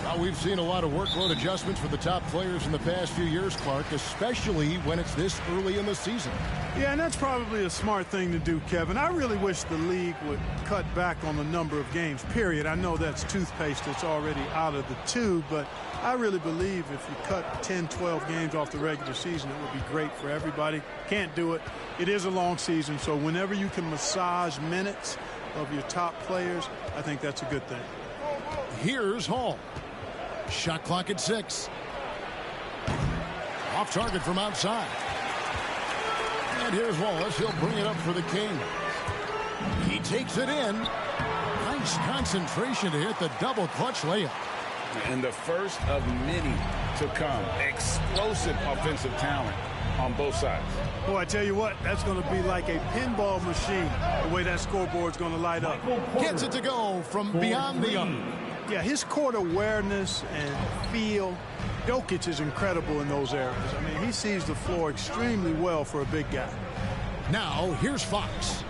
Now, we've seen a lot of workload adjustments for the top players in the past few years, Clark, especially when it's this early in the season. Yeah, and that's probably a smart thing to do, Kevin. I really wish the league would cut back on the number of games, period. I know that's toothpaste that's already out of the tube, but I really believe if you cut 10, 12 games off the regular season, it would be great for everybody. Can't do it. It is a long season, so whenever you can massage minutes of your top players, I think that's a good thing. Here's Hall. Shot clock at 6. Off target from outside. And here's Wallace. He'll bring it up for the Kings. He takes it in. Nice concentration to hit the double clutch layup. And the first of many to come. Explosive offensive talent on both sides. Boy, I tell you what, that's going to be like a pinball machine, the way that scoreboard's going to light up. Gets it to go from beyond the arc. Yeah, his court awareness and feel. Jokic is incredible in those areas. I mean, he sees the floor extremely well for a big guy. Now, here's Fox.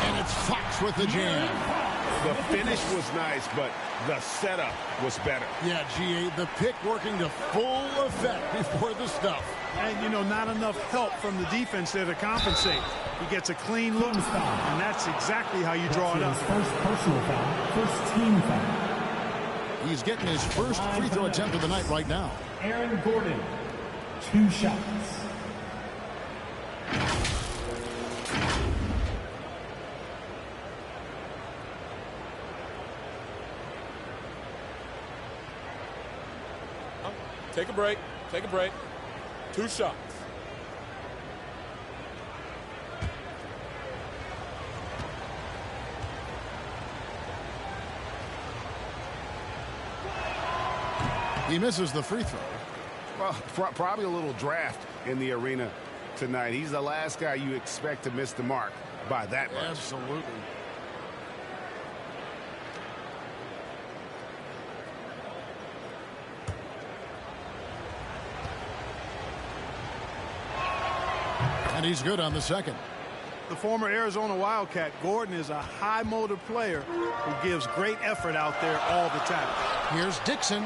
And it's Fox with the jam. The finish was nice, but the setup was better. Yeah, GA, the pick working to full effect before the stuff. And, you know, not enough help from the defense there to compensate. He gets a clean look, and that's exactly how you draw it up. First personal foul, first team foul. He's getting his first free throw attempt of the night right now. Aaron Gordon, 2 shots. Take a break. Take a break. 2 shots. He misses the free throw. Well, probably a little draft in the arena tonight. He's the last guy you expect to miss the mark by that much. Absolutely. And he's good on the second. The former Arizona Wildcat, Gordon, is a high-motor player who gives great effort out there all the time. Here's Dixon.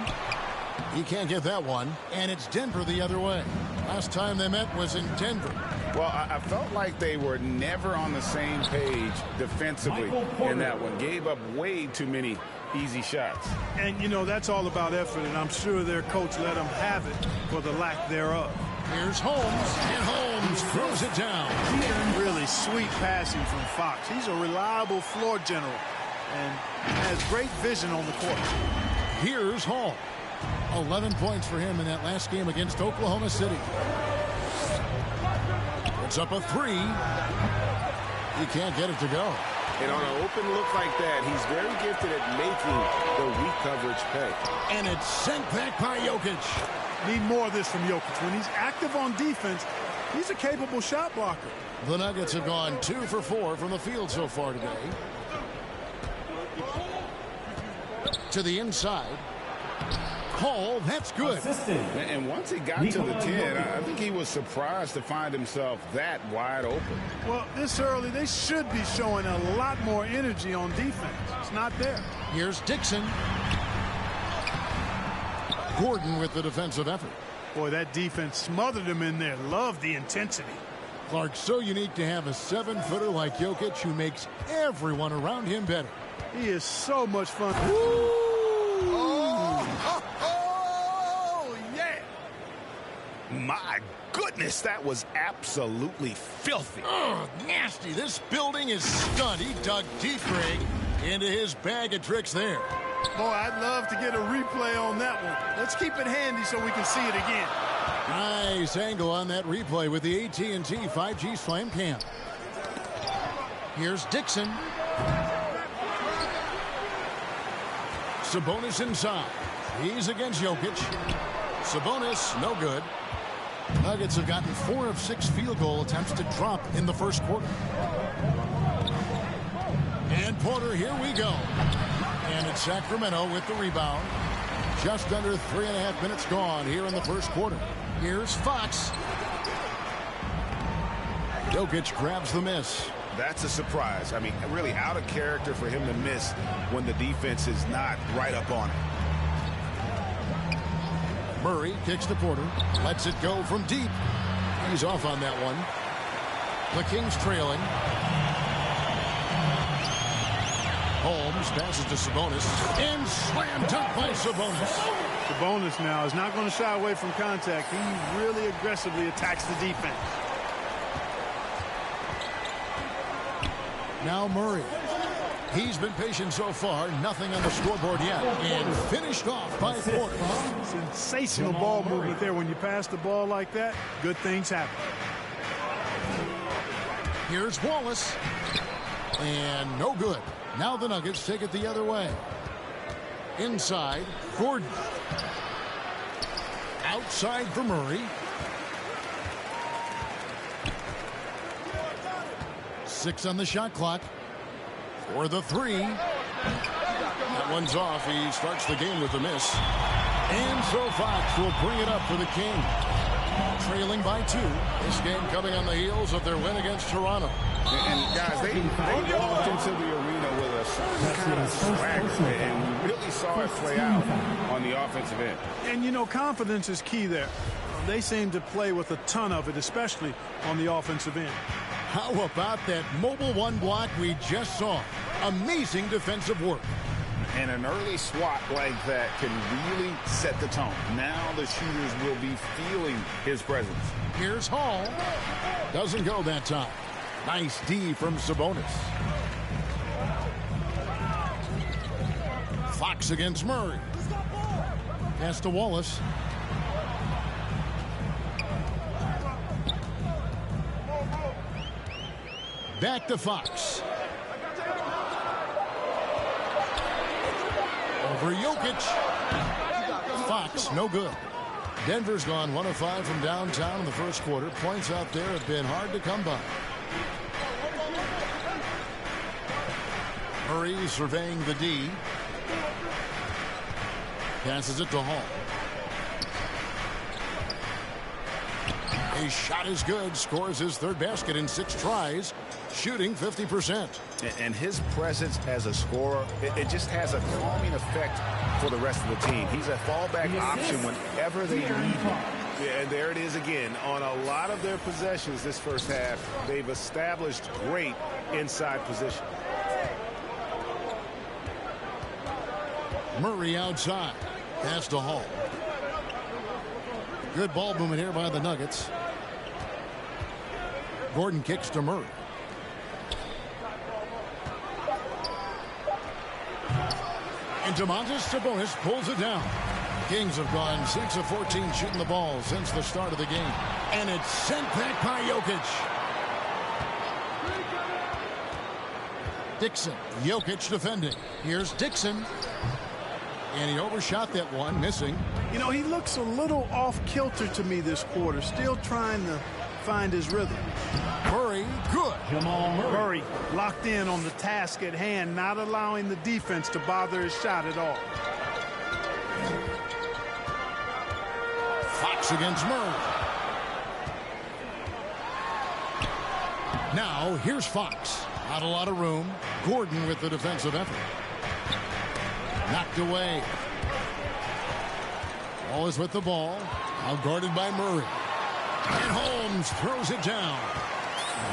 He can't get that one, and it's Denver the other way. Last time they met was in Denver. Well, I felt like they were never on the same page defensively in that one. Gave up way too many easy shots. And, you know, that's all about effort, and I'm sure their coach let them have it for the lack thereof. Here's Holmes, and Holmes throws it down. Really sweet passing from Fox. He's a reliable floor general and has great vision on the court. Here's Hall. 11 points for him in that last game against Oklahoma City. Puts up a 3. He can't get it to go. And on an open look like that, he's very gifted at making the weak coverage pay. And it's sent back by Jokic. Need more of this from Jokic. When he's active on defense, he's a capable shot blocker. The Nuggets have gone 2 for 4 from the field so far today. To the inside. Hall, that's good. And once he got to the 10, I think he was surprised to find himself that wide open. Well, this early, they should be showing a lot more energy on defense. It's not there. Here's Dixon. Gordon with the defensive effort. Boy, that defense smothered him in there. Love the intensity. Clark, so unique to have a 7-footer like Jokic who makes everyone around him better. He is so much fun. Yeah. My goodness, that was absolutely filthy. Oh, nasty. This building is stunned. He dug deep, Greg, into his bag of tricks there. Boy, I'd love to get a replay on that one. Let's keep it handy so we can see it again. Nice angle on that replay with the AT&T 5G Slam Cam. Here's Dixon. Sabonis inside. He's against Jokic. Sabonis, no good. Nuggets have gotten 4 of 6 field goal attempts to drop in the first quarter. And Porter, here we go. And it's Sacramento with the rebound. Just under 3.5 minutes gone here in the first quarter. Here's Fox. Jokic grabs the miss. That's a surprise. I mean, really out of character for him to miss when the defense is not right up on it. Murray kicks to Porter. Lets it go from deep. He's off on that one. The Kings trailing. Holmes passes to Sabonis. And slam dunk by Sabonis. Sabonis now is not going to shy away from contact. He really aggressively attacks the defense. Now Murray. He's been patient so far. Nothing on the scoreboard yet. And finished off by Porter. Sensational ball movement there. When you pass the ball like that, good things happen. Here's Wallace. And no good. Now the Nuggets take it the other way. Inside, Gordon. Outside for Murray. 6 on the shot clock. For the 3. That one's off. He starts the game with a miss. And so Fox will bring it up for the Kings. Trailing by 2. This game coming on the heels of their win against Toronto. And guys, they walked into the arena with a kind of swagger, and we really saw it play out on the offensive end. And, you know, confidence is key there. They seem to play with a ton of it, especially on the offensive end. How about that mobile 1 block we just saw? Amazing defensive work. And an early swat like that can really set the tone. Now the shooters will be feeling his presence. Here's Hall. Doesn't go that time. Nice D from Sabonis. Fox against Murray. Pass to Wallace. Back to Fox. Over Jokic. Fox, no good. Denver's gone 1 of 5 from downtown in the first quarter. Points out there have been hard to come by. Murray surveying the D. Passes it to Hall. His shot is good. Scores his 3rd basket in 6 tries. Shooting 50%. And his presence as a scorer, it just has a calming effect for the rest of the team. He's a fallback option whenever they need him. Yeah, and there it is again. On a lot of their possessions this first half, they've established great inside position. Murray outside. Pass to Hall. Good ball movement here by the Nuggets. Gordon kicks to Murray. And Domantas Sabonis pulls it down. Kings have gone 6 of 14 shooting the ball since the start of the game. And it's sent back by Jokic. Dixon. Jokic defending. Here's Dixon. And he overshot that one, missing. You know, he looks a little off kilter to me this quarter. Still trying to find his rhythm. Murray, good. Murray locked in on the task at hand, not allowing the defense to bother his shot at all. Fox against Murray. Now, here's Fox. Not a lot of room. Gordon with the defensive effort. Knocked away. Wallace with the ball. Now guarded by Murray. And Holmes throws it down.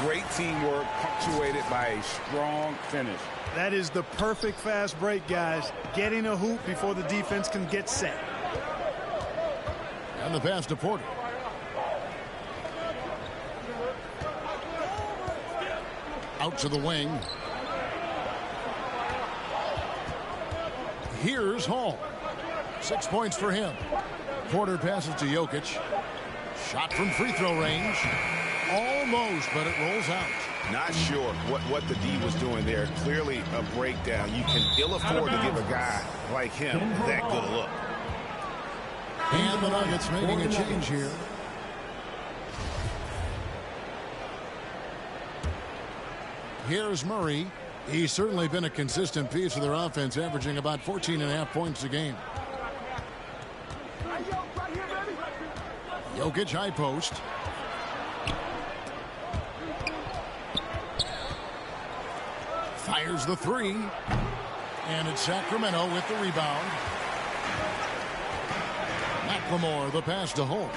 Great teamwork punctuated by a strong finish. That is the perfect fast break, guys. Getting a hoop before the defense can get set. And the pass to Porter. Out to the wing. Here's Hall. 6 points for him. Porter passes to Jokic. Shot from free throw range. Almost, but it rolls out. Not sure what the D was doing there. Clearly a breakdown. You can ill afford to give a guy like him that good a look. And the Nuggets making a change here. Here's Murray. He's certainly been a consistent piece of their offense, averaging about 14.5 points a game. Jokic high post. Fires the three. And it's Sacramento with the rebound. McLemore, the pass to Holmes.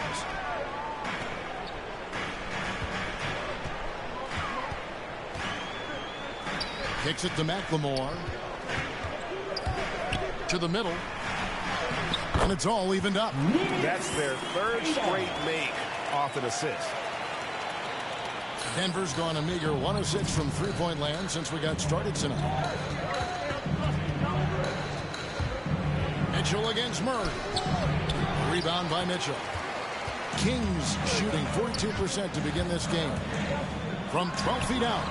Kicks it to McLemore. To the middle. And it's all evened up. That's their third straight make off an assist. Denver's gone a meager 1 of 6 from three-point land since we got started tonight. Mitchell against Murray. Rebound by Mitchell. Kings shooting 42% to begin this game. From 12 feet out.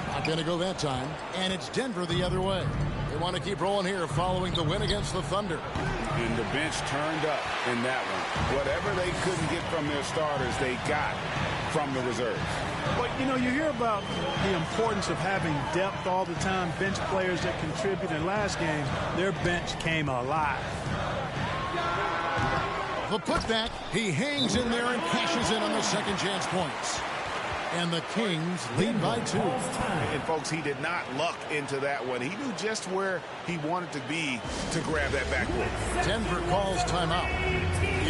Not going to go that time. And it's Denver the other way. They want to keep rolling here following the win against the Thunder. And the bench turned up in that one. Whatever they couldn't get from their starters, they got from the reserves. But, you know, you hear about the importance of having depth all the time, bench players that contribute. In last game, their bench came alive. The putback, he hangs in there and cashes in on the second chance points. And the Kings lead by 2. And, folks, he did not luck into that one. He knew just where he wanted to be to grab that backboard. Denver calls timeout.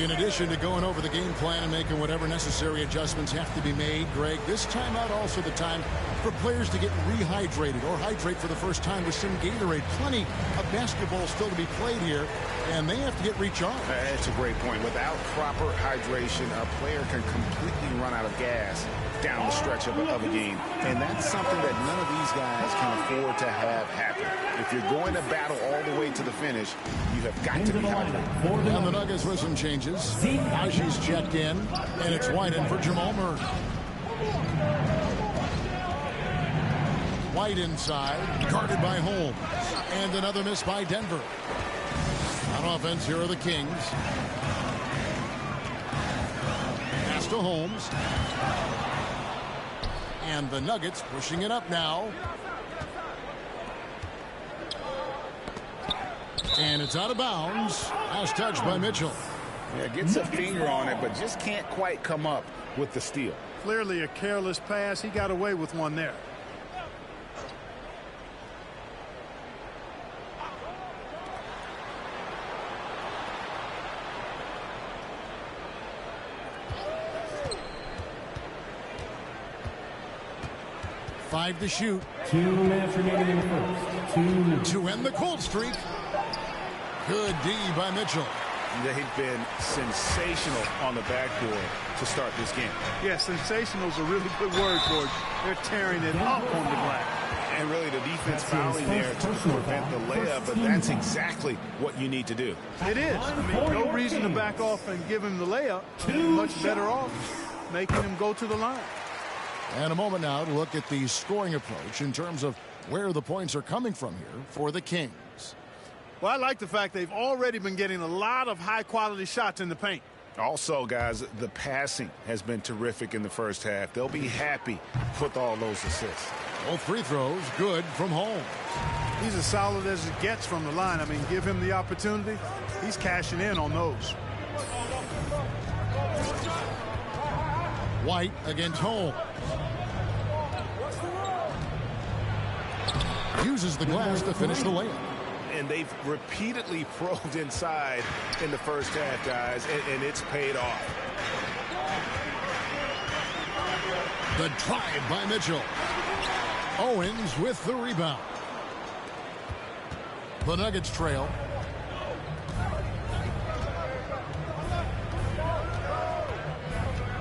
In addition to going over the game plan and making whatever necessary adjustments have to be made, Greg, this timeout also the time for players to get rehydrated or hydrate for the first time with some Gatorade. Plenty of basketball still to be played here, and they have to get recharged. That's a great point. Without proper hydration, a player can completely run out of gas down the stretch of a game. And that's something that none of these guys can afford to have happen. If you're going to battle all the way to the finish, you have got to be hydrated. And the Nuggets with some changes. Aji's checked in, and it's White in for Jamal Murray. White inside, guarded by Holmes. And another miss by Denver. On offense, here are the Kings. Pass to Holmes. And the Nuggets pushing it up now. And it's out of bounds. Last touch by Mitchell. Yeah, gets a finger on it, but just can't quite come up with the steal. Clearly a careless pass. He got away with one there. Five to shoot. 2 minutes remaining in the first. 2 minutes. To end the cold streak. Good D by Mitchell. They've been sensational on the backboard to start this game. Yeah, sensational is a really good word, George. They're tearing it up on the glass. And really the defense fouling there to prevent the layup, but that's exactly what you need to do. It is. I mean, no reason to back off and give him the layup. Much better off making him go to the line. And a moment now to look at the scoring approach in terms of where the points are coming from here for the Kings. Well, I like the fact they've already been getting a lot of high-quality shots in the paint. Also, guys, the passing has been terrific in the first half. They'll be happy with all those assists. Both free throws good from Holmes. He's as solid as it gets from the line. I mean, give him the opportunity. He's cashing in on those. White against Holmes. Uses the glass to finish the layup. And they've repeatedly probed inside in the first half, guys, and it's paid off. The drive by Mitchell. Owens with the rebound. The Nuggets trail.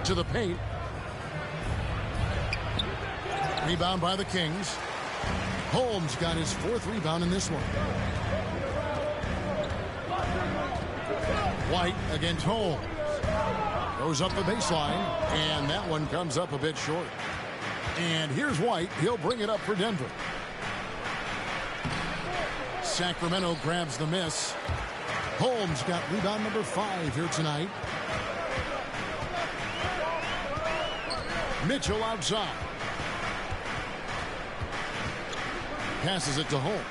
To the paint. Rebound by the Kings. Holmes got his 4th rebound in this one. White against Holmes. Goes up the baseline, and that one comes up a bit short. And here's White. He'll bring it up for Denver. Sacramento grabs the miss. Holmes got rebound number 5 here tonight. Mitchell outside. Passes it to Holmes.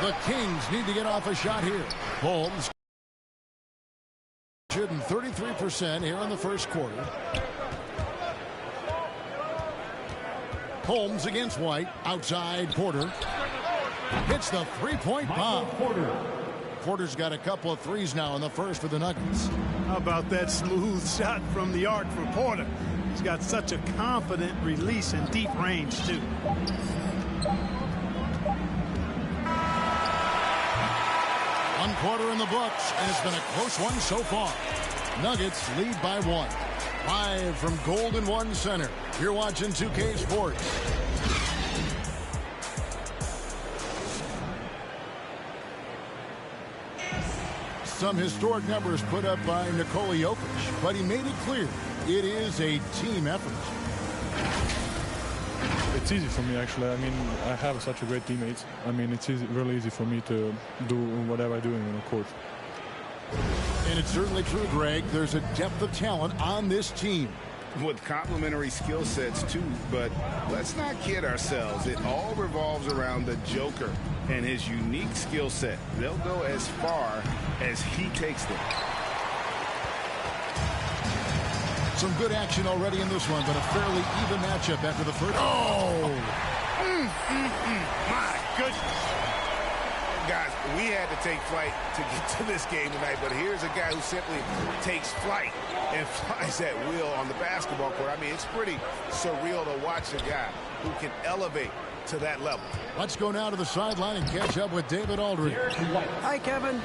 The Kings need to get off a shot here. Holmes Shooting 33% here in the first quarter. Holmes against White. Outside Porter. Hits the three-point bomb. Porter's got a couple of threes now in the first for the Nuggets. How about that smooth shot from the arc for Porter? He's got such a confident release in deep range, too. One quarter in the books, and it's been a close one so far. Nuggets lead by 1. Live from Golden One Center, you're watching 2K Sports. Some historic numbers put up by Nikola Jokic, but he made it clear it is a team effort. It's easy for me, actually. I mean, I have such a great teammates. I mean, it's really easy for me to do whatever I do on the court. And it's certainly true, Greg. There's a depth of talent on this team. With complementary skill sets, too. But let's not kid ourselves. It all revolves around the Joker and his unique skill set. They'll go as far as he takes them. Some good action already in this one, but a fairly even matchup after the first. Oh! My goodness. Guys, we had to take flight to get to this game tonight, but here's a guy who simply takes flight and flies at will on the basketball court. I mean, it's pretty surreal to watch a guy who can elevate to that level. Let's go now to the sideline and catch up with David Aldridge. Hi, Kevin.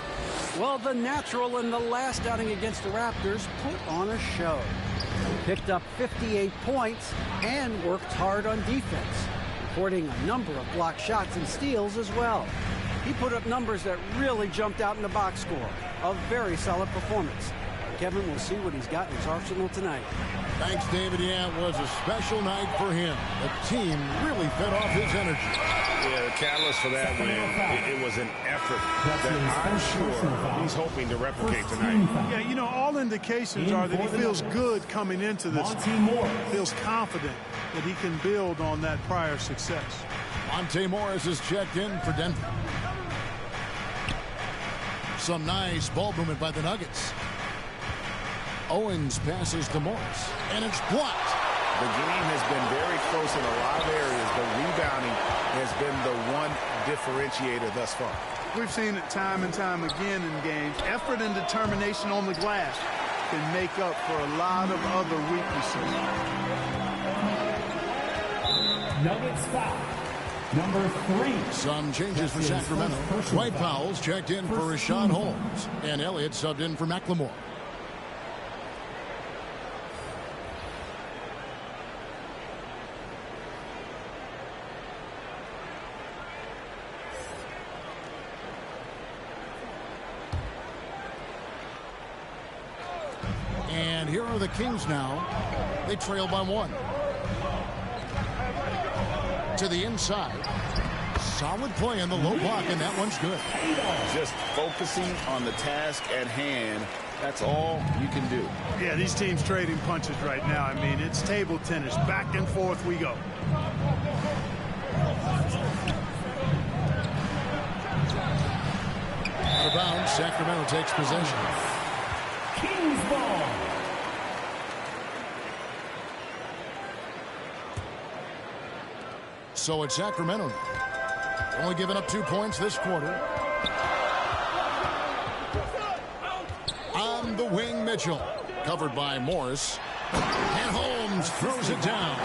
Well, the natural in the last outing against the Raptors put on a show. Picked up 58 points and worked hard on defense, recording a number of blocked shots and steals as well. He put up numbers that really jumped out in the box score. A very solid performance. Kevin will see what he's got in his arsenal tonight. Thanks, David. Yeah, it was a special night for him. The team really fed off his energy. Yeah, the catalyst for that win, it was an effort that I'm sure he's hoping to replicate tonight. Yeah, you know, all indications are that he feels good coming into this. Feels confident that he can build on that prior success. Monte Morris is checked in for Denver. Some nice ball movement by the Nuggets. Owens passes to Morris, and it's blocked. The game has been very close in a lot of areas, but rebounding has been the one differentiator thus far. We've seen it time and time again in games. Effort and determination on the glass can make up for a lot of other weaknesses. Nuggets foul. Number 3. Some changes for Sacramento. Dwight Powell's checked in for Rashawn Holmes, and Elliott subbed in for McLemore. And here are the Kings now. They trail by 1. To the inside. Solid play in the low block, and that one's good. Just focusing on the task at hand. That's all you can do. Yeah, these teams trading punches right now. I mean, it's table tennis. Back and forth we go. Out of bounds, Sacramento takes possession. Kings ball. So it's Sacramento now. Only giving up 2 points this quarter. On the wing, Mitchell. Covered by Morris. And Holmes throws it down.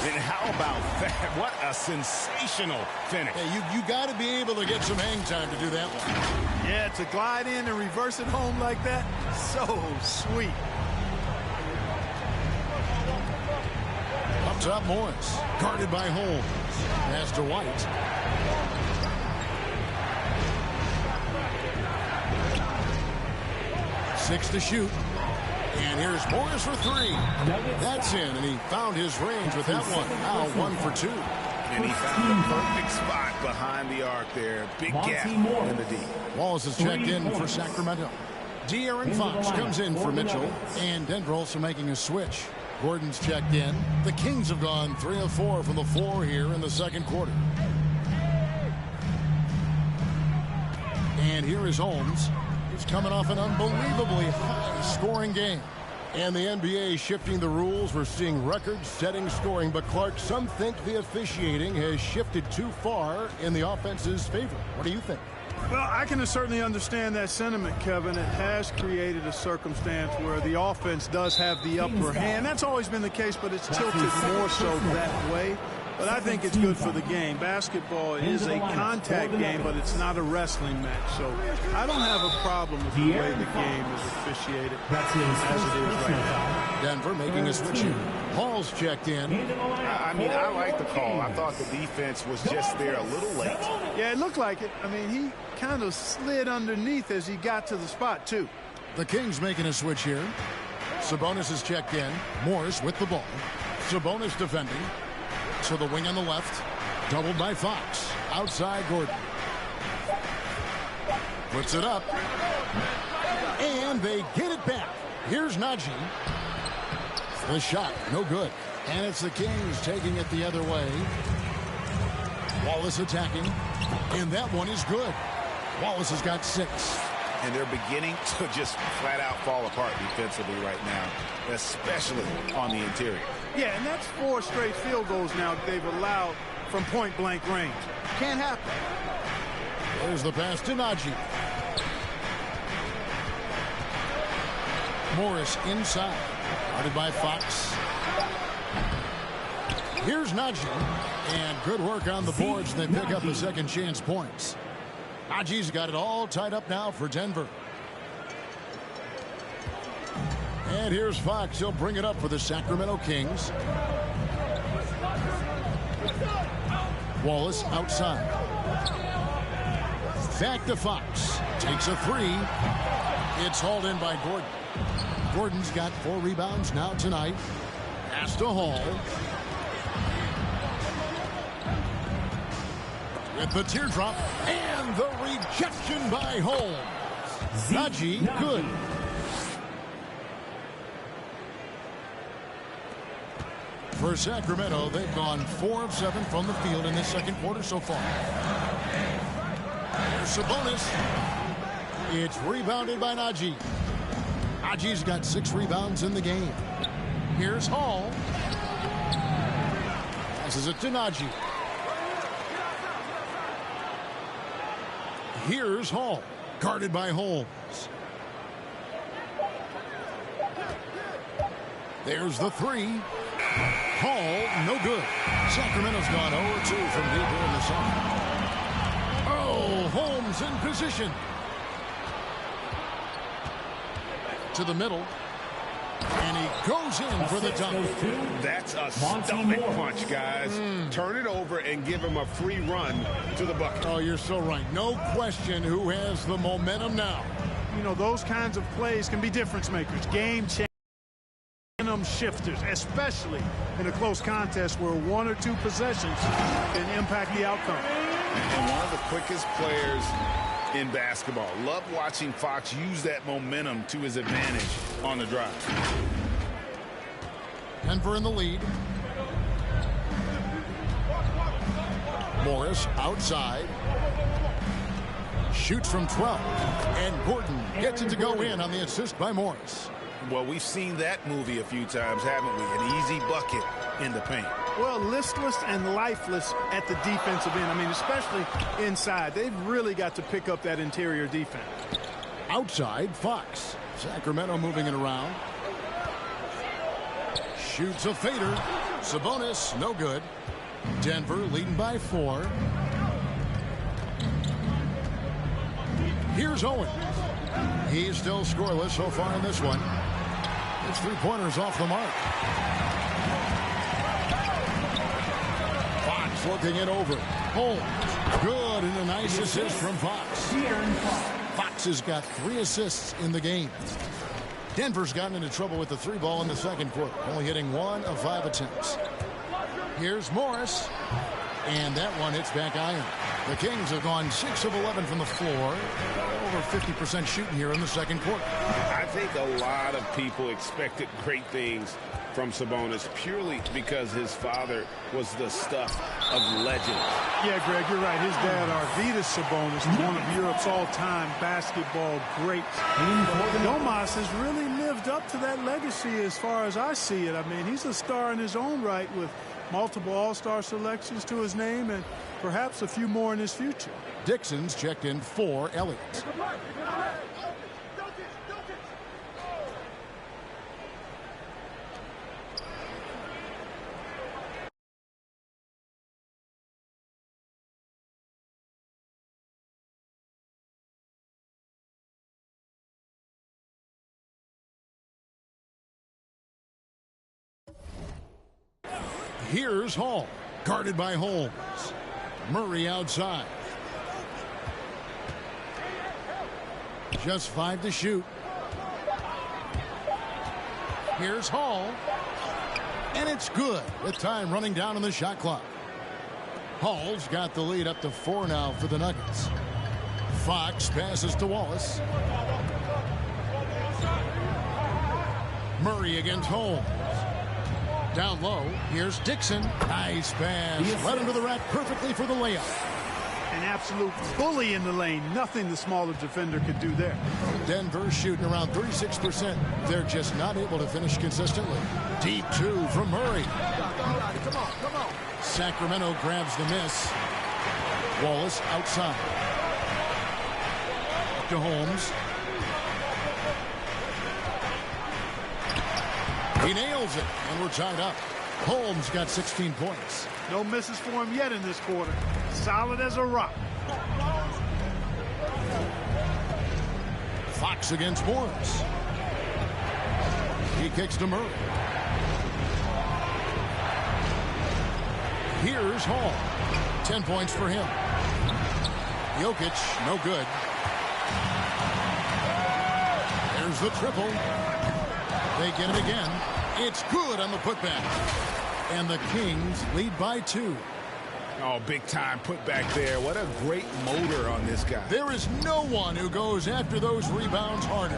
And how about that? What a sensational finish. Hey, you got to be able to get some hang time to do that one. Yeah, to glide in and reverse it home like that, so sweet. Up top, Morris. Guarded by Holmes. Pass to White. Six to shoot. And here's Morris for 3. That's in, and he found his range with that one. Now 1 for 2. And he found the perfect spot behind the arc there. Big gap in the D. Wallace is checked in for Sacramento. De'Aaron Fox comes in for Mitchell. And Denver also making a switch. Gordon's checked in. The Kings have gone 3 of 4 from the floor here in the second quarter. And here is Holmes. It's coming off an unbelievably high-scoring game. And the NBA shifting the rules. We're seeing record-setting scoring. But, Clark, some think the officiating has shifted too far in the offense's favor. What do you think? Well, I can certainly understand that sentiment, Kevin. It has created a circumstance where the offense does have the upper hand. That's always been the case, but it's tilted more so that way. But I think it's good for the game. Basketball is a contact game, but it's not a wrestling match. So I don't have a problem with the way the game is officiated as it is right now. Denver making a switch here. Hall's checked in. I mean, I like the call. I thought the defense was just there a little late. Yeah, it looked like it. I mean, he kind of slid underneath as he got to the spot, too. The Kings making a switch here. Sabonis is checked in. Morris with the ball. Sabonis defending. To the wing on the left. Doubled by Fox. Outside Gordon. Puts it up. And they get it back. Here's Najee. The shot, no good. And it's the Kings taking it the other way. Wallace attacking. And that one is good. Wallace has got 6. And they're beginning to just flat out fall apart defensively right now, especially on the interior. Yeah, and that's 4 straight field goals now that they've allowed from point-blank range. Can't happen. There's the pass to Najee. Morris inside. Guarded by Fox. Here's Najee. And good work on the boards. They pick up the second chance points. Najee's got it all tied up now for Denver. And here's Fox. He'll bring it up for the Sacramento Kings. Wallace outside. Back to Fox. Takes a 3. It's hauled in by Gordon. Gordon's got 4 rebounds now tonight. Pass to Hall. With the teardrop and the rejection by Holmes. Najee, good. For Sacramento, they've gone 4 of 7 from the field in this second quarter so far. There's Sabonis. It's rebounded by Najee. Najee's got 6 rebounds in the game. Here's Hall. Passes it to Najee. Here's Hall. Guarded by Holmes. There's the 3. Hall, no good. Sacramento's gone 0-2 from deep here in the zone. Oh, Holmes in position. To the middle. And he goes in for the dunk. That's a stomach punch, guys. Turn it over and give him a free run to the bucket. Oh, you're so right. No question who has the momentum now. You know, those kinds of plays can be difference makers. Game changers. Shifters, especially in a close contest where 1 or 2 possessions can impact the outcome. And one of the quickest players in basketball. Love watching Fox use that momentum to his advantage on the drive. Denver in the lead. Morris outside. Shoots from 12. And Gordon gets it to go in on the assist by Morris. Well, we've seen that movie a few times, haven't we? An easy bucket in the paint. Well, listless and lifeless at the defensive end. I mean, especially inside. They've really got to pick up that interior defense. Outside, Fox. Sacramento moving it around. Shoots a fader. Sabonis, no good. Denver leading by 4. Here's Owen. He's still scoreless so far in this one. It's 3-pointers off the mark. Fox looking it over. Holmes, good, and a nice assist from Fox. Fox has got 3 assists in the game. Denver's gotten into trouble with the 3 ball in the second quarter, only hitting 1 of 5 attempts. Here's Morris, and that one hits back iron. The Kings have gone 6 of 11 from the floor. Over 50% shooting here in the second quarter. I think a lot of people expected great things from Sabonis purely because his father was the stuff of legend. Yeah, Greg, you're right. His dad, Arvydas Sabonis, is one of Europe's all-time basketball greats. Domas has really lived up to that legacy as far as I see it. I mean, he's a star in his own right with multiple all-star selections to his name and perhaps a few more in his future. Dixon's checked in for Elliott. Here's Hall, guarded by Holmes. Murray outside. Just 5 to shoot. Here's Hall. And it's good with time running down on the shot clock. Hall's got the lead up to 4 now for the Nuggets. Fox passes to Wallace. Murray against Holmes. Down low, here's Dixon. Nice pass. Led him to the rack perfectly for the layup. An absolute bully in the lane. Nothing the smaller defender could do there. Denver shooting around 36%. They're just not able to finish consistently. Deep 2 from Murray. Come on. Sacramento grabs the miss. Wallace outside. To Holmes. He nails it, and we're tied up. Holmes got 16 points. No misses for him yet in this quarter. Solid as a rock. Fox against Morris. He kicks to Murray. Here's Hall. 10 points for him. Jokic, no good. There's the triple. They get it again. It's good on the putback. And the Kings lead by 2. Oh, big time putback there. What a great motor on this guy. There is no one who goes after those rebounds harder.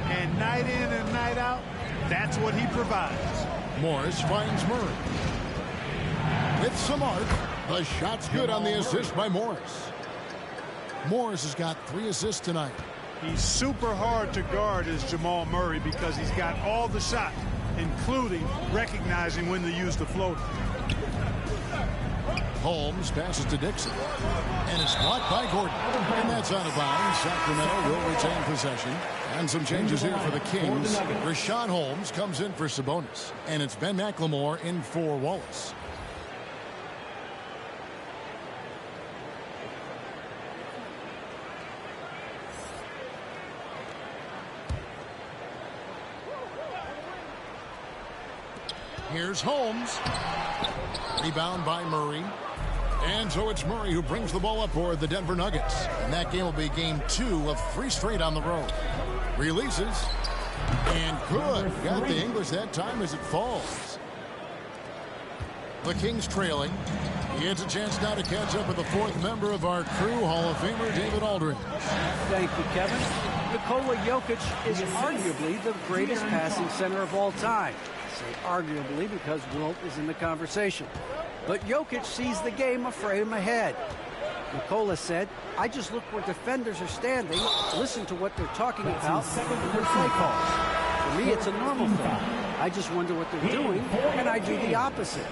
And night in and night out, that's what he provides. Morris finds Murray. With some art, the shot's good on the assist by Morris. Morris has got 3 assists tonight. He's super hard to guard as Jamal Murray because he's got all the shot, including recognizing when to use the floater. Holmes passes to Dixon. And it's blocked by Gordon. And that's out of bounds. Sacramento will retain possession. And some changes here for the Kings. Rashawn Holmes comes in for Sabonis. And it's Ben McLemore in for Wallace. Here's Holmes. Rebound by Murray. And so it's Murray who brings the ball up for the Denver Nuggets. And that game will be game 2 of 3 straight on the road. Releases. And good. Got the English that time as it falls. The Kings trailing. He has a chance now to catch up with the 4th member of our crew, Hall of Famer David Aldridge. Thank you, Kevin. Nikola Jokic is arguably the greatest passing center of all time. I say arguably because Wilt is in the conversation. But Jokic sees the game a frame ahead. Nikola said, I just look where defenders are standing, listen to what they're talking about, and their play calls. For me, it's a normal thing. I just wonder what they're doing, and I do the opposite.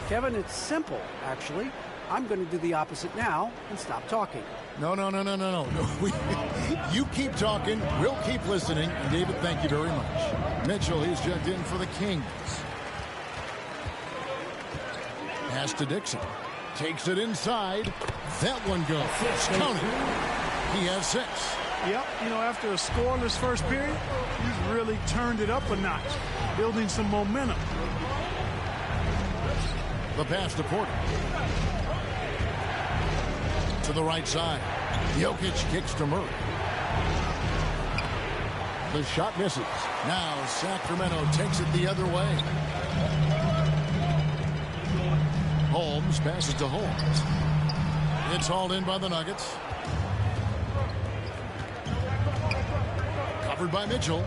Kevin, it's simple, actually. I'm going to do the opposite now and stop talking. No. You keep talking, we'll keep listening. And David, thank you very much. Mitchell, he's checked in for the Kings. Pass to Dixon. Takes it inside. That one goes. Counted. He has 6. Yep, after a scoreless first period, he's really turned it up a notch, building some momentum. The pass to Porter. To the right side. Jokic kicks to Murray. The shot misses. Now Sacramento takes it the other way. Holmes passes to Holmes. It's hauled in by the Nuggets. Covered by Mitchell.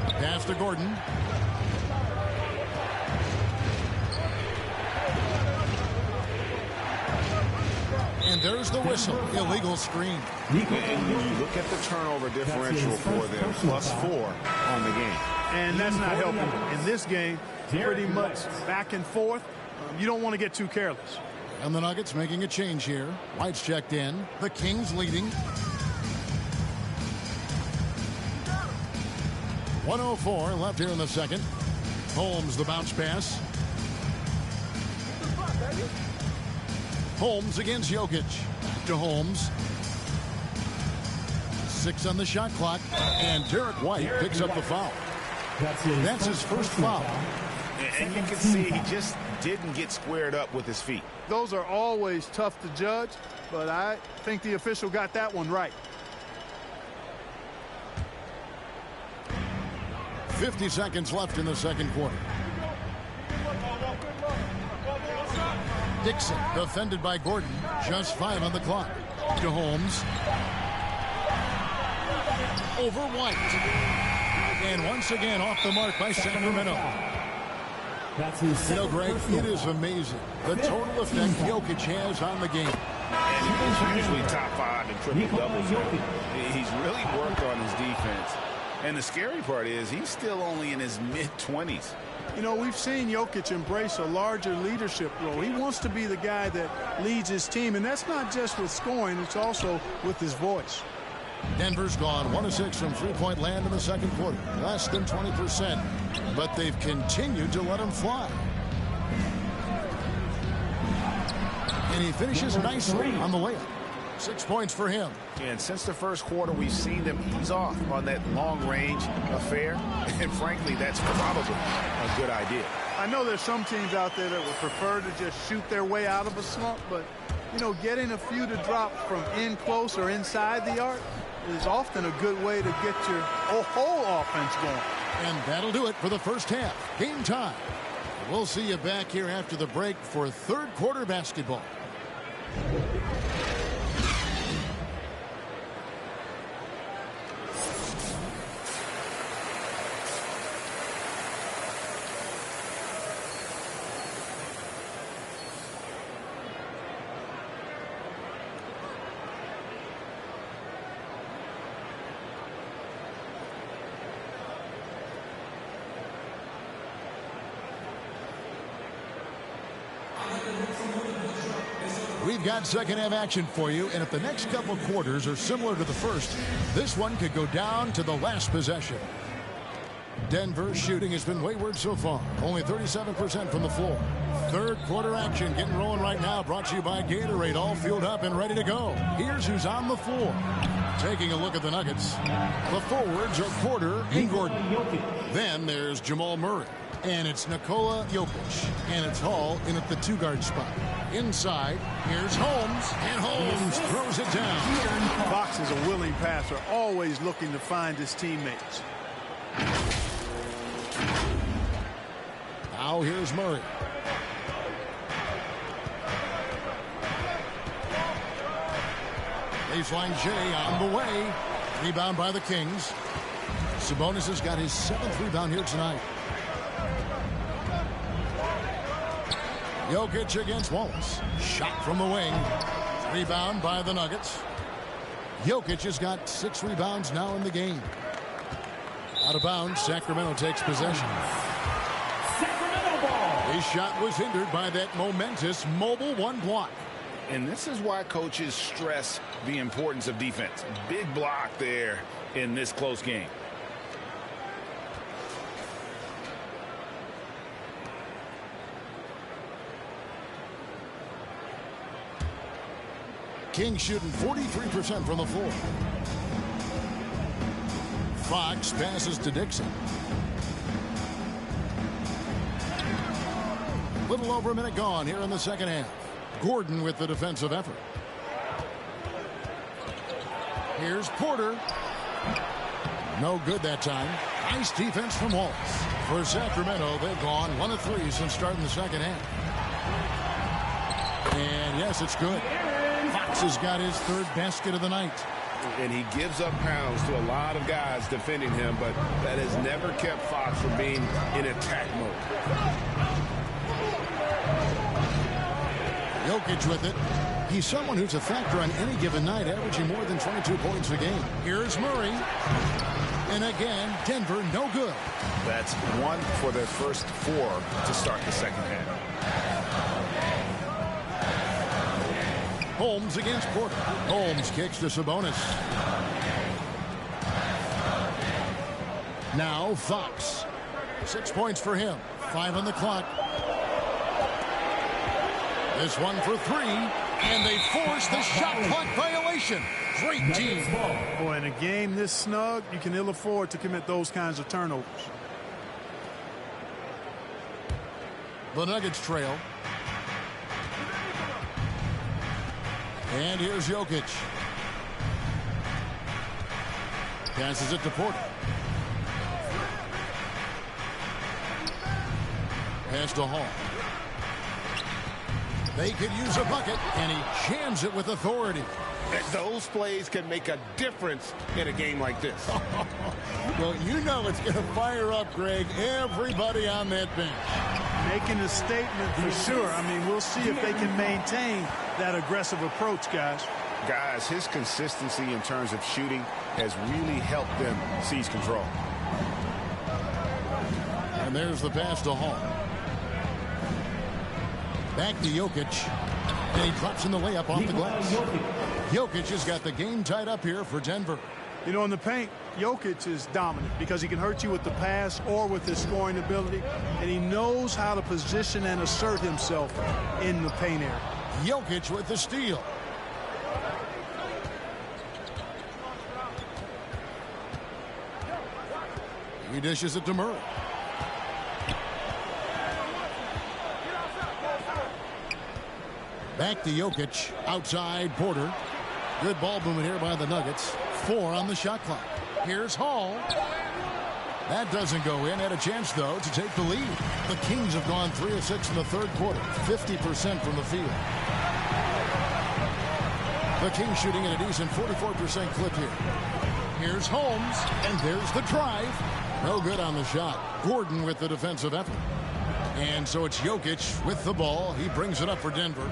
Pass to Gordon. And there's the whistle. Illegal screen. And you look at the turnover differential for them, +4 on the game. And that's not helping. In this game, pretty much back and forth. You don't want to get too careless. And the Nuggets making a change here. White's checked in. The Kings leading. 1:04 left here in the second. Holmes the bounce pass. Holmes against Jokic. To Holmes. 6 on the shot clock. And Derek White picks up the foul. That's his first foul. And you can see he just didn't get squared up with his feet. Those are always tough to judge, but I think the official got that one right. 50 seconds left in the second quarter. Dixon defended by Gordon. Just 5 on the clock. To Holmes. Over White. And once again off the mark by Sacramento. You know, Greg, it is amazing the total effect Jokic has on the game. And he's usually top 5 in triple doubles. He's really worked on his defense. And the scary part is he's still only in his mid-20s. You know, we've seen Jokic embrace a larger leadership role. He wants to be the guy that leads his team, and that's not just with scoring, it's also with his voice. Denver's gone 1 of 6 from three-point land in the second quarter. Less than 20%, but they've continued to let him fly. And he finishes nicely on the layup. 6 points for him. And since the first quarter, we've seen them ease off on that long-range affair. And frankly, that's probably a good idea. I know there's some teams out there that would prefer to just shoot their way out of a slump, but, you know, getting a few to drop from in close or inside the arc is often a good way to get your whole offense going. And that'll do it for the first half. Game time. We'll see you back here after the break for third quarter basketball. We've got second half action for you, and if the next couple quarters are similar to the first, this one could go down to the last possession. Denver's shooting has been wayward so far, only 37% from the floor. Third quarter action getting rolling right now, brought to you by Gatorade, all fueled up and ready to go. Here's who's on the floor. Taking a look at the Nuggets. The forwards are Porter and Gordon. Then there's Jamal Murray. And it's Nikola Jokic. And it's Hall in at the 2-guard spot. Inside, here's Holmes. And Holmes throws it down. Fox is a willing passer, always looking to find his teammates. Now here's Murray. Baseline J on the way. Rebound by the Kings. Sabonis has got his 7th rebound here tonight. Jokic against Wallace. Shot from the wing. Rebound by the Nuggets. Jokic has got 6 rebounds now in the game. Out of bounds, Sacramento takes possession. Sacramento ball. His shot was hindered by that momentous mobile 1 block. And this is why coaches stress the importance of defense. Big block there in this close game. King shooting 43% from the floor. Fox passes to Dixon. Little over a minute gone here in the second half. Gordon with the defensive effort. Here's Porter. No good that time. Nice defense from Wallace. For Sacramento, they've gone 1 of 3 since starting the second half. And yes, it's good. Fox has got his third basket of the night. And he gives up pounds to a lot of guys defending him, but that has never kept Fox from being in attack mode. Jokic with it. He's someone who's a factor on any given night, averaging more than 22 points a game. Here's Murray. And again, Denver no good. That's one for their first 4 to start the second half. Holmes against Porter. Holmes kicks to Sabonis. Now Fox. 6 points for him. 5 on the clock. This one for 3. And they force the shot clock violation. Great team. Boy, in a game this snug, you can ill afford to commit those kinds of turnovers. The Nuggets trail. And here's Jokic. Passes it to Porter. Pass to Hall. They could use a bucket, and he jams it with authority. Those plays can make a difference in a game like this. Well, you know it's going to fire up, Greg, everybody on that bench. Making a statement for sure. I mean, we'll see if they can maintain that aggressive approach, guys. Guys, his consistency in terms of shooting has really helped them seize control. And there's the pass to Hall. Back to Jokic. And he drops in the layup off the glass. Jokic has got the game tied up here for Denver. You know, in the paint, Jokic is dominant because he can hurt you with the pass or with his scoring ability, and he knows how to position and assert himself in the paint area. Jokic with the steal. He dishes it to Murray. Back to Jokic. Outside Porter. Good ball movement here by the Nuggets. 4 on the shot clock. Here's Hall. That doesn't go in. Had a chance, though, to take the lead. The Kings have gone 3 of 6 in the third quarter. 50% from the field. The Kings shooting at a decent 44% clip here. Here's Holmes. And there's the drive. No good on the shot. Gordon with the defensive effort. And so it's Jokic with the ball. He brings it up for Denver.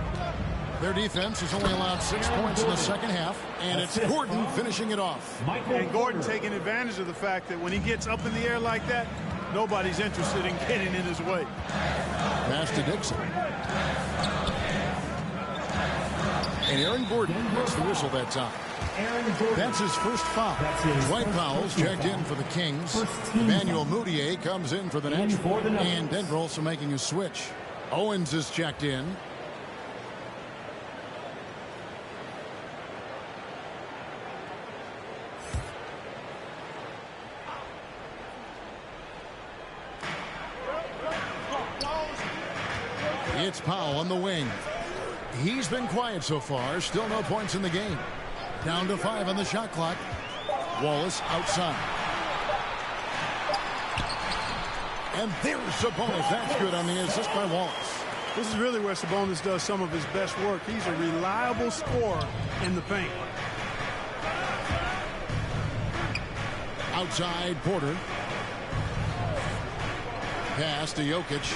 Their defense has only allowed 6 points in the second half, and it's Gordon finishing it off. And Gordon taking advantage of the fact that when he gets up in the air like that, nobody's interested in getting in his way. Pass to Dixon. And Aaron Gordon gets the whistle that time. That's his first foul. Dwight Powell's checked in for the Kings. Emmanuel Mudiay comes in for the Nets. And Denver also making a switch. Owens is checked in. It's Powell on the wing. He's been quiet so far. Still no points in the game. Down to 5 on the shot clock. Wallace outside. And there's Sabonis. That's good on the assist by Wallace. This is really where Sabonis does some of his best work. He's a reliable scorer in the paint. Outside Porter. Pass to Jokic.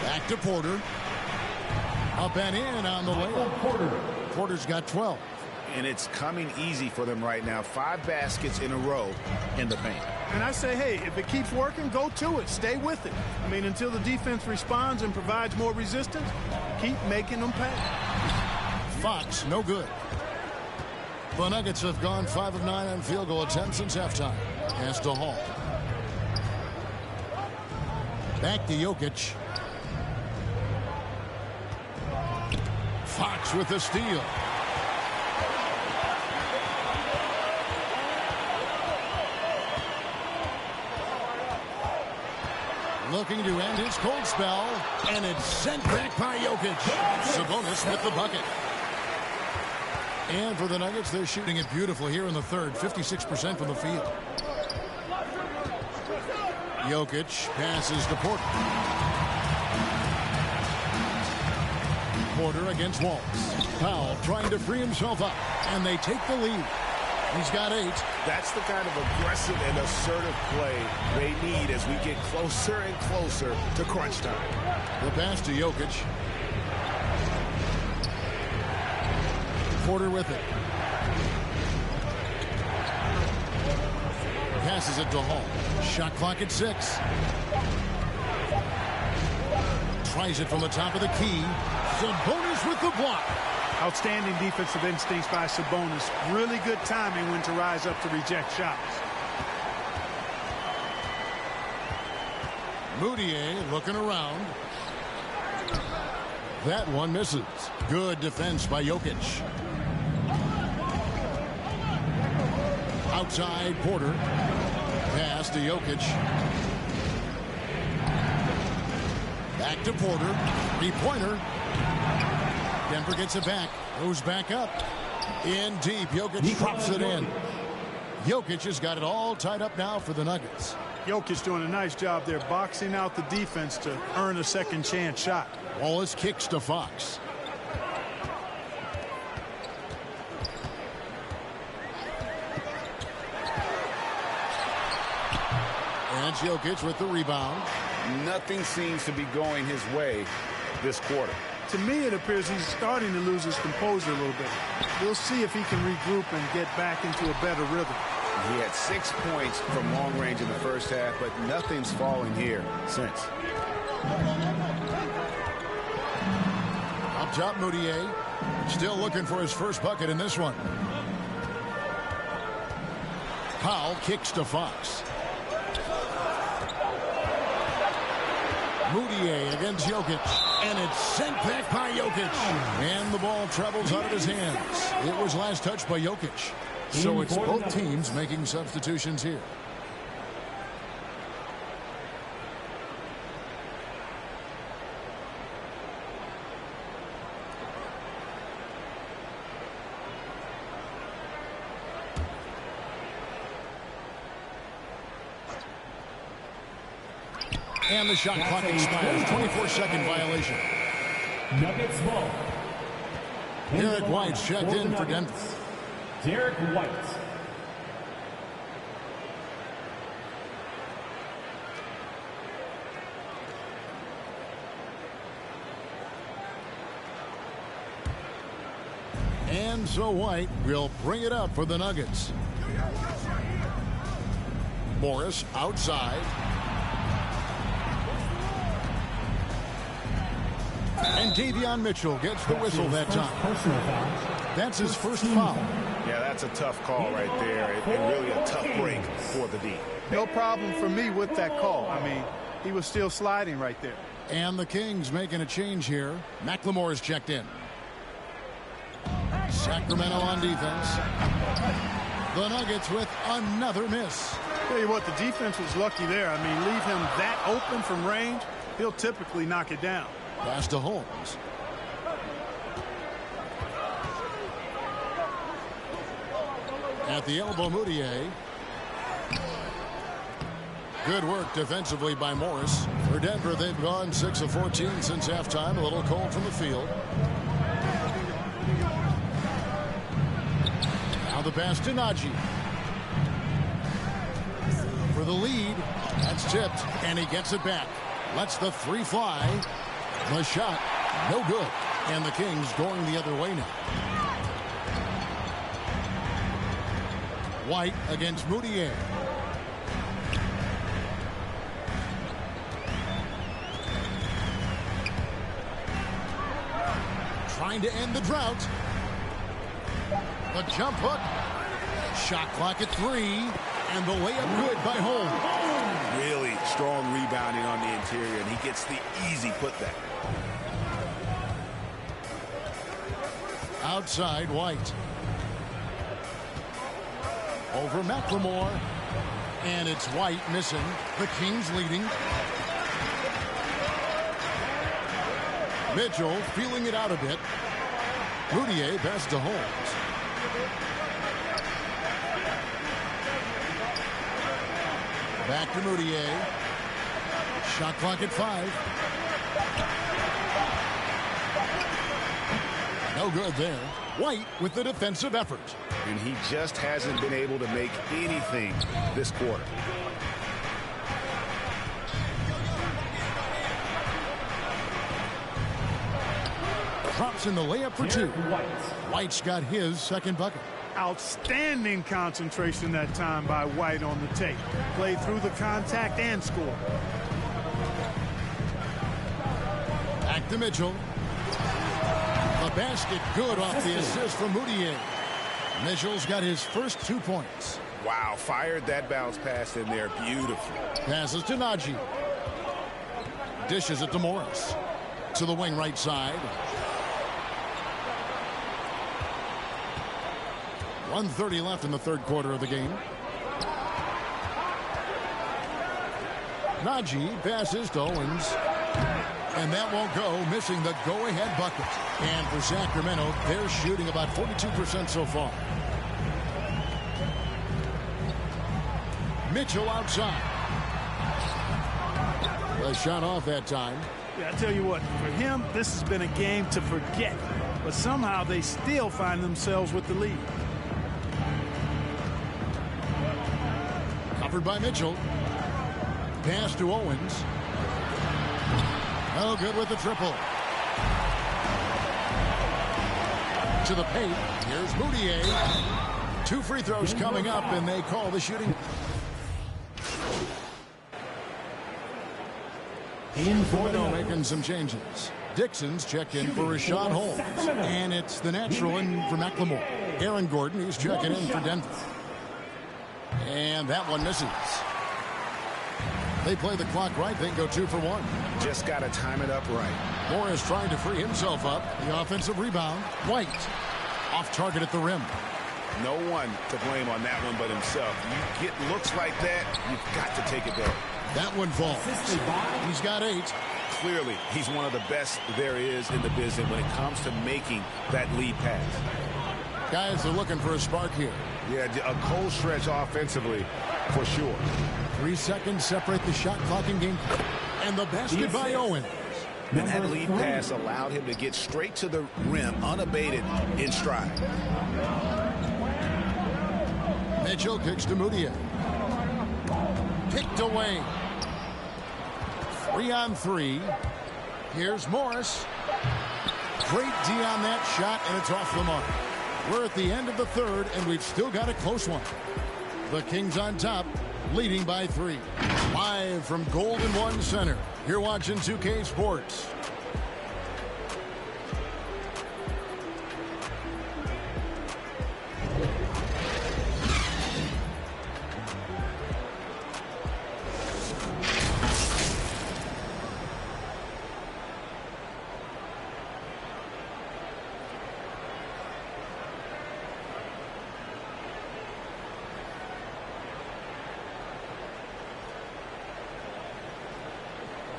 Back to Porter. Up and in on the layup. Porter's got 12. And it's coming easy for them right now. 5 baskets in a row in the paint. And I say, hey, if it keeps working, go to it. Stay with it. I mean, until the defense responds and provides more resistance, keep making them pay. Fox, no good. The Nuggets have gone 5 of 9 on field goal attempts since halftime. Pass to Hall. Back to Jokic. Fox with the steal. Looking to end his cold spell, and it's sent back by Jokic. Sabonis with the bucket. And for the Nuggets, they're shooting it beautifully here in the third, 56% from the field. Jokic passes to Porter. Porter against Waltz. Powell trying to free himself up, and they take the lead. He's got 8. That's the kind of aggressive and assertive play they need as we get closer and closer to crunch time. The pass to Jokic. Porter with it. Passes it to Hall. Shot clock at 6. Tries it from the top of the key. Sabonis with the block. Outstanding defensive instincts by Sabonis. Really good timing when to rise up to reject shots. Moutier looking around. That one misses. Good defense by Jokic. Outside Porter. Pass to Jokic. Back to Porter. 3-pointer. Denver gets it back. Goes back up. In deep. Jokic drops it in. Jokic has got it all tied up now for the Nuggets. Jokic doing a nice job there, boxing out the defense to earn a second chance shot. Wallace kicks to Fox. And Jokic with the rebound. Nothing seems to be going his way this quarter. To me, it appears he's starting to lose his composure a little bit. We'll see if he can regroup and get back into a better rhythm. He had 6 points from long range in the first half, but nothing's falling here since. Up top, Moutier. Still looking for his first bucket in this one. Powell kicks to Fox. Moutier against Jokic. And it's sent back by Jokic. And the ball travels out of his hands. It was last touched by Jokic. So it's both teams making substitutions here. And the shot clock expires. 24-second violation. Nuggets ball. Derek White's checked in for Denver. Derek White. And so White will bring it up for the Nuggets. Morris outside. And Davion Mitchell gets the whistle that time. That's his first foul. Yeah, that's a tough call right there, and really a tough break for the D. No problem for me with that call. I mean, he was still sliding right there. And the Kings making a change here. McLemore is checked in. Sacramento on defense. The Nuggets with another miss. Tell you what, the defense was lucky there. I mean, leave him that open from range, he'll typically knock it down. Pass to Holmes. At the elbow, Moutier. Good work defensively by Morris. For Denver, they've gone 6 of 14 since halftime. A little cold from the field. Now the pass to Najee. For the lead. That's tipped, and he gets it back. Lets the 3 fly. The shot, no good. And the Kings going the other way now. White against Moutier. Trying to end the drought. The jump hook. Shot clock at 3. And the layup good by Holmes. Really strong rebounding on the interior, and he gets the easy putback. Outside White. Over McLemore. And it's White missing. The Kings leading. Mitchell feeling it out a bit. Moutier pass to Holmes. Back to Moutier. Shot clock at 5. No good there. White with the defensive effort. And he just hasn't been able to make anything this quarter. Drops in the layup for two. White's got his second bucket. Outstanding concentration that time by White on the tape. Played through the contact and scored. Back to Mitchell. The basket good off the assist from Moutier. Mitchell's got his first 2 points. Wow, fired that bounce pass in there beautifully. Passes to Najee. Dishes it to Morris. To the wing right side. 1:30 left in the third quarter of the game. Najee passes to Owens. And that won't go, missing the go-ahead bucket. And for Sacramento, they're shooting about 42% so far. Mitchell outside. A shot off that time. Yeah, I tell you what, for him, this has been a game to forget. But somehow they still find themselves with the lead. Covered by Mitchell. Pass to Owens. No good with the triple. To the paint. Here's Moutier. 2 free throws coming up, and they call the shooting. Making some changes. Dixon's checked in for Rashawn Holmes. And it's the natural in for McLemore. Aaron Gordon, who's checking in for Denver. And that one misses. They play the clock right. They can go 2 for 1. Just got to time it up right. Morris trying to free himself up. The offensive rebound. White. Off target at the rim. No one to blame on that one but himself. You get looks like that, you've got to take it there. That one falls. He's got 8. Clearly, he's one of the best there is in the business when it comes to making that lead pass. Guys are looking for a spark here. Yeah, a cold stretch offensively for sure. 3 seconds separate the shot clock and game. And the basket by Owen. And that lead pass allowed him to get straight to the rim, unabated, in stride. Mitchell kicks to Moutier. Picked away. 3 on 3. Here's Morris. Great D on that shot, and it's off the mark. We're at the end of the third, and we've still got a close one. The Kings on top, leading by 3. Live from Golden One Center. You're watching 2K Sports.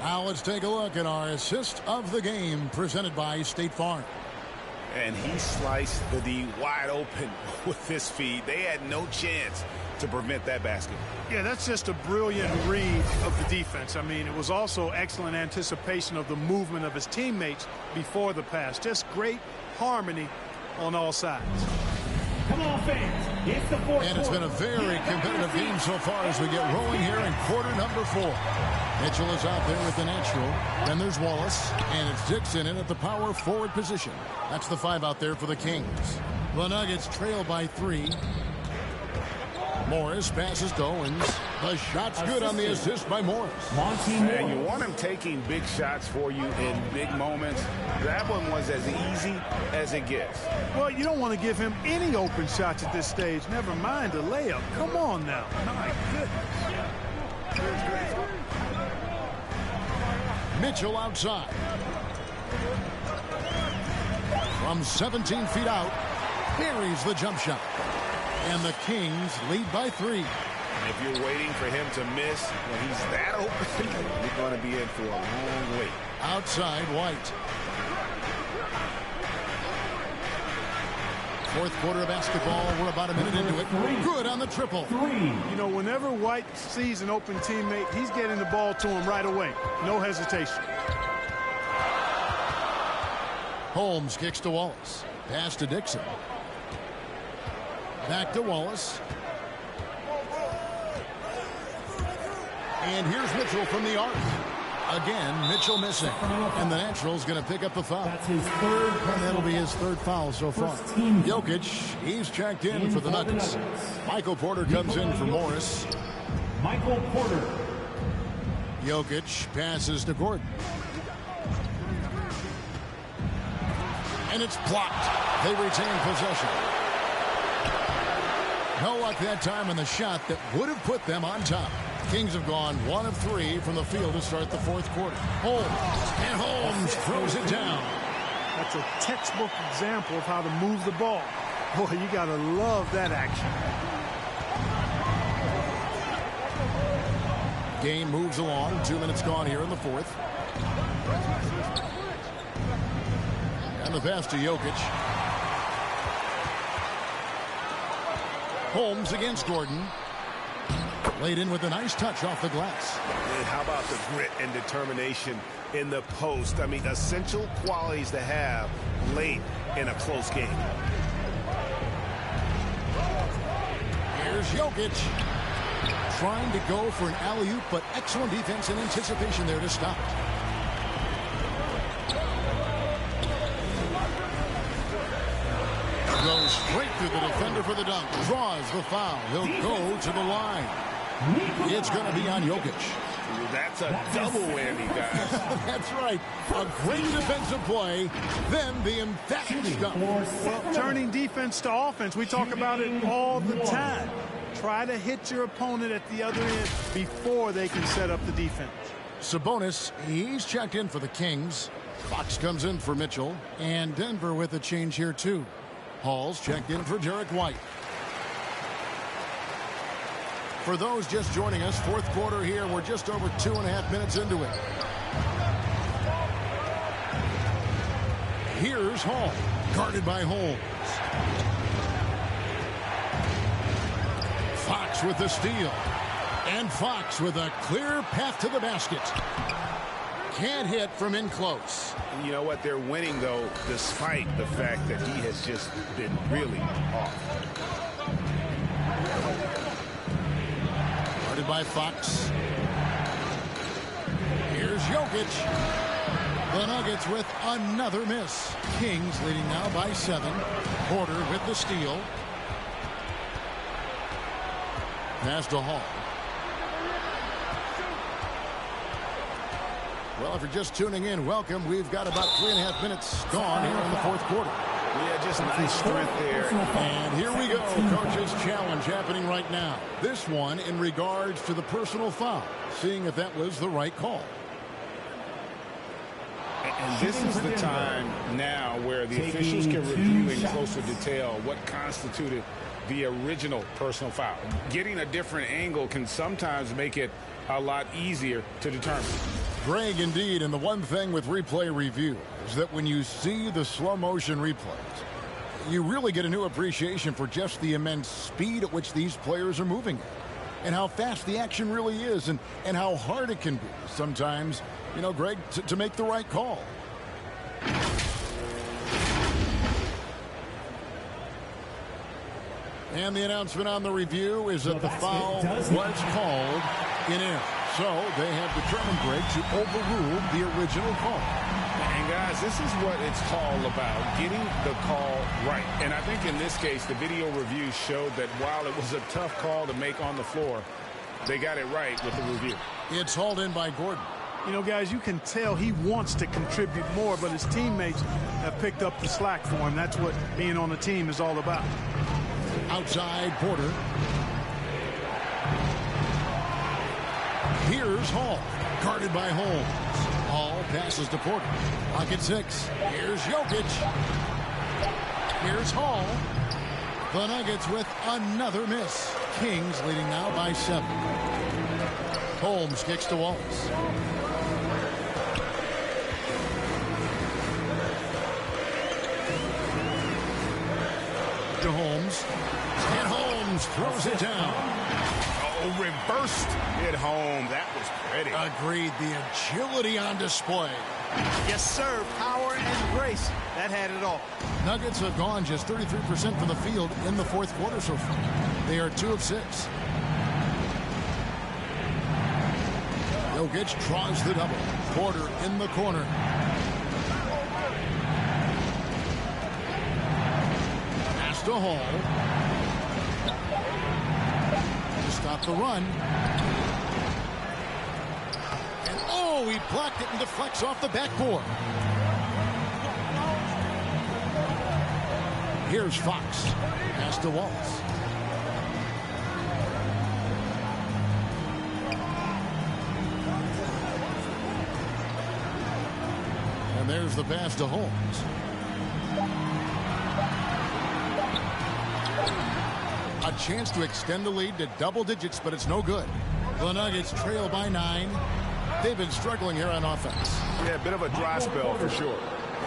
Now let's take a look at our assist of the game presented by State Farm. And he sliced the D wide open with this feed. They had no chance to prevent that basket. Yeah, that's just a brilliant read of the defense. I mean, it was also excellent anticipation of the movement of his teammates before the pass. Just great harmony on all sides. Come on, fans. It's the fourth. And it's been a very competitive game so far as we get rolling here in quarter number 4. Mitchell is out there with the natural. Then there's Wallace. And it's Dixon in at the power forward position. That's the 5 out there for the Kings. The Nuggets trail by 3. Morris passes to Owens. The shot's good on the assist by Morris. And you want him taking big shots for you in big moments. That one was as easy as it gets. Well, you don't want to give him any open shots at this stage. Never mind a layup. Come on now. My goodness. Mitchell outside. From 17 feet out, buries the jump shot. And the Kings lead by 3. And if you're waiting for him to miss when he's that open, you're going to be in for a long wait. Outside, White. Fourth quarter of basketball. We're about a minute into it. Good on the triple. You know, whenever White sees an open teammate, he's getting the ball to him right away. No hesitation. Holmes kicks to Wallace. Pass to Dixon. Back to Wallace. And here's Mitchell from the arc. Again, Mitchell missing. And the Natural's going to pick up the foul. That's his third. And that'll be his third foul so far. Jokic, he's checked in for the Nuggets. Michael Porter comes in for Morris. Michael Porter. Jokic passes to Gordon. And it's blocked. They retain possession. No luck that time on the shot that would have put them on top. Kings have gone 1 of 3 from the field to start the fourth quarter. Holmes throws it down. That's a textbook example of how to move the ball. Boy, you got to love that action. Game moves along. 2 minutes gone here in the fourth. And the pass to Jokic. Holmes against Gordon. Laid in with a nice touch off the glass. And how about the grit and determination in the post? I mean, essential qualities to have late in a close game. Here's Jokic. Trying to go for an alley-oop, but excellent defense and anticipation there to stop. Goes straight through the defender for the dunk. Draws the foul. He'll go to the line. It's going to be on Jokic. That's a double whammy, guys. That's right. A great defensive play, then the emphatic dunk. Well, turning defense to offense, we talk about it all the time. Try to hit your opponent at the other end before they can set up the defense. Sabonis, he's checked in for the Kings. Fox comes in for Mitchell. And Denver with a change here, too. Hall's checked in for Derek White. For those just joining us, fourth quarter here. We're just over 2.5 minutes into it. Here's Hall, guarded by Holmes. Fox with the steal. And Fox with a clear path to the basket. Can't hit from in close. You know what? They're winning, though, despite the fact that he has just been really off. Guarded by Fox. Here's Jokic. The Nuggets with another miss. Kings leading now by 7. Porter with the steal. Pass to Hall. Well, if you're just tuning in, welcome. We've got about 3.5 minutes gone here in the fourth quarter. Yeah, just nice strength there. And here we go. Coach's challenge happening right now. This one in regards to the personal foul. Seeing if that was the right call. And this is the time now where the officials can review in closer detail what constituted the original personal foul. Getting a different angle can sometimes make it a lot easier to determine. Greg, indeed, and the one thing with replay review is that when you see the slow motion replays, you really get a new appreciation for just the immense speed at which these players are moving at, and how fast the action really is, and how hard it can be sometimes, you know, Greg, to make the right call. And the announcement on the review is that the foul was called in air. So they have determined, Greg, to overrule the original call. And guys, this is what it's all about, getting the call right. And I think in this case, the video review showed that while it was a tough call to make on the floor, they got it right with the review. It's hauled in by Gordon. You know, guys, you can tell he wants to contribute more, but his teammates have picked up the slack for him. That's what being on the team is all about. Outside Porter. Here's Hall, guarded by Holmes. Hall passes to Porter. Pocket 6. Here's Jokic. Here's Hall. The Nuggets with another miss. Kings leading now by 7. Holmes kicks to Wallace. To Holmes. And Holmes throws it down. Oh, reversed it home. That was pretty. Agreed. The agility on display. Yes, sir. Power and grace. That had it all. Nuggets have gone just 33% from the field in the fourth quarter so far. They are 2 of 6. Jokic draws the double. Porter in the corner. Pass to Hall. To stop the run. And oh, he blocked it and deflects off the backboard. Here's Fox. Pass to Wallace. And there's the pass to Holmes. A chance to extend the lead to double digits, but it's no good. The Nuggets trail by 9. They've been struggling here on offense. Yeah, a bit of a dry spell for sure.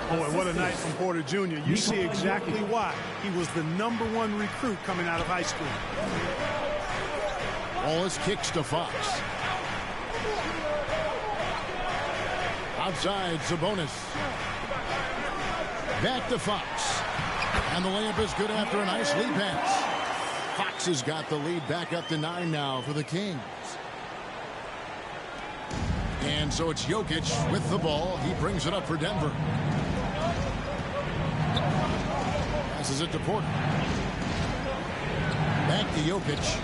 Boy, what a night from Porter Jr. You see exactly why. He was the #1 recruit coming out of high school. Wallace kicks to Fox. Outside, Sabonis. Back to Fox. And the layup is good after a nice lead pass. Fox has got the lead back up to 9 now for the Kings. And so it's Jokic with the ball. He brings it up for Denver. Passes it to Porter. Back to Jokic.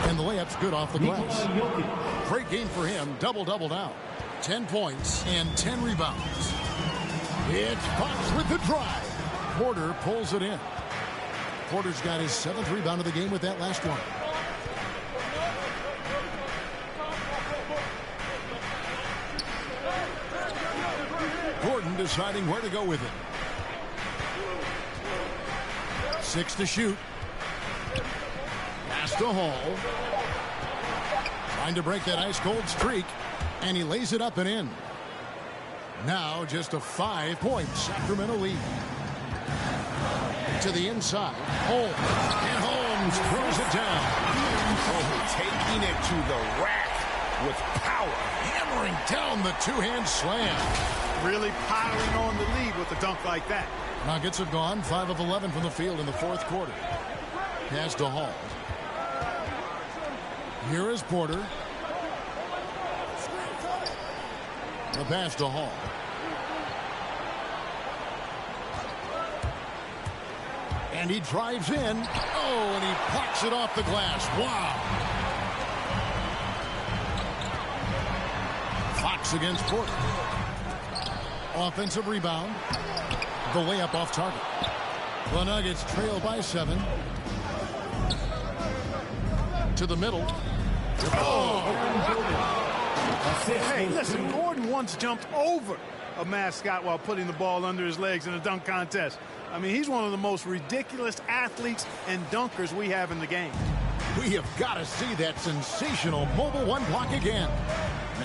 And the layup's good off the glass. Great game for him. Double-double now. 10 points and 10 rebounds. It's Fox with the drive. Porter pulls it in. Porter's got his 7th rebound of the game with that last one. Gordon deciding where to go with it. 6 to shoot. Pass to Hall. Trying to break that ice-cold streak. And he lays it up and in. Now just a 5-point Sacramento lead. To the inside. Holmes. And Holmes throws it down. Oh, taking it to the rack with power. Hammering down the two-hand slam. Really piling on the lead with a dunk like that. Nuggets have gone 5 of 11 from the field in the fourth quarter. Pass to Hall. Here is Porter. The pass to Hall. And he drives in. Oh, and he plucks it off the glass. Wow. Fox against Porter. Offensive rebound. The layup off target. The Nuggets trail by 7. To the middle. Oh! Hey, listen, Gordon once jumped over a mascot while putting the ball under his legs in a dunk contest. I mean, he's one of the most ridiculous athletes and dunkers we have in the game. We have got to see that sensational mobile one block again.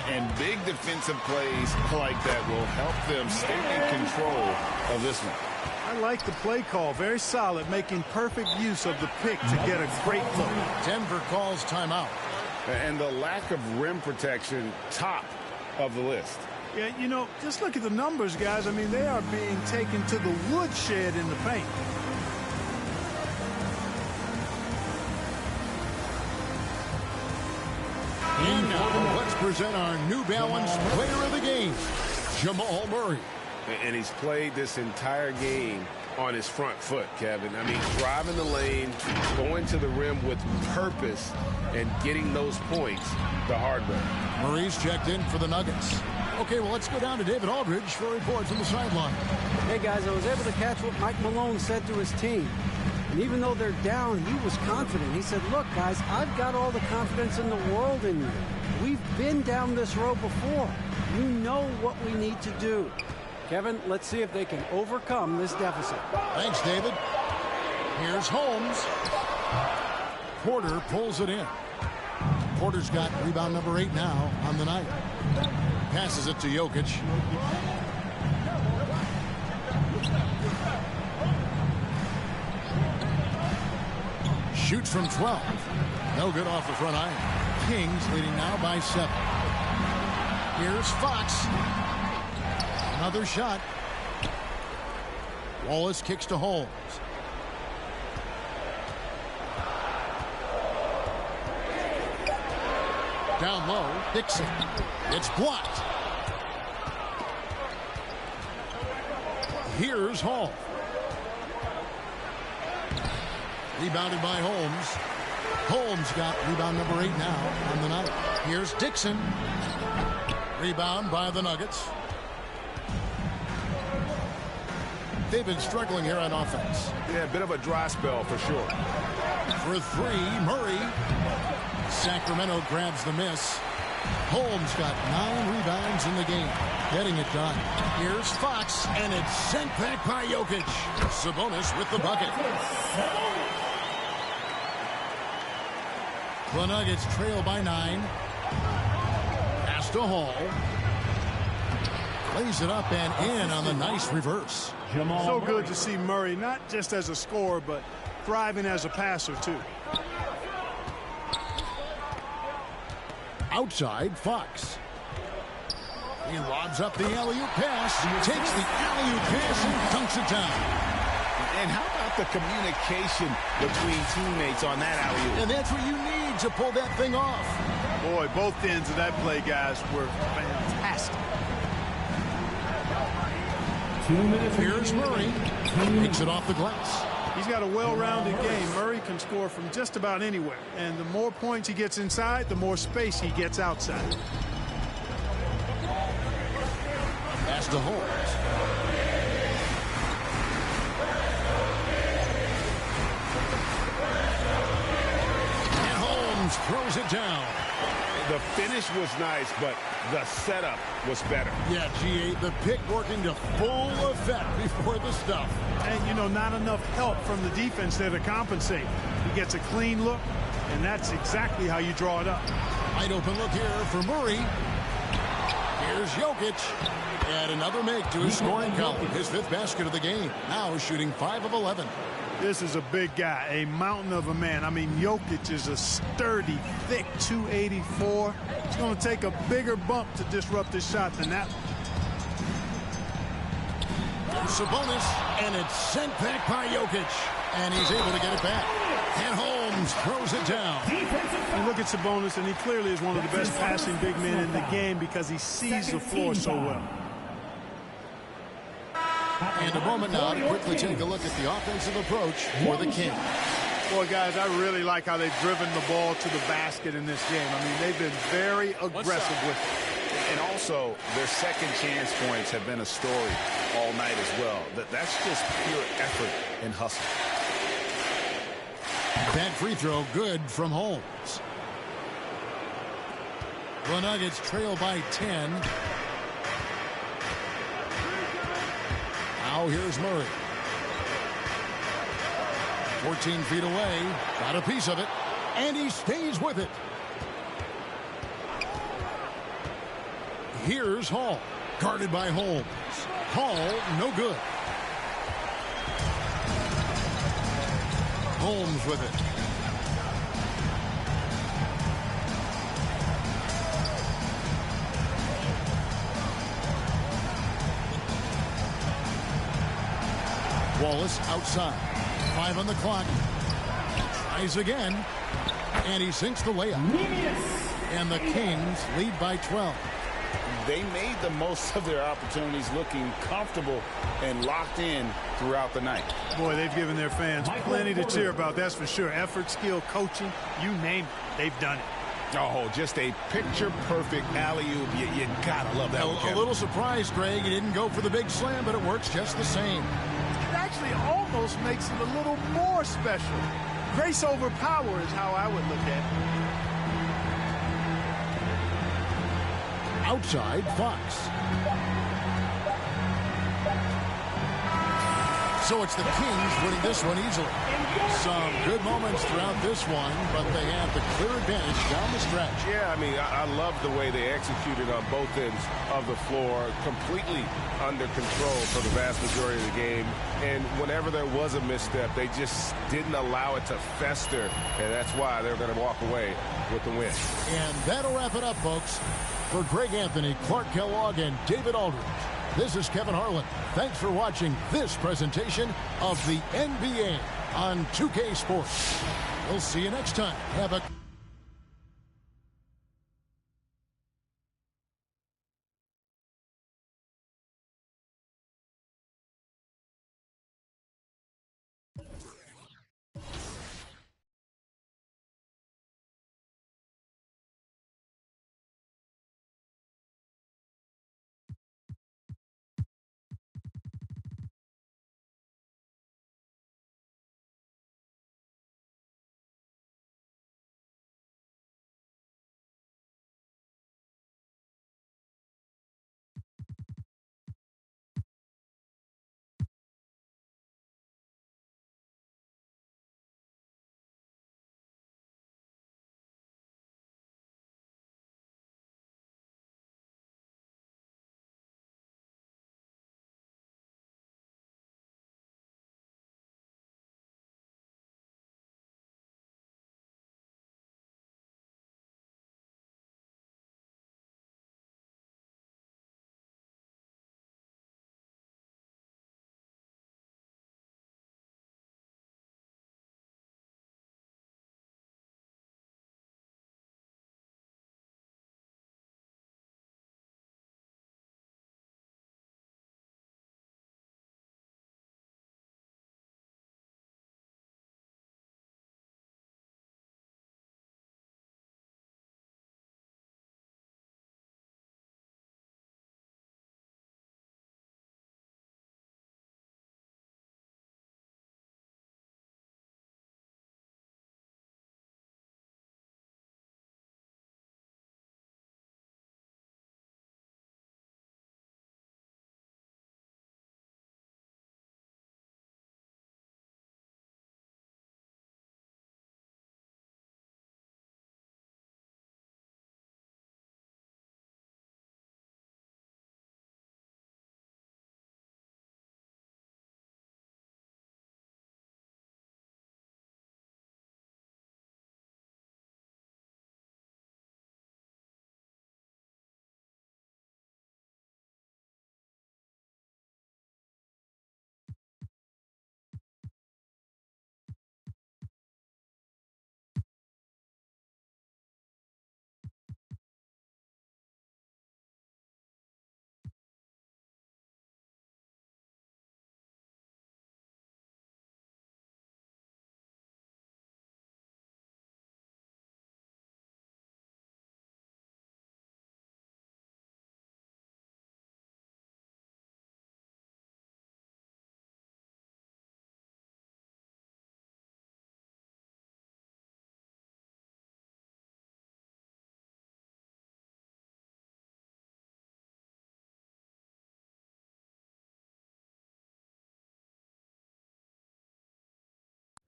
And big defensive plays like that will help them stay in control of this one. I like the play call. Very solid, making perfect use of the pick to get a great look. Denver calls timeout. And the lack of rim protection, top of the list. Yeah, you know, just look at the numbers, guys. I mean, they are being taken to the woodshed in the paint. And now, let's present our New Balance Player of the Game, Jamal Murray. And he's played this entire game on his front foot, Kevin. I mean, driving the lane, going to the rim with purpose, and getting those points the hard way. Murray's checked in for the Nuggets. Okay, well, let's go down to David Aldridge for a report from the sideline. Hey, guys, I was able to catch what Mike Malone said to his team. And even though they're down, he was confident. He said, look, guys, I've got all the confidence in the world in you. We've been down this road before. You know what we need to do. Kevin, let's see if they can overcome this deficit. Thanks, David. Here's Holmes. Porter pulls it in. Porter's got rebound number 8 now on the night. Passes it to Jokic. Shoots from 12. No good off the front iron. Kings leading now by 7. Here's Fox. Another shot. Wallace kicks to Holmes. Down low, Dixon. It's blocked. Here's Hall. Rebounded by Holmes. Holmes got rebound number 8 now on the night. Here's Dixon. Rebound by the Nuggets. They've been struggling here on offense. Yeah, a bit of a dry spell for sure. For 3, Murray. Sacramento grabs the miss. Holmes got 9 rebounds in the game. Getting it done. Here's Fox, and it's sent back by Jokic. Sabonis with the bucket. The Nuggets trail by 9. Pass to Hall. Plays it up and in on the nice reverse. So good to see Murray, not just as a scorer, but thriving as a passer, too. Outside, Fox. He lobs up the alley-oop pass, takes the alley-oop pass and dunks it down. And how about the communication between teammates on that alley-oop? And that's what you need to pull that thing off. Boy, both ends of that play, guys, were fantastic. 2 minutes. Here's Murray. Takes it off the glass. He's got a well-rounded game. Murray can score from just about anywhere. And the more points he gets inside, the more space he gets outside. Pass to Holmes. And Holmes throws it down. The finish was nice, but the setup was better. Yeah, G8, the pick working to full effect before the stuff. And, you know, not enough help from the defense there to compensate. He gets a clean look, and that's exactly how you draw it up. Wide open look here for Murray. Here's Jokic. And another make to his scoring column. His 5th basket of the game. Now shooting 5 of 11. This is a big guy, a mountain of a man. I mean, Jokic is a sturdy, thick 284. It's going to take a bigger bump to disrupt his shot than that. Sabonis, and it's sent back by Jokic. And he's able to get it back. And Holmes throws it down. You look at Sabonis, and he clearly is one of the best passing big men in the game because he sees the floor so well. And a moment now to quickly take a look at the offensive approach for the Kings. Boy, guys, I really like how they've driven the ball to the basket in this game. I mean, they've been very aggressive with it. And also, their second chance points have been a story all night as well. That's just pure effort and hustle. That free throw good from Holmes. The Nuggets trail by 10. Now here's Murray. 14 feet away. Got a piece of it. And he stays with it. Here's Hall. Guarded by Holmes. Hall, no good. Holmes with it. Wallace outside. 5 on the clock. Tries again. And he sinks the layup. And the Kings lead by 12. They made the most of their opportunities, looking comfortable and locked in throughout the night. Boy, they've given their fans plenty to cheer about, that's for sure. Effort, skill, coaching, you name it, they've done it. Oh, just a picture-perfect alley-oop. You gotta love that one, A little surprised, Greg. He didn't go for the big slam, but it works just the same. It actually almost makes it a little more special. Grace over power is how I would look at it. Outside, Fox. So it's the Kings winning this one easily. Some good moments throughout this one, but they have the clear advantage down the stretch. Yeah, I mean, I love the way they executed on both ends of the floor, completely under control for the vast majority of the game. And whenever there was a misstep, they just didn't allow it to fester, and that's why they're going to walk away with the win. And that'll wrap it up, folks. For Greg Anthony, Clark Kellogg, and David Aldridge, this is Kevin Harlan. Thanks for watching this presentation of the NBA on 2K Sports. We'll see you next time. Have a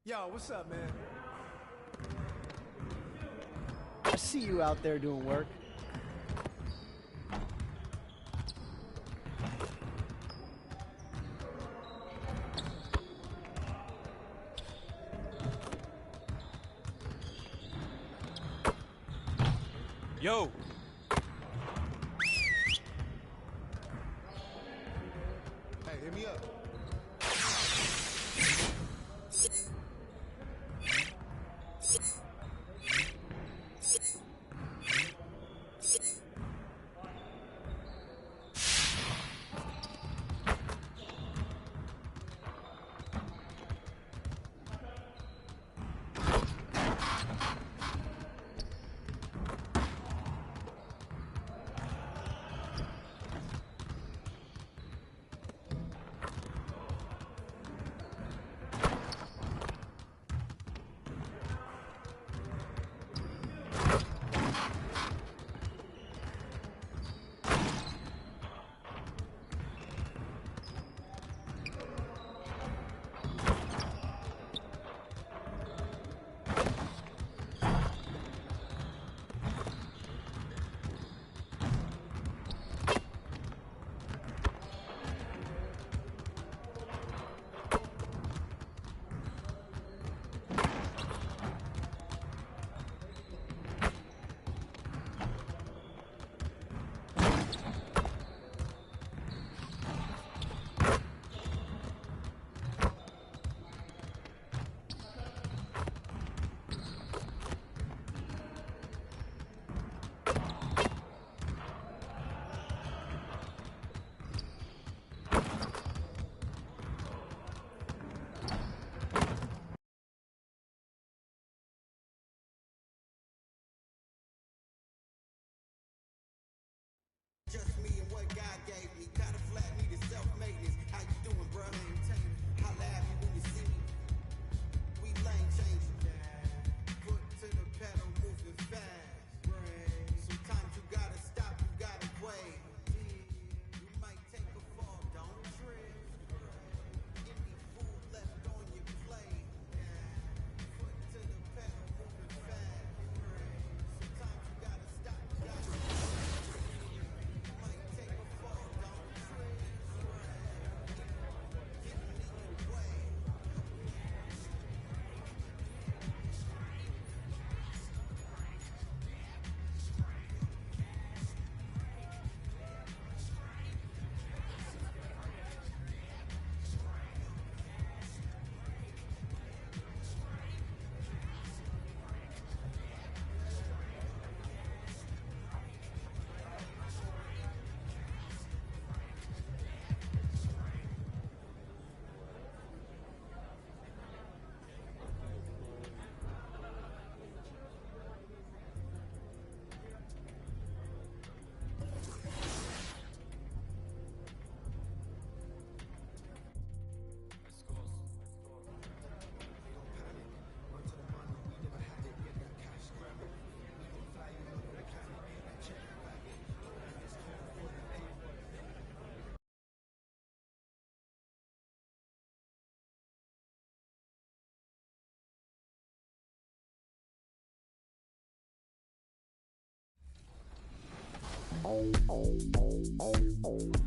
Yo, what's up, man? I see you out there doing work. Yo. Hey, hit me up.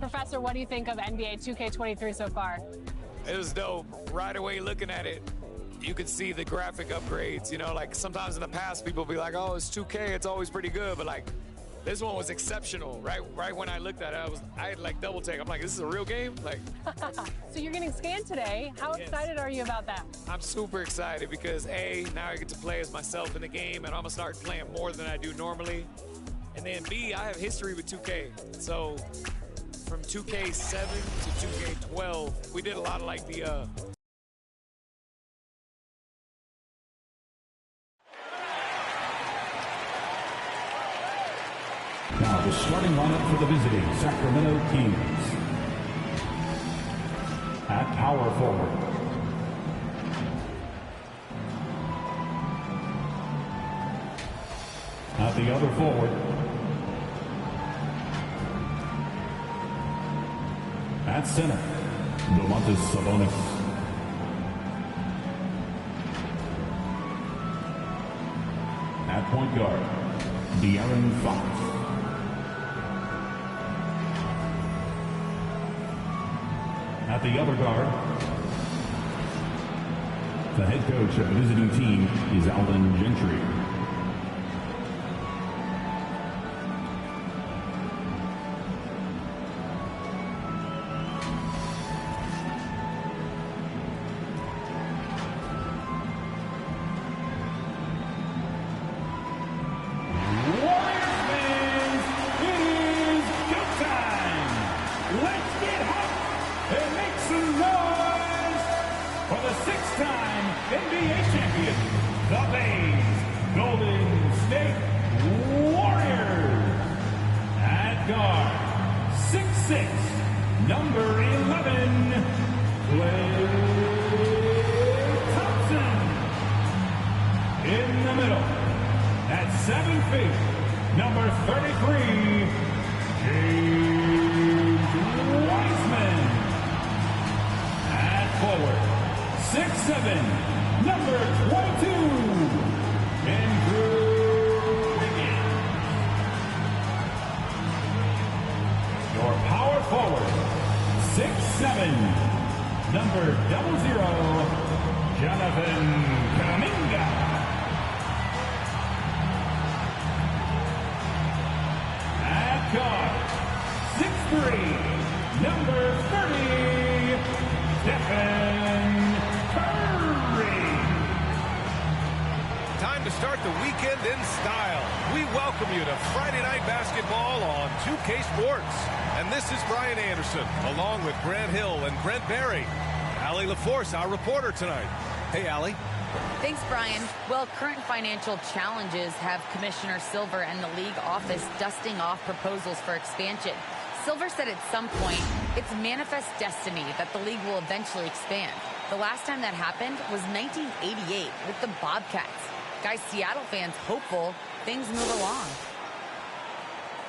Professor, what do you think of NBA 2K23 so far? It was dope. Right away looking at it, you could see the graphic upgrades. You know, like sometimes in the past people be like, oh, it's 2K, it's always pretty good, but like this one was exceptional. Right when I looked at it, I had like double take. I'm like, this is a real game? Like So you're getting scanned today. How excited are you about that? I'm super excited because A, now I get to play as myself in the game and I'm gonna start playing more than I do normally. And then B, I have history with 2K. So from 2K7 to 2K12, we did a lot of like the Now the starting lineup for the visiting Sacramento Kings. At power forward, at the other forward, at center, Domantas Sabonis. At point guard, De'Aaron Fox. At the other guard, the head coach of the visiting team is Alvin Gentry. Time to start the weekend in style. We welcome you to Friday Night Basketball on 2K Sports. And this is Brian Anderson, along with Grant Hill and Brent Barry. Allie LaForce, our reporter tonight. Hey, Allie. Thanks, Brian. Well, current financial challenges have Commissioner Silver and the league office dusting off proposals for expansion. Silver said at some point, it's manifest destiny that the league will eventually expand. The last time that happened was 1988 with the Bobcats. Guys, Seattle fans hopeful things move along.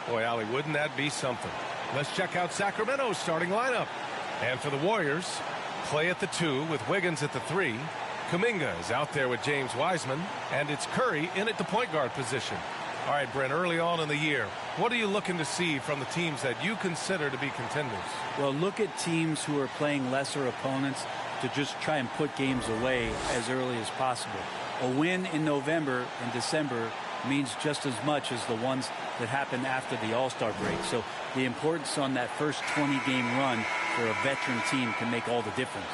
Boy, Allie, wouldn't that be something? Let's check out Sacramento's starting lineup. And for the Warriors, Clay at the 2 with Wiggins at the 3. Kuminga is out there with James Wiseman, and it's Curry in at the point guard position. All right, Brent, early on in the year, what are you looking to see from the teams that you consider to be contenders? Well, look at teams who are playing lesser opponents to just try and put games away as early as possible. A win in November and December means just as much as the ones that happen after the All-Star break. So the importance on that first 20-game run for a veteran team can make all the difference.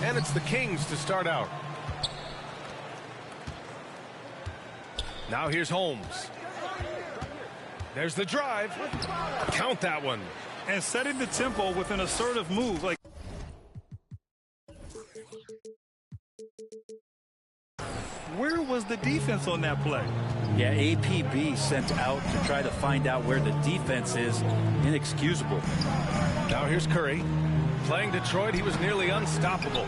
And it's the Kings to start out. Now here's Holmes. There's the drive. Count that one. And setting the tempo with an assertive move. Like, where was the defense on that play? Yeah, APB sent out to try to find out where the defense is. Inexcusable. Now here's Curry. Playing Detroit, he was nearly unstoppable.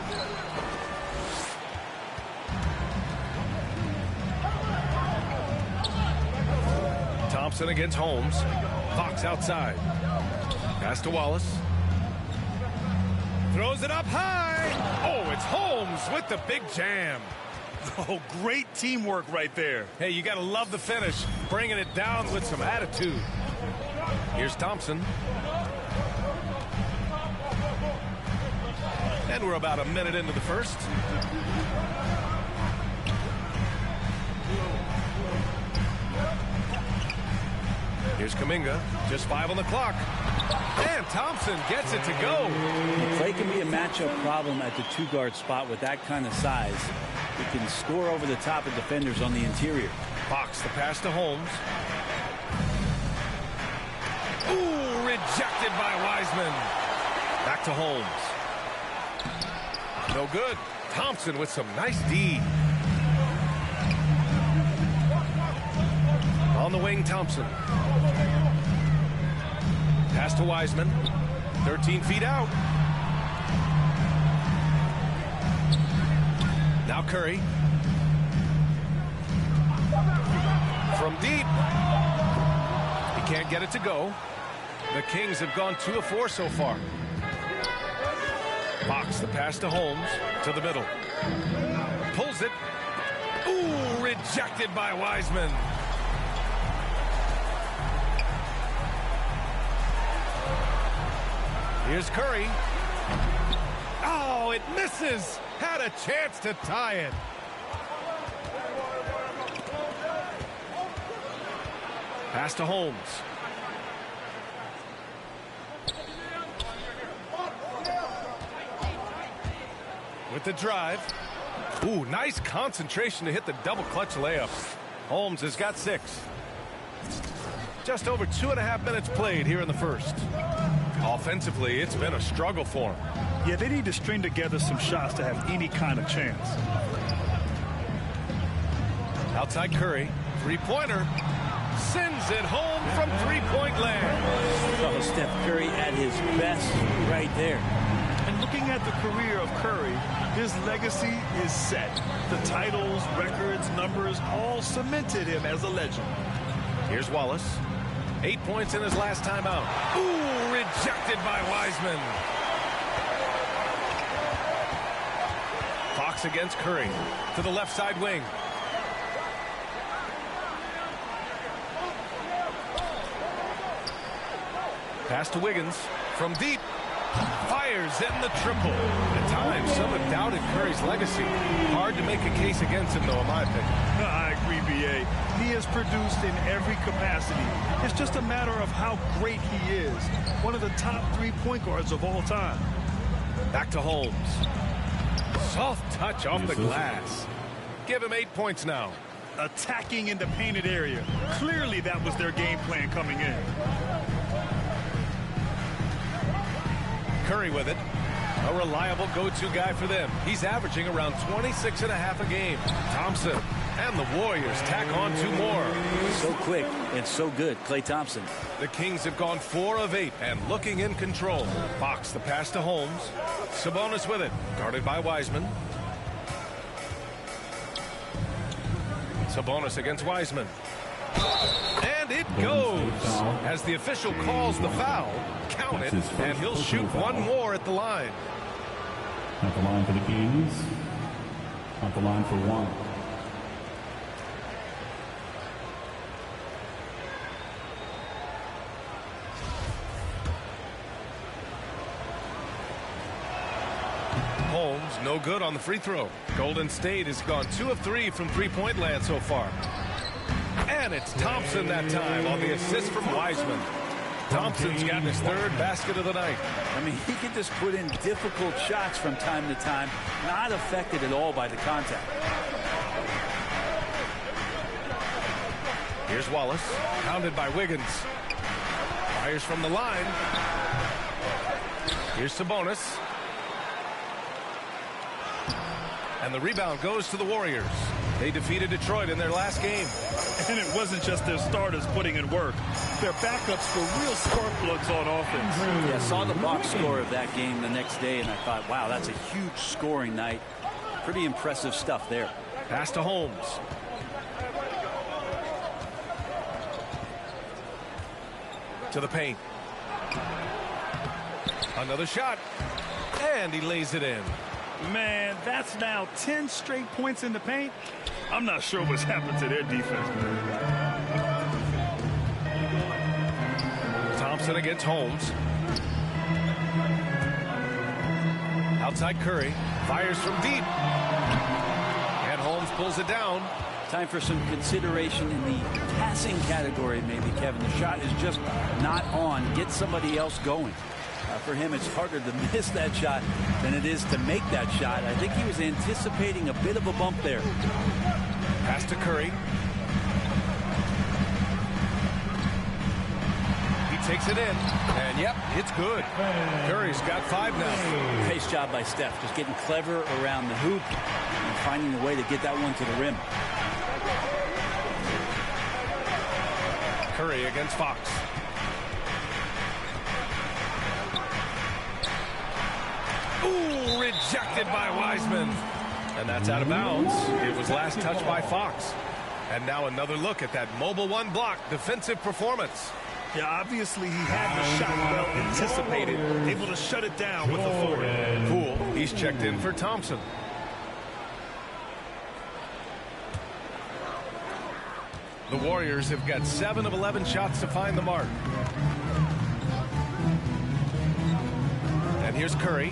Thompson against Holmes. Fox outside. Pass to Wallace. Throws it up high. Oh, it's Holmes with the big jam. Oh, great teamwork right there. Hey, you got to love the finish. Bringing it down with some attitude. Here's Thompson. And we're about a minute into the first. Here's Kuminga. Just 5 on the clock. And Thompson gets it to go. Clay can be a matchup problem at the 2-guard spot with that kind of size. He can score over the top of defenders on the interior. Fox, the pass to Holmes. Ooh, rejected by Wiseman. Back to Holmes. No good. Thompson with some nice D. On the wing, Thompson. Pass to Wiseman. 13 feet out. Now Curry. From deep. He can't get it to go. The Kings have gone 2 of 4 so far. Fox, the pass to Holmes. To the middle. Pulls it. Ooh, rejected by Wiseman. Here's Curry. Oh, it misses. Had a chance to tie it. Pass to Holmes. With the drive. Ooh, nice concentration to hit the double clutch layup. Holmes has got 6. Just over 2.5 minutes played here in the first. Offensively, it's been a struggle for him. Yeah, they need to string together some shots to have any kind of chance. Outside Curry. 3-pointer. Sends it home from 3-point land. Oh, Steph Curry at his best right there. And looking at the career of Curry, his legacy is set. The titles, records, numbers all cemented him as a legend. Here's Wallace. 8 points in his last time out. Ooh, rejected by Wiseman. Fox against Curry. To the left side wing. Pass to Wiggins. From deep. Fires in the triple. At times, some have doubted Curry's legacy. Hard to make a case against him, though, in my opinion. I agree, B.A. He has produced in every capacity. It's just a matter of how great he is. One of the top 3 point guards of all time. Back to Holmes. Soft touch off the glass. Give him 8 points now. Attacking in the painted area. Clearly that was their game plan coming in. Curry with it. A reliable go-to guy for them. He's averaging around 26.5 a game. Thompson and the Warriors tack on 2 more. So quick and so good, Klay Thompson. The Kings have gone 4 of 8 and looking in control. Fox, the pass to Holmes. Sabonis with it. Guarded by Wiseman. Sabonis against Wiseman. And it goes. As the official calls the foul, count it, and he'll shoot 1 more at the line. At the line for the Kings. At the line for 1. Holmes, no good on the free throw. Golden State has gone 2 of 3 from 3-point land so far. And it's Thompson that time on the assist from Wiseman. Thompson's gotten his 3rd basket of the night. I mean, he can just put in difficult shots from time to time, not affected at all by the contact. Here's Wallace, pounded by Wiggins. Fires from the line. Here's Sabonis. And the rebound goes to the Warriors. They defeated Detroit in their last game. And it wasn't just their starters putting in work. Their backups were real spark plugs on offense. Yeah, saw the box score of that game the next day, and I thought, wow, that's a huge scoring night. Pretty impressive stuff there. Pass to Holmes. To the paint. Another shot. And he lays it in. Man, that's now 10 straight points in the paint. I'm not sure what's happened to their defense. Thompson against Holmes. Outside Curry. Fires from deep. And Holmes pulls it down. Time for some consideration in the passing category, maybe, Kevin. The shot is just not on. Get somebody else going. For him, it's harder to miss that shot than it is to make that shot. I think he was anticipating a bit of a bump there. Pass to Curry. He takes it in. And, yep, it's good. Curry's got 5 now. Nice job by Steph. Just getting clever around the hoop and finding a way to get that one to the rim. Curry against Fox. Ooh, rejected by Wiseman. And that's out of bounds. It was last touched by Fox. And now another look at that mobile 1 block defensive performance. Yeah, obviously he had the shot well anticipated, able to shut it down with authority. Poole, he's checked in for Thompson. The Warriors have got 7 of 11 shots to find the mark. And here's Curry.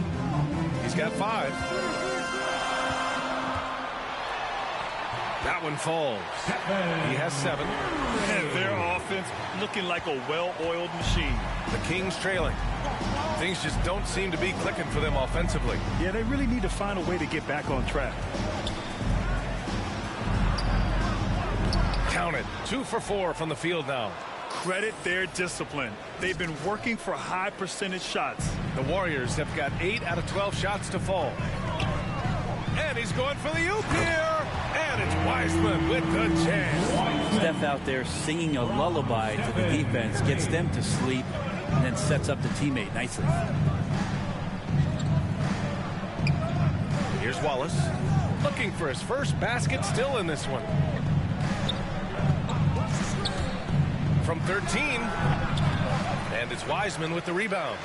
He's got 5. That one falls. He has 7. And their offense looking like a well-oiled machine. The Kings trailing. Things just don't seem to be clicking for them offensively. Yeah, they really need to find a way to get back on track. Count it. 2 for 4 from the field now. Credit their discipline. They've been working for high percentage shots. The Warriors have got 8 out of 12 shots to fall. And he's going for the oop here. And it's Wiseman with the jam. Steph out there singing a lullaby to the defense, gets them to sleep, and then sets up the teammate nicely. Here's Wallace. Looking for his first basket still in this one. From 13. And it's Wiseman with the rebound.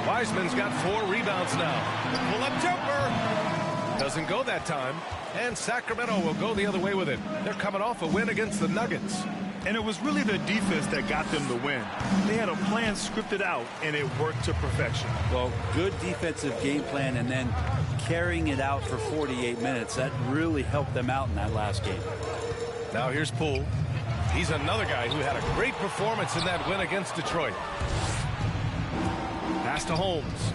Wiseman's got 4 rebounds now. Pull-up jumper. Doesn't go that time. And Sacramento will go the other way with it. They're coming off a win against the Nuggets. And it was really their defense that got them the win. They had a plan scripted out, and it worked to perfection. Well, good defensive game plan, and then carrying it out for 48 minutes. That really helped them out in that last game. Now here's Poole. He's another guy who had a great performance in that win against Detroit. Pass to Holmes.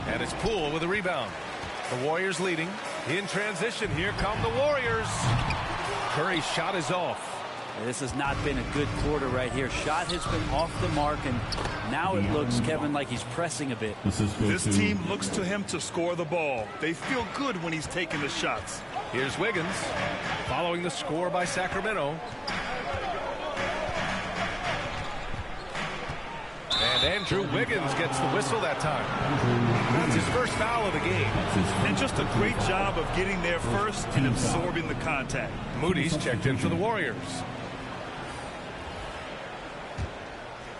And it's Poole with a rebound. The Warriors leading. In transition, here come the Warriors. Curry's shot is off. This has not been a good quarter right here. Shot has been off the mark, and now it looks, Kevin, like he's pressing a bit. This team looks to him to score the ball. They feel good when he's taking the shots. Here's Wiggins, following the score by Sacramento. And Andrew Wiggins gets the whistle that time. That's his first foul of the game. And just a great job of getting there first and absorbing the contact. Moody's checked in for the Warriors.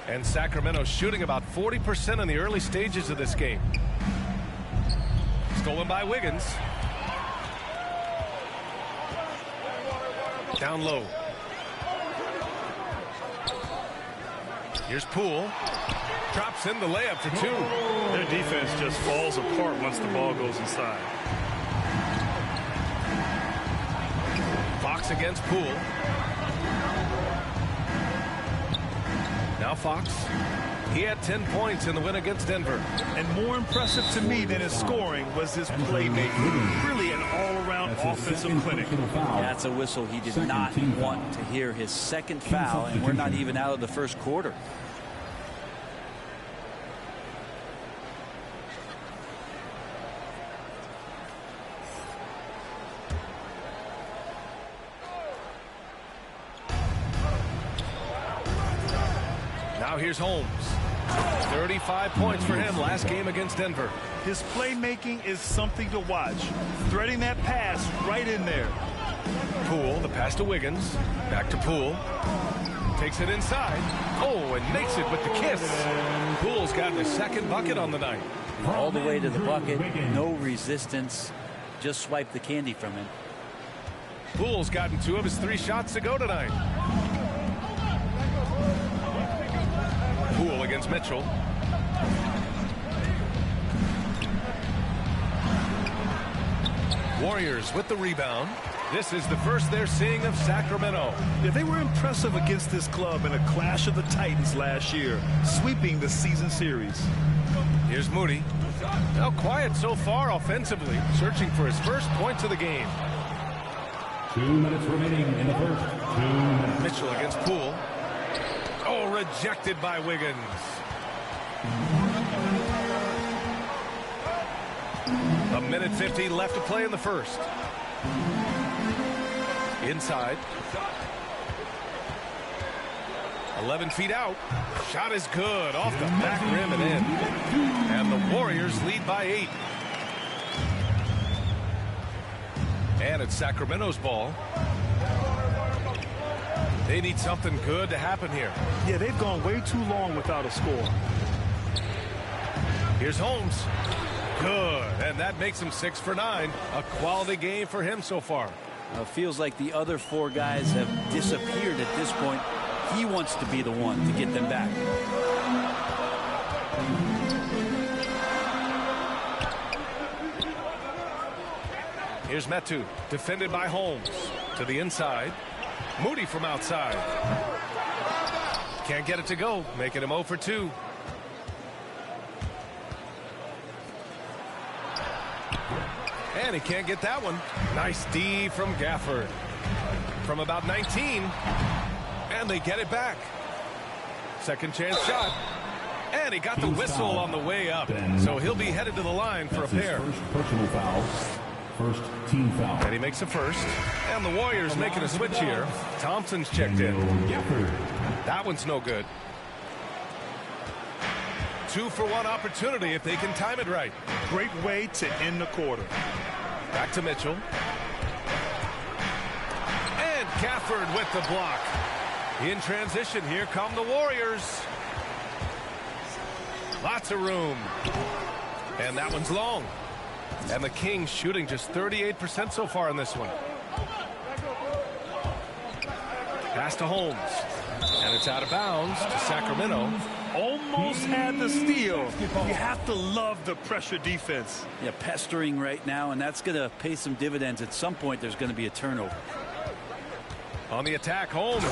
And Sacramento shooting about 40% in the early stages of this game. Stolen by Wiggins. Down low. Here's Poole. Drops in the layup for 2. Their defense just falls apart once the ball goes inside. Fox against Poole. Now Fox. He had 10 points in the win against Denver. And more impressive to me than his scoring was his playmaking. Really an all-around offensive clinic. That's a whistle he did not want to hear. His second foul, and we're not even out of the first quarter. Now here's Holmes. 35 points for him last game against Denver. His playmaking is something to watch. Threading that pass right in there. Poole, the pass to Wiggins. Back to Poole. Takes it inside. Oh, and makes it with the kiss. Poole's gotten his second bucket on the night. All the way to the bucket. No resistance. Just swipe the candy from him. Poole's gotten 2 of his 3 shots to go tonight. Poole against Mitchell. Warriors with the rebound. This is the first they're seeing of Sacramento. Yeah, they were impressive against this club in a clash of the Titans last year, sweeping the season series. Here's Moody. Now quiet so far offensively, searching for his first points of the game. 2 minutes remaining in the first. 2 minutes. Mitchell against Poole. Oh, rejected by Wiggins. A minute 50 left to play in the first. Inside. 11 feet out. Shot is good. Off the back rim and in. And the Warriors lead by 8. And it's Sacramento's ball. They need something good to happen here. Yeah, they've gone way too long without a score. Here's Holmes. Good. And that makes him 6 for 9. A quality game for him so far. Feels like the other 4 guys have disappeared at this point. He wants to be the one to get them back. Here's Metu, defended by Holmes. To the inside. Moody from outside. Can't get it to go, making him 0 for 2. And he can't get that one. Nice D from Gafford. From about 19. And they get it back. Second chance shot. And he got the whistle on the way up. So he'll be headed to the line for a pair. First personal foul. First team foul. And he makes a first. And the Warriors making a switch here. Thompson's checked in. That one's no good. 2 for 1 opportunity if they can time it right. Great way to end the quarter. Back to Mitchell. And Gafford with the block. In transition, here come the Warriors. Lots of room. And that one's long. And the Kings shooting just 38% so far in this one. Pass to Holmes. And it's out of bounds to Sacramento. Almost had the steal. You have to love the pressure defense. Yeah, pestering right now, and that's going to pay some dividends. At some point, there's going to be a turnover. On the attack, Holmes.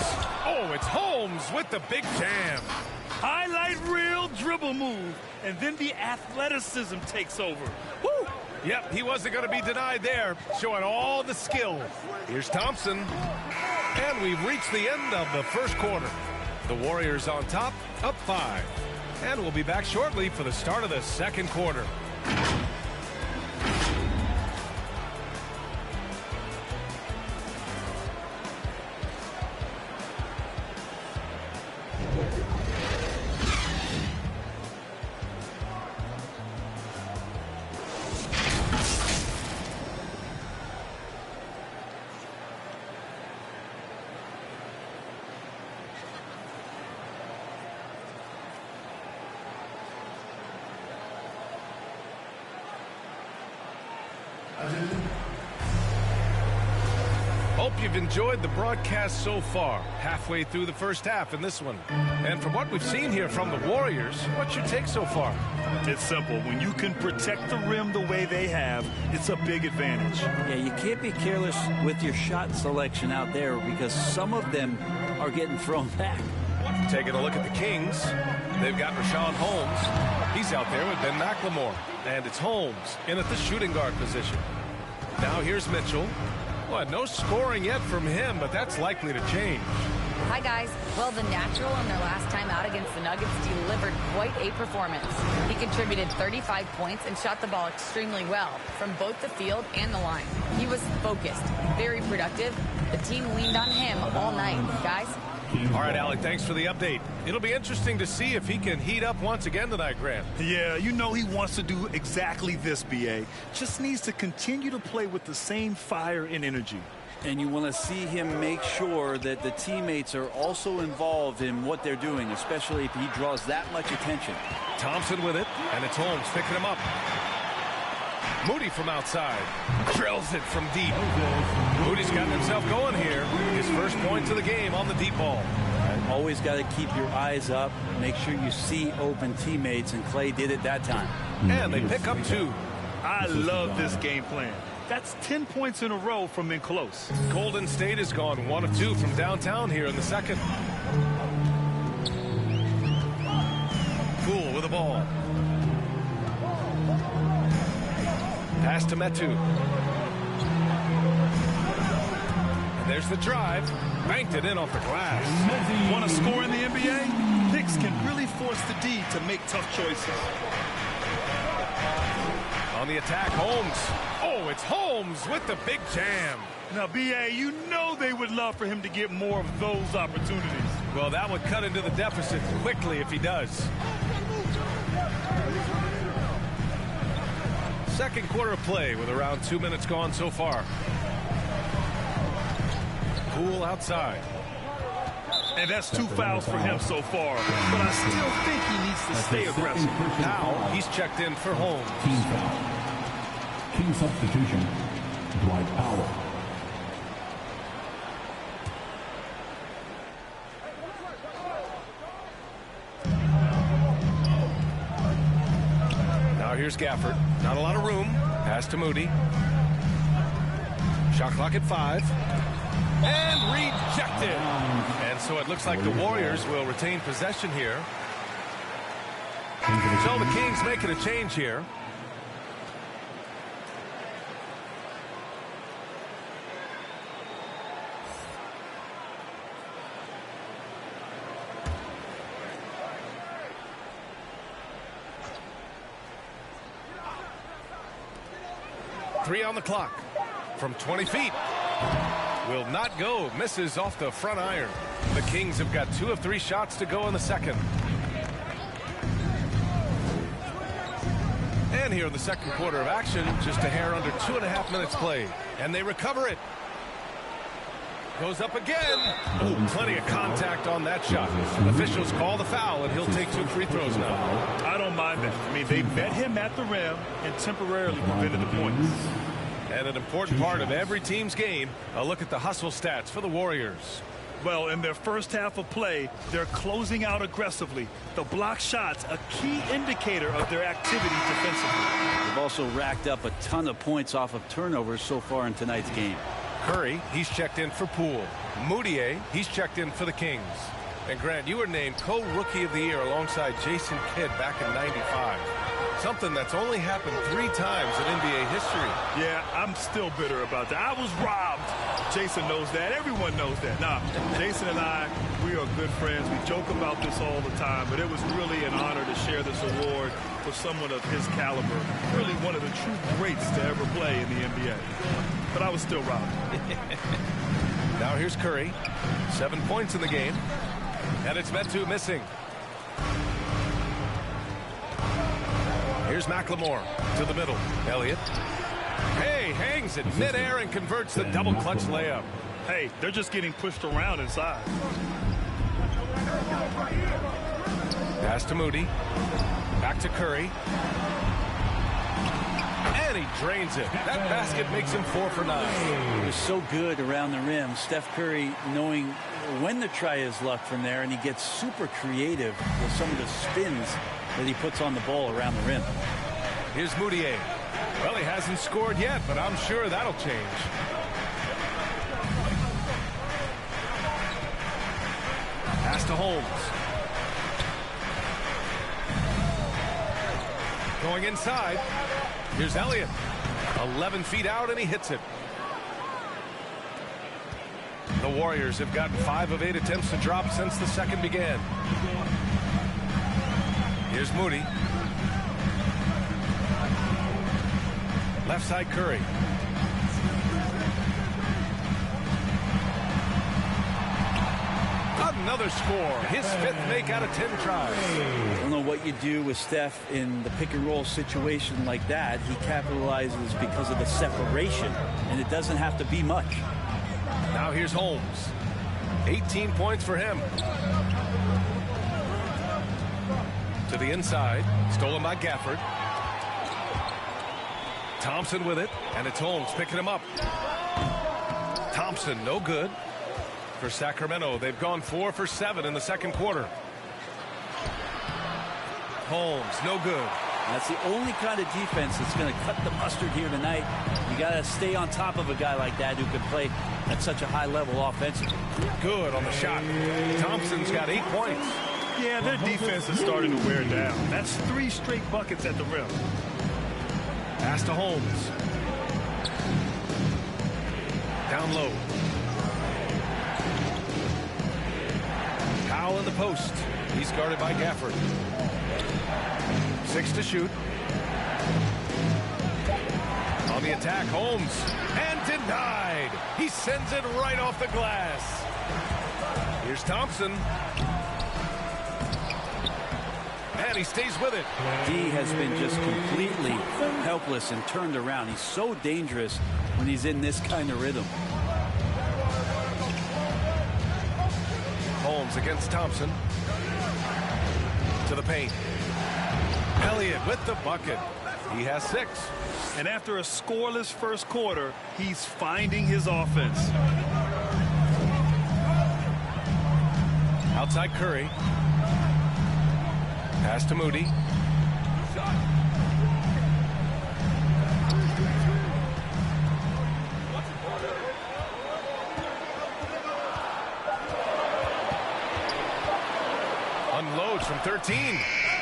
Oh, it's Holmes with the big jam. Highlight reel dribble move, and then the athleticism takes over. Woo! Yep, he wasn't going to be denied there, showing all the skill. Here's Thompson. And we've reached the end of the first quarter. The Warriors on top, up 5. And we'll be back shortly for the start of the second quarter. Hope you've enjoyed the broadcast so far, halfway through the first half in this one. And from what we've seen here from the Warriors, what's your take so far? It's simple. When you can protect the rim the way they have, it's a big advantage. Yeah, you can't be careless with your shot selection out there because some of them are getting thrown back. Taking a look at the Kings, they've got Rashawn Holmes. He's out there with Ben McLemore. And it's Holmes in at the shooting guard position. Now here's Mitchell. Well, no scoring yet from him, but that's likely to change. Hi, guys. Well, the natural in their last time out against the Nuggets delivered quite a performance. He contributed 35 points and shot the ball extremely well from both the field and the line. He was focused, very productive. The team leaned on him all night. Guys? All right, Alec, thanks for the update. It'll be interesting to see if he can heat up once again tonight, Grant. Yeah, you know he wants to do exactly this, B.A. Just needs to continue to play with the same fire and energy. And you want to see him make sure that the teammates are also involved in what they're doing, especially if he draws that much attention. Thompson with it, and it's Holmes picking him up. Moody from outside. Drills it from deep. Moody's gotten himself going here. His first points of the game on the deep ball. Always got to keep your eyes up. Make sure you see open teammates, and Clay did it that time. And they pick up 2. I love this game plan. That's 10 points in a row from in close. Golden State has gone 1 of 2 from downtown here in the second. Poole with the ball. Pass to Metu. And there's the drive. Banked it in off the glass. Want to score in the NBA? Picks can really force the D to make tough choices. On the attack, Holmes. Oh, it's Holmes with the big jam. Now, B.A., you know they would love for him to get more of those opportunities. Well, that would cut into the deficit quickly if he does. Second quarter of play with around 2 minutes gone so far. Poole outside. And that's 2 fouls for him so far. But I still think he needs to stay aggressive. Now he's checked in for Holmes. Team foul. Team substitution, Dwight Powell. Now here's Gafford. Not a lot of room. Pass to Moody. Shot clock at 5. And rejected. And so it looks like the Warriors will retain possession here. So the Kings making a change here. Three on the clock from 20 feet. Will not go. Misses off the front iron. The Kings have got 2 of 3 shots to go in the second. And here in the second quarter of action, just a hair under 2.5 minutes played. And they recover it. Goes up again. Ooh, plenty of contact on that shot. Officials call the foul, and he'll take 2 free throws now. I don't mind that. I mean, they met him at the rim and temporarily prevented the points. And an important part of every team's game, a look at the hustle stats for the Warriors. Well, in their first half of play, they're closing out aggressively. The block shots, a key indicator of their activity defensively. They've also racked up a ton of points off of turnovers so far in tonight's game. Curry, he's checked in for Poole. Moutier, he's checked in for the Kings. And Grant, you were named co-rookie of the year alongside Jason Kidd back in '95. Something that's only happened 3 times in NBA history. Yeah, I'm still bitter about that. I was robbed. Jason knows that. Everyone knows that. Nah, Jason and I, we are good friends. We joke about this all the time, but it was really an honor to share this award with someone of his caliber. Really one of the true greats to ever play in the NBA. But I was still robbed. Now here's Curry. 7 points in the game. And it's Metu missing. Here's McLemore to the middle. Elliott. Hey, hangs it midair and converts the double clutch layup. Hey, they're just getting pushed around inside. Pass to Moody. Back to Curry. And he drains it. That basket makes him 4 for 9. He was so good around the rim. Steph Curry knowing when to try his luck from there, and he gets super creative with some of the spins that he puts on the ball around the rim. Here's Moutier. Well, he hasn't scored yet, but I'm sure that'll change. Pass to Holmes. Going inside. Here's Elliott. 11 feet out, and he hits it. The Warriors have gotten 5 of 8 attempts to drop since the second began. Here's Moody. Left side Curry. Another score. His 5th make out of 10 tries. I don't know what you do with Steph in the pick and roll situation like that. He capitalizes because of the separation, and it doesn't have to be much. Now here's Holmes. 18 points for him. To the inside. Stolen by Gafford. Thompson with it. And it's Holmes picking him up. Thompson, no good. For Sacramento, they've gone 4 for 7 in the second quarter. Holmes, no good. That's the only kind of defense that's going to cut the mustard here tonight. You got to stay on top of a guy like that who can play at such a high level offensively. Good on the shot. Thompson's got 8 points. Yeah, their defense is starting to wear down. That's 3 straight buckets at the rim. Pass to Holmes. Down low. Powell in the post. He's guarded by Gafford. 6 to shoot. On the attack, Holmes. And denied. He sends it right off the glass. Here's Thompson. And he stays with it. D has been just completely helpless and turned around. He's so dangerous when he's in this kind of rhythm. Holmes against Thompson. To the paint. Elliott with the bucket. He has 6. And after a scoreless first quarter, he's finding his offense. Outside Curry. Pass to Moody. Unloads from 13.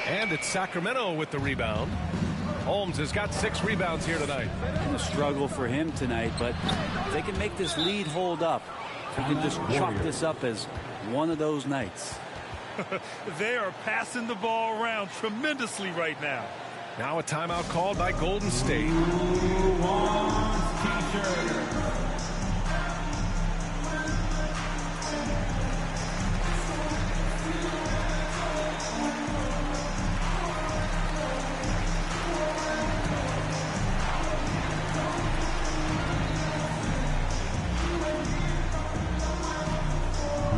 And it's Sacramento with the rebound. Holmes has got 6 rebounds here tonight. A struggle for him tonight, but if they can make this lead hold up, if he can just chalk this up as one of those nights. They are passing the ball around tremendously right now. Now a timeout called by Golden State.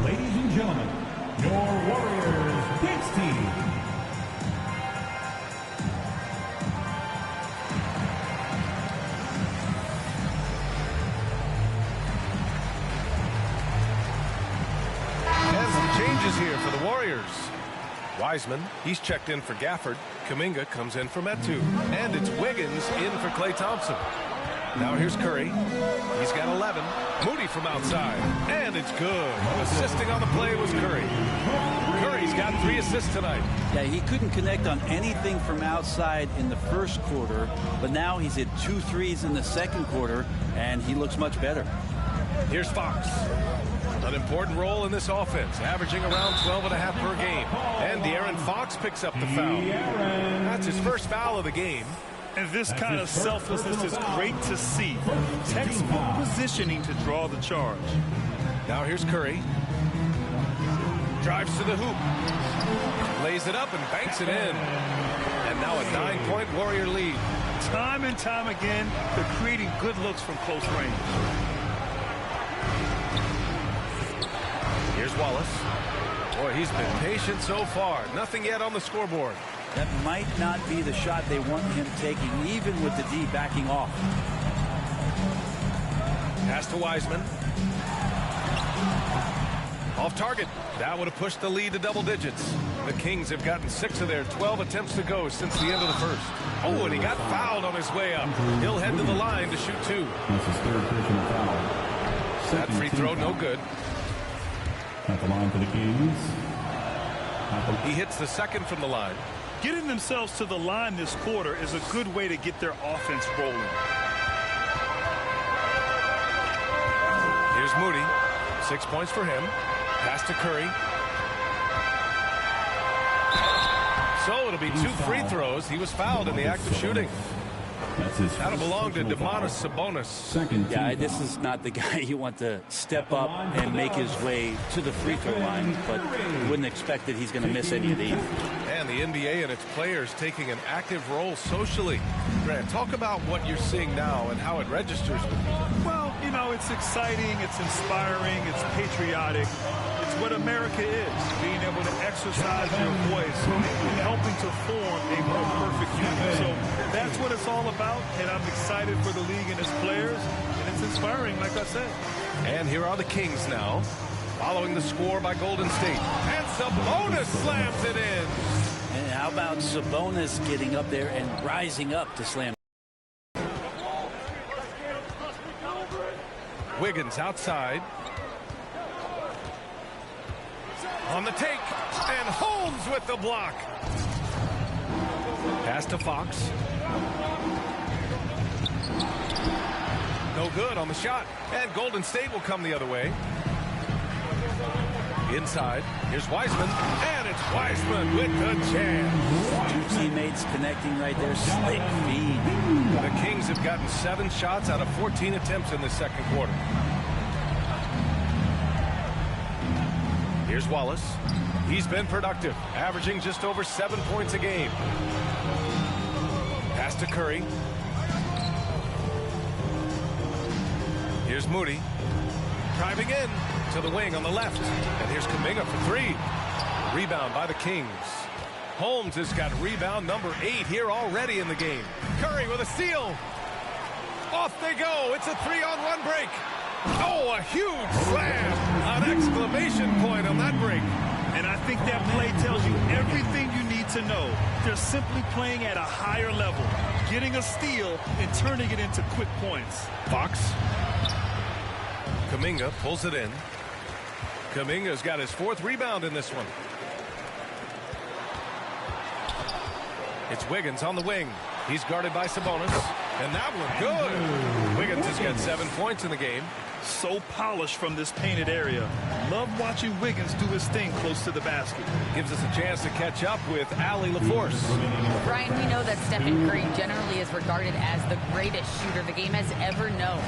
Ladies and gentlemen, your Warriors Kings team. And some changes here for the Warriors. Wiseman, he's checked in for Gafford. Kuminga comes in for Metu. And it's Wiggins in for Klay Thompson. Now here's Curry. He's got 11. Moody from outside. And it's good. Assisting on the play was Curry. Curry's got 3 assists tonight. Yeah, he couldn't connect on anything from outside in the first quarter, but now he's hit 2 threes in the second quarter, and he looks much better. Here's Fox. An important role in this offense, averaging around 12.5 per game. And De'Aaron Fox picks up the foul. That's his first foul of the game. And this kind of selflessness is great to see. Textbook positioning to draw the charge. Now here's Curry. Drives to the hoop. Lays it up and banks it in. And now a 9-point Warrior lead. Time and time again, they're creating good looks from close range. Here's Wallace. Boy, he's been patient so far. Nothing yet on the scoreboard. That might not be the shot they want him taking, even with the D backing off. Pass to Wiseman. Off target. That would have pushed the lead to double digits. The Kings have gotten 6 of their 12 attempts to go since the end of the first. Oh, and he got fouled on his way up. He'll head to the line to shoot 2. That's his 3rd personal foul. That free throw, no good. At the line for the Kings. He hits the second from the line. Getting themselves to the line this quarter is a good way to get their offense rolling. Here's Moody. 6 points for him. Pass to Curry. So it'll be 2 free throws. He was fouled in the act of shooting. That'll belong to Domantas Sabonis. Yeah, this is not the guy you want to step up and make his way to the free throw line, but wouldn't expect that he's going to miss any of these. And the NBA and its players taking an active role socially. Grant, talk about what you're seeing now and how it registers with you. Well, You know, it's exciting, it's inspiring, it's patriotic. It's what America is, being able to exercise your voice and helping to form a more perfect union. So that's what it's all about, and I'm excited for the league and its players, and it's inspiring, like I said. And here are the Kings now, following the score by Golden State. And Sabonis slams it in. And how about Sabonis getting up there and rising up to slam? Wiggins outside. On the take. And Holmes with the block. Pass to Fox. No good on the shot. And Golden State will come the other way. Inside. Here's Wiseman. And it's Wiseman with the jam. Two teammates connecting right there. Slick feed. The Kings have gotten 7 shots out of 14 attempts in the second quarter. Here's Wallace. He's been productive, averaging just over 7 points a game. Pass to Curry. Here's Moody. Driving in to the wing on the left. And here's Kuminga for 3. Rebound by the Kings. Holmes has got rebound number 8 here already in the game. Curry with a steal. Off they go. It's a 3-on-1 break. Oh, a huge slam. An exclamation point on that break. And I think that play tells you everything you need to know. They're simply playing at a higher level, getting a steal and turning it into quick points. Fox. Kuminga pulls it in. Kuminga's got his 4th rebound in this one. It's Wiggins on the wing. He's guarded by Sabonis. And that one good. Wiggins has got 7 points in the game. So polished from this painted area. Love watching Wiggins do his thing close to the basket. Gives us a chance to catch up with Allie LaForce. Brian, we know that Stephen Curry generally is regarded as the greatest shooter the game has ever known.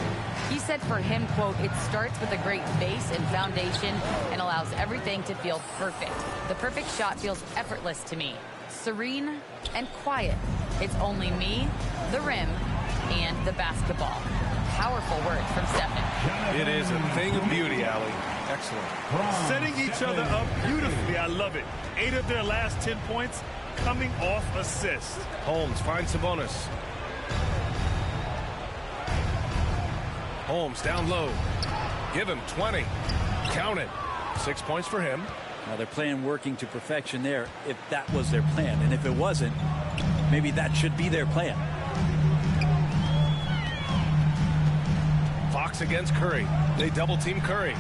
He said for him, quote, "It starts with a great base and foundation and allows everything to feel perfect. The perfect shot feels effortless to me. Serene and quiet. It's only me, the rim, and the basketball." Powerful words from Stephen. It is a thing of beauty, Allie. Excellent. Setting each other up beautifully. I love it. 8 of their last 10 points coming off assists. Holmes finds Sabonis. Holmes down low. Give him 20. Count it. 6 points for him. Now they're playing working to perfection there if that was their plan. And if it wasn't, maybe that should be their plan. Fox against Curry. They double team Curry.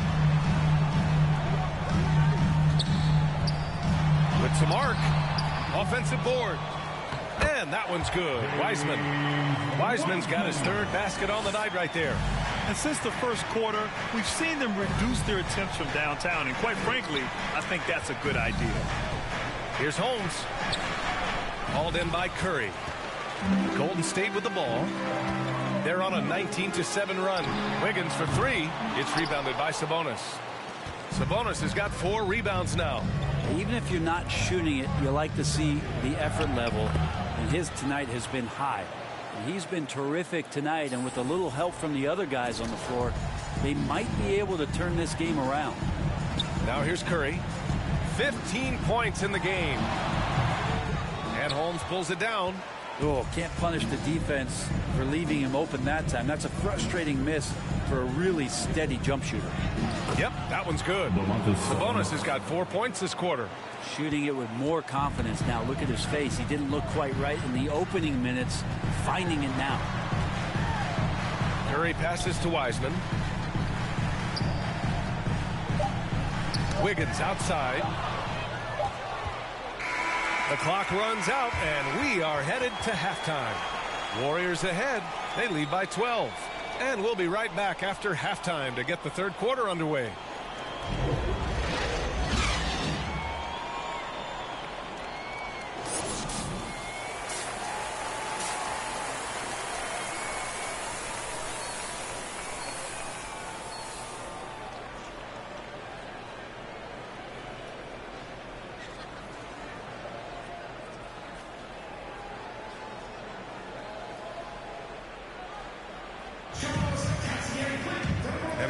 With some arc. Offensive board. And that one's good. Wiseman. Wiseman's got his 3rd basket on the night right there. And since the first quarter, we've seen them reduce their attempts from downtown. And quite frankly, I think that's a good idea. Here's Holmes. Hauled in by Curry. Golden State with the ball. They're on a 19-7 run. Wiggins for 3. It's rebounded by Sabonis. Sabonis has got 4 rebounds now. Even if you're not shooting it, you like to see the effort level. And his tonight has been high. And he's been terrific tonight. And with a little help from the other guys on the floor, they might be able to turn this game around. Now here's Curry. 15 points in the game. And Holmes pulls it down. Oh, can't punish the defense for leaving him open that time. That's a frustrating miss for a really steady jump shooter. Yep, that one's good. Sabonis has got 4 points this quarter. Shooting it with more confidence now. Look at his face. He didn't look quite right in the opening minutes. Finding it now. Curry passes to Wiseman. Wiggins outside. The clock runs out, and we are headed to halftime. Warriors ahead. They lead by 12. And we'll be right back after halftime to get the 3rd quarter underway.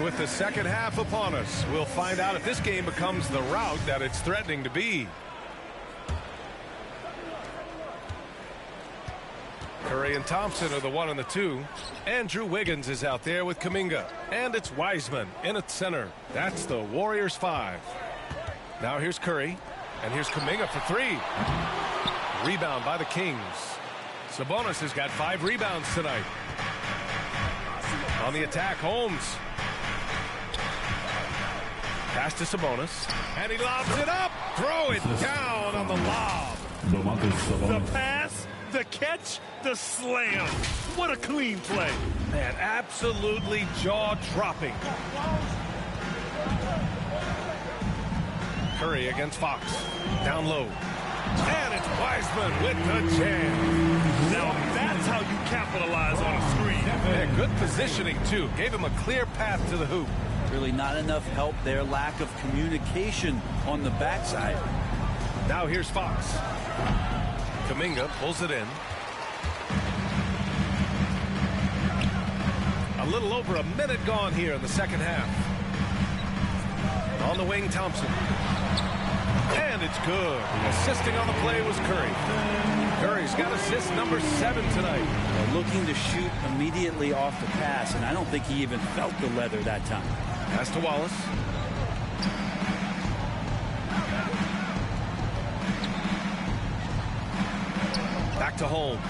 with the second half upon us, we'll find out if this game becomes the rout that it's threatening to be. Curry and Thompson are the 1 and the 2. Andrew Wiggins is out there with Kuminga. And it's Wiseman in at center. That's the Warriors 5. Now here's Curry. And here's Kuminga for 3. Rebound by the Kings. Sabonis has got 5 rebounds tonight. On the attack, Holmes. Pass to Sabonis. And he lobs it up. Throw it down on the lob. The pass, the catch, the slam. What a clean play. Man, absolutely jaw-dropping. Curry against Fox. Down low. And it's Wiseman with the jam. Now that's how you capitalize on a screen. Yeah, good positioning, too. Gave him a clear path to the hoop. Really not enough help there. Lack of communication on the backside. Now here's Fox. Kuminga pulls it in. A little over a minute gone here in the second half. On the wing, Thompson. And it's good. Assisting on the play was Curry. Curry's got assist number 7 tonight. They're looking to shoot immediately off the pass, and I don't think he even felt the leather that time. Pass to Wallace. Back to Holmes.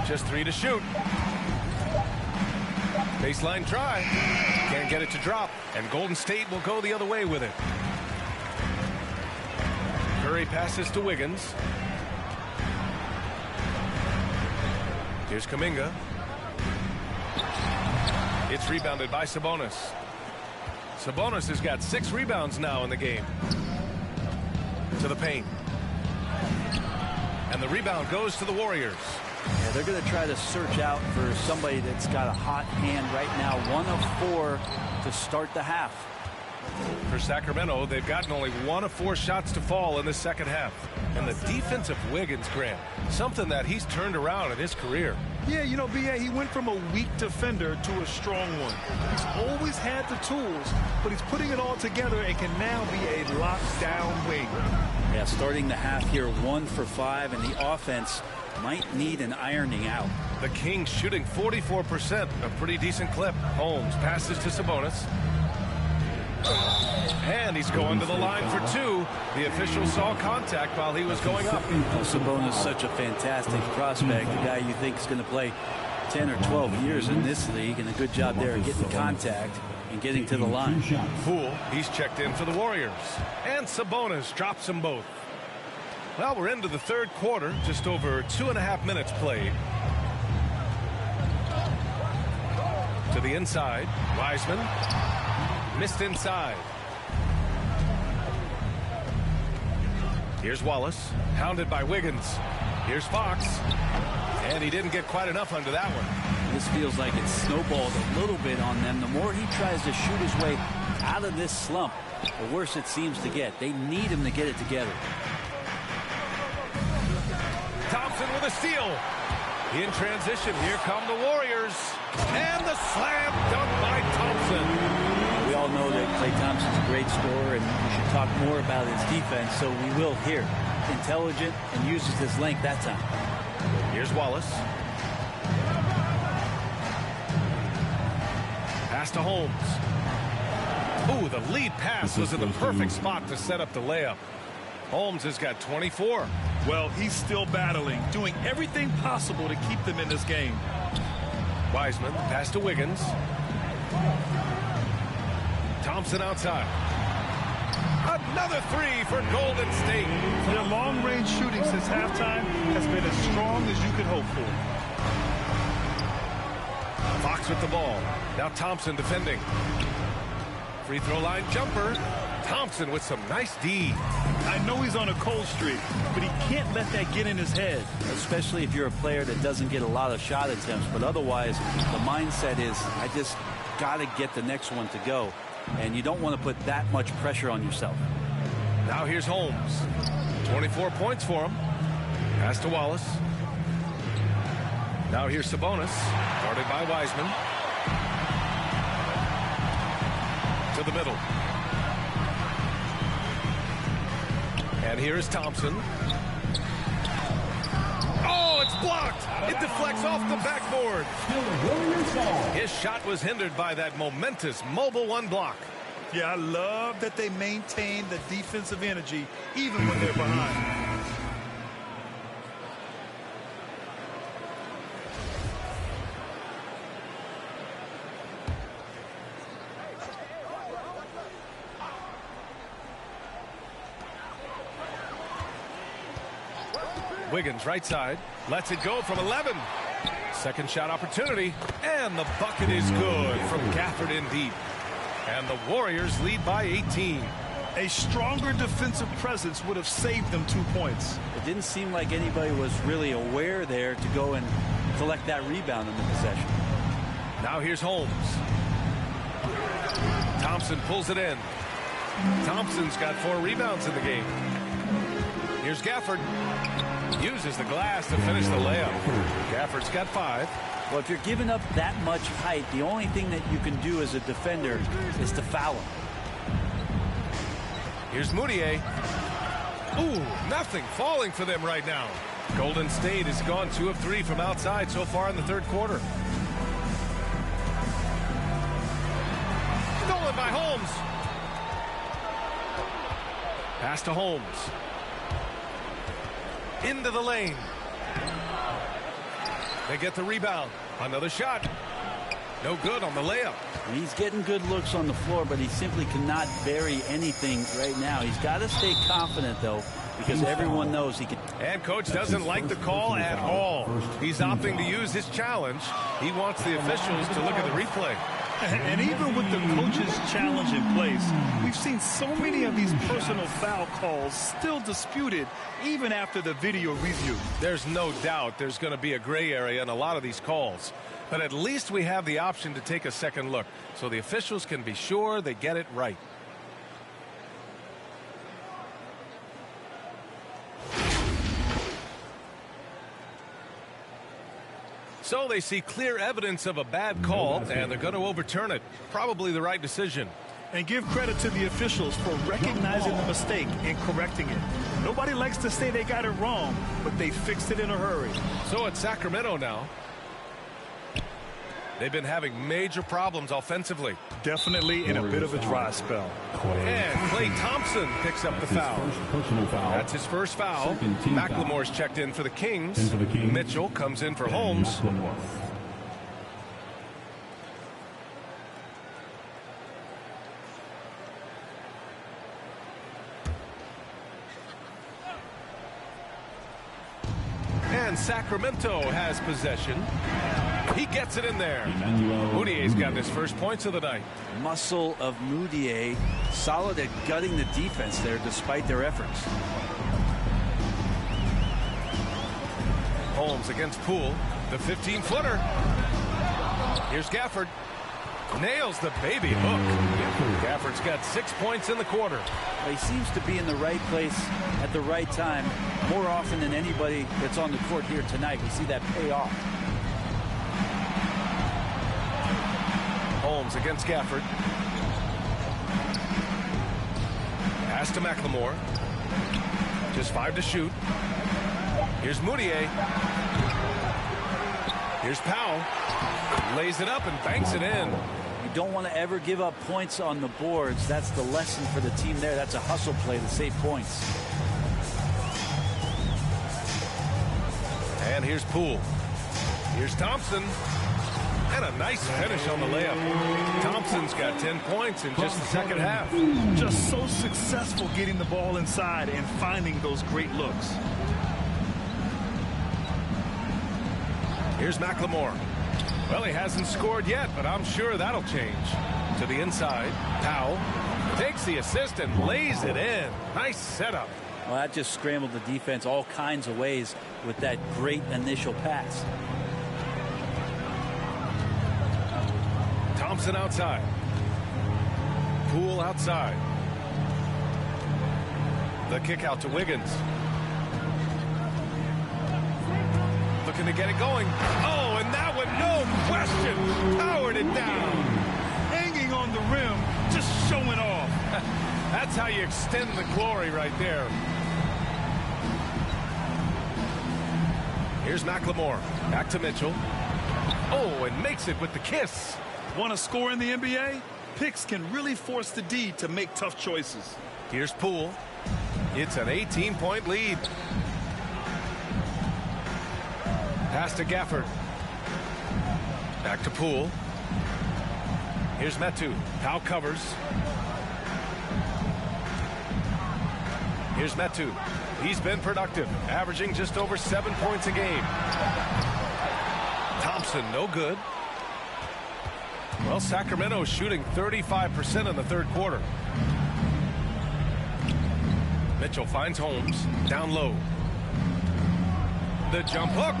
Just 3 to shoot. Baseline try. Can't get it to drop. And Golden State will go the other way with it. Curry passes to Wiggins. Here's Kuminga. It's rebounded by Sabonis. Sabonis has got 6 rebounds now in the game. To the paint. And the rebound goes to the Warriors. Yeah, they're going to try to search out for somebody that's got a hot hand right now. 1 of 4 to start the half. For Sacramento, they've gotten only 1 of 4 shots to fall in the second half. And the defense of Wiggins, Grant, something that he's turned around in his career. Yeah, you know, B.A., he went from a weak defender to a strong one. He's always had the tools, but he's putting it all together and can now be a lockdown wing. Yeah, starting the half here 1 for 5, and the offense might need an ironing out. The Kings shooting 44%, a pretty decent clip. Holmes passes to Sabonis. And he's going to the line for 2. The official saw contact while he was going up. Sabonis, such a fantastic prospect. The guy you think is going to play 10 or 12 years in this league, and a good job there of getting contact and getting to the line. Poole, he's checked in for the Warriors. And Sabonis drops them both. Well, we're into the third quarter, just over 2.5 minutes played. To the inside, Wiseman. Missed inside. Here's Wallace, hounded by Wiggins. Here's Fox. And he didn't get quite enough under that one. This feels like it's snowballed a little bit on them. The more he tries to shoot his way out of this slump, the worse it seems to get. They need him to get it together. Thompson with a steal. In transition, here come the Warriors. And the slam dunk by Thompson. We all know that Klay Thompson's a great scorer, and we should talk more about his defense, so we will here. Intelligent and uses his length that time. Here's Wallace. Pass to Holmes. Ooh, the lead pass was in the perfect spot to set up the layup. Holmes has got 24. Well, he's still battling, doing everything possible to keep them in this game. Wiseman, pass to Wiggins. Thompson outside. Another 3 for Golden State. Their long-range shooting since halftime has been as strong as you could hope for. Fox with the ball. Now Thompson defending. Free throw line jumper. Thompson with some nice D. I know he's on a cold streak, but he can't let that get in his head. Especially if you're a player that doesn't get a lot of shot attempts. But otherwise, the mindset is, I just got to get the next one to go. And you don't want to put that much pressure on yourself. Now here's Holmes. 24 points for him. Pass to Wallace. Now here's Sabonis. Guarded by Wiseman. To the middle. And here's Thompson. Oh, it's blocked. It deflects off the backboard. His shot was hindered by that momentous mobile one block. Yeah, I love that they maintain the defensive energy even when they're behind. Wiggins right side. Lets it go from 11. Second shot opportunity. And the bucket is good from Gafford in deep. And the Warriors lead by 18. A stronger defensive presence would have saved them 2 points. It didn't seem like anybody was really aware there to go and collect that rebound in the possession. Now here's Holmes. Thompson pulls it in. Thompson's got 4 rebounds in the game. Here's Gafford. Uses the glass to finish the layup. Gafford's got 5. Well, if you're giving up that much height, the only thing that you can do as a defender is to foul him. Here's Moutier. Ooh, nothing falling for them right now. Golden State has gone 2 of 3 from outside so far in the third quarter. Stolen by Holmes. Pass to Holmes. Into the lane. They get the rebound. Another shot. No good on the layup. He's getting good looks on the floor, but he simply cannot bury anything right now. He's got to stay confident, though, because everyone knows he can. And coach doesn't like the call at all. He's opting to use his challenge. He wants the officials to look at the replay. And even with the coach's challenge in place, we've seen so many of these personal foul calls still disputed even after the video review. There's no doubt there's going to be a gray area in a lot of these calls. But at least we have the option to take a second look so the officials can be sure they get it right. So they see clear evidence of a bad call, and they're going to overturn it. Probably the right decision. And give credit to the officials for recognizing the mistake and correcting it. Nobody likes to say they got it wrong, but they fixed it in a hurry. So it's Sacramento now. They've been having major problems offensively. Definitely in a bit of a dry spell. And Klay Thompson picks up the foul. That's his first foul. McLemore's checked in for the Kings. Mitchell comes in for Holmes. And Sacramento has possession. He gets it in there. Moutier's got his first points of the night. Muscle of Moutier, solid at gutting the defense there despite their efforts. Holmes against Poole, the 15-footer. Here's Gafford. Nails the baby hook. Gafford's got 6 points in the quarter. He seems to be in the right place at the right time more often than anybody that's on the court here tonight. We see that pay off. Holmes against Gafford. Pass to McLemore. Just 5 to shoot. Here's Moutier. Here's Powell. Lays it up and banks it in. You don't want to ever give up points on the boards. That's the lesson for the team there. That's a hustle play to save points. And here's Poole. Here's Thompson. And a nice finish on the layup. Thompson's got 10 points in just the second half. Just so successful getting the ball inside and finding those great looks. Here's McLemore. Well, he hasn't scored yet, but I'm sure that'll change. To the inside, Powell takes the assist and lays it in. Nice setup. Well, that just scrambled the defense all kinds of ways with that great initial pass. Thompson outside. Poole outside. The kick out to Wiggins. Looking to get it going. Oh, and that one No question. Powered it down. Hanging on the rim, just showing off. That's how you extend the glory right there. Here's McLemore. Back to Mitchell. Oh, and makes it with the kiss. Want to score in the NBA? Picks can really force the D to make tough choices. Here's Poole. It's an 18-point lead. Pass to Gafford. Back to Poole. Here's Metu. Powell covers. Here's Metu. He's been productive, averaging just over 7 points a game. Thompson, no good. Well, Sacramento shooting 35% in the third quarter. Mitchell finds Holmes. Down low. The jump hook.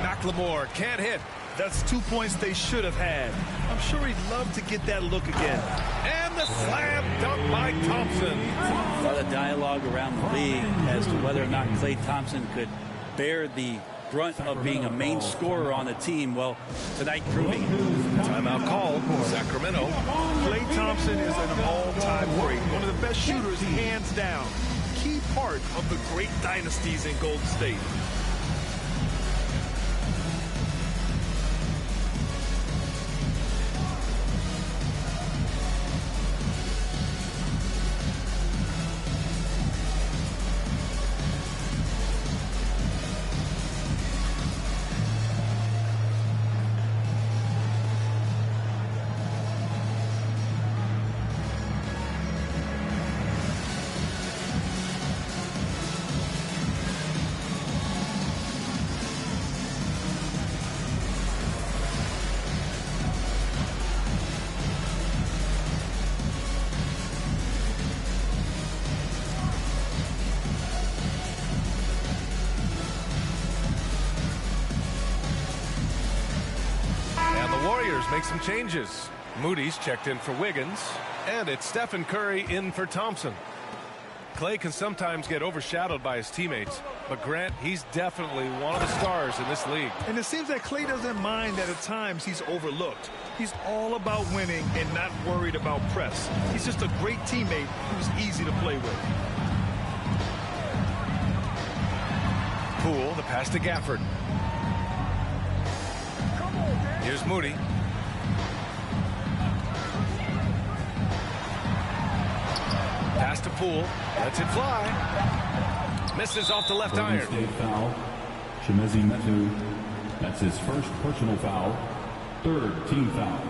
McLemore can't hit. That's 2 points they should have had. I'm sure he'd love to get that look again. And the slam dunk by Thompson. A lot of dialogue around the league as to whether or not Klay Thompson could bear the brunt of being a main scorer on the team. Well, tonight proving it. Timeout called. Sacramento. Klay Thompson is an all-time great. One of the best shooters, hands down. Key part of the great dynasties in Golden State. Make some changes. Moody's checked in for Wiggins, and it's Stephen Curry in for Thompson. Klay can sometimes get overshadowed by his teammates, but Grant, he's definitely one of the stars in this league. And it seems that Klay doesn't mind that at times he's overlooked. He's all about winning and not worried about press. He's just a great teammate who's easy to play with. Poole, the pass to Gafford. Here's Moody. Pass to Poole. Lets it fly. Misses off the left iron. State foul. Chimezie Metu. That's his first personal foul. Third team foul.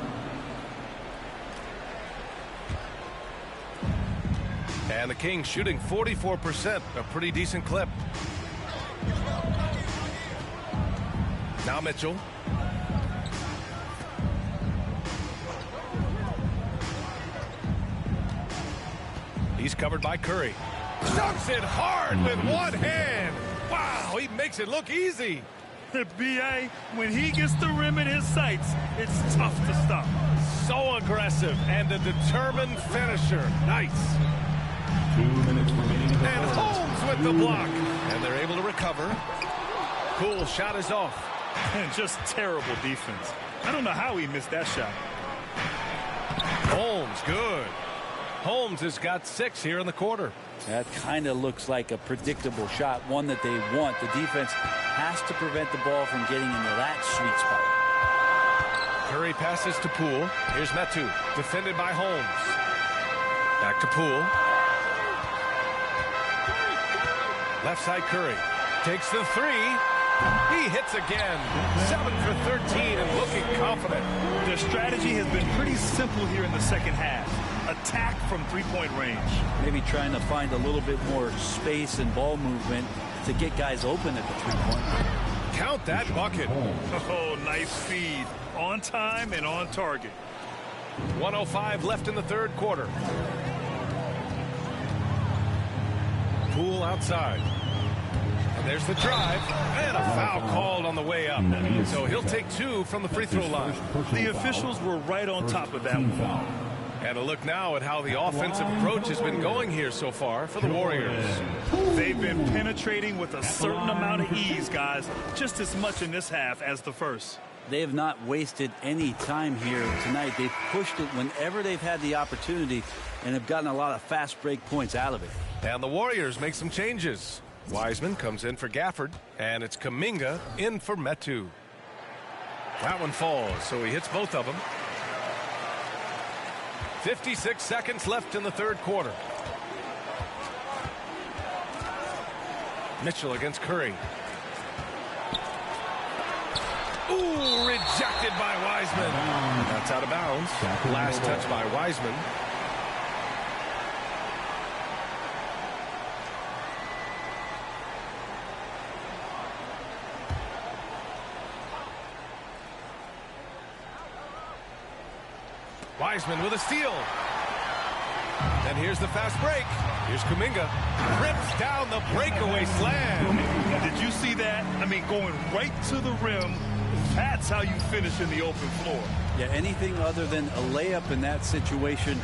And the Kings shooting 44%. A pretty decent clip. Now Mitchell. He's covered by Curry. Dunks it hard with one hand. Wow, he makes it look easy. B.A., when he gets the rim in his sights, it's tough to stop. So aggressive and a determined finisher. Nice. 2 minutes remaining. And Holmes with the block. And they're able to recover. Cool shot is off. And just terrible defense. I don't know how he missed that shot. Holmes, good. Holmes has got 6 here in the quarter. That kind of looks like a predictable shot, one that they want. The defense has to prevent the ball from getting into that sweet spot. Curry passes to Poole. Here's Metu, defended by Holmes. Back to Poole. Left side Curry. Takes the 3. He hits again. 7 for 13 and looking confident. Their strategy has been pretty simple here in the second half. Attack from three-point range. Maybe trying to find a little bit more space and ball movement to get guys open at the three-point. Count that bucket. Oh, nice feed. On time and on target. 1:05 left in the third quarter. Poole outside. And there's the drive. And a foul called on the way up. So he'll take 2 from the free throw line. The officials were right on top of that one. And a look now at how the offensive approach has been going here so far for the Warriors. They've been penetrating with a certain amount of ease, guys. Just as much in this half as the first. They have not wasted any time here tonight. They've pushed it whenever they've had the opportunity and have gotten a lot of fast break points out of it. And the Warriors make some changes. Wiseman comes in for Gafford, and it's Kuminga in for Metu. That one falls, so he hits both of them. 56 seconds left in the third quarter. Mitchell against Curry. Ooh, rejected by Wiseman. That's out of bounds. Last touch by Wiseman. Wiseman with a steal. And here's the fast break. Here's Kuminga. Rips down the breakaway slam. Did you see that? I mean, going right to the rim. That's how you finish in the open floor. Yeah, anything other than a layup in that situation,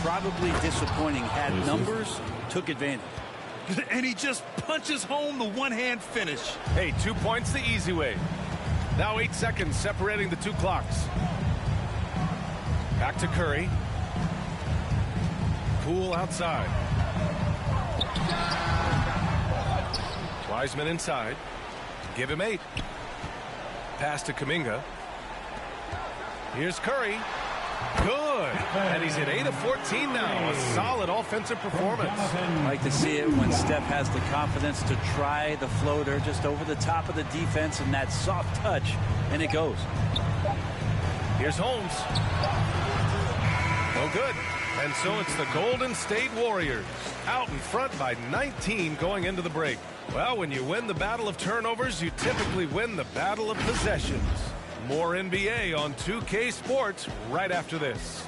probably disappointing. Had numbers, took advantage. And he just punches home the one-hand finish. Hey, 2 points the easy way. Now 8 seconds separating the two clocks. Back to Curry. Poole outside. Wiseman inside. Give him 8. Pass to Kuminga. Here's Curry. Good. And he's at 8 of 14 now. A solid offensive performance. I like to see it when Steph has the confidence to try the floater just over the top of the defense and that soft touch, and it goes. Here's Holmes. No good. And so it's the Golden State Warriors out in front by 19 going into the break. Well, when you win the battle of turnovers, you typically win the battle of possessions. More NBA on 2K Sports right after this.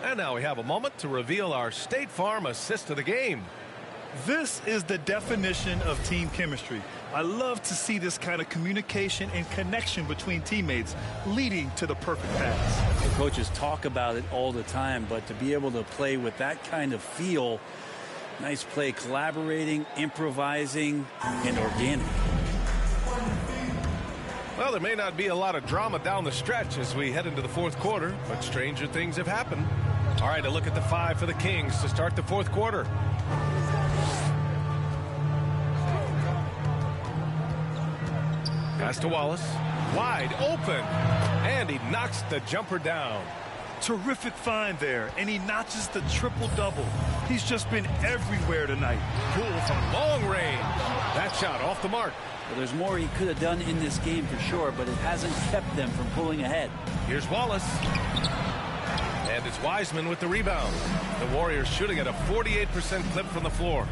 And now we have a moment to reveal our State Farm assist of the game. This is the definition of team chemistry. I love to see this kind of communication and connection between teammates leading to the perfect pass. The coaches talk about it all the time, but to be able to play with that kind of feel, nice play, collaborating, improvising, and organic. Well, there may not be a lot of drama down the stretch as we head into the fourth quarter, but stranger things have happened. All right, a look at the 5 for the Kings to start the fourth quarter. Pass to Wallace. Wide open. And he knocks the jumper down. Terrific find there, and he notches the triple-double. He's just been everywhere tonight. Poole from long range. That shot off the mark. Well, there's more he could have done in this game for sure, but it hasn't kept them from pulling ahead. Here's Wallace. And it's Wiseman with the rebound. The Warriors shooting at a 48% clip from the floor.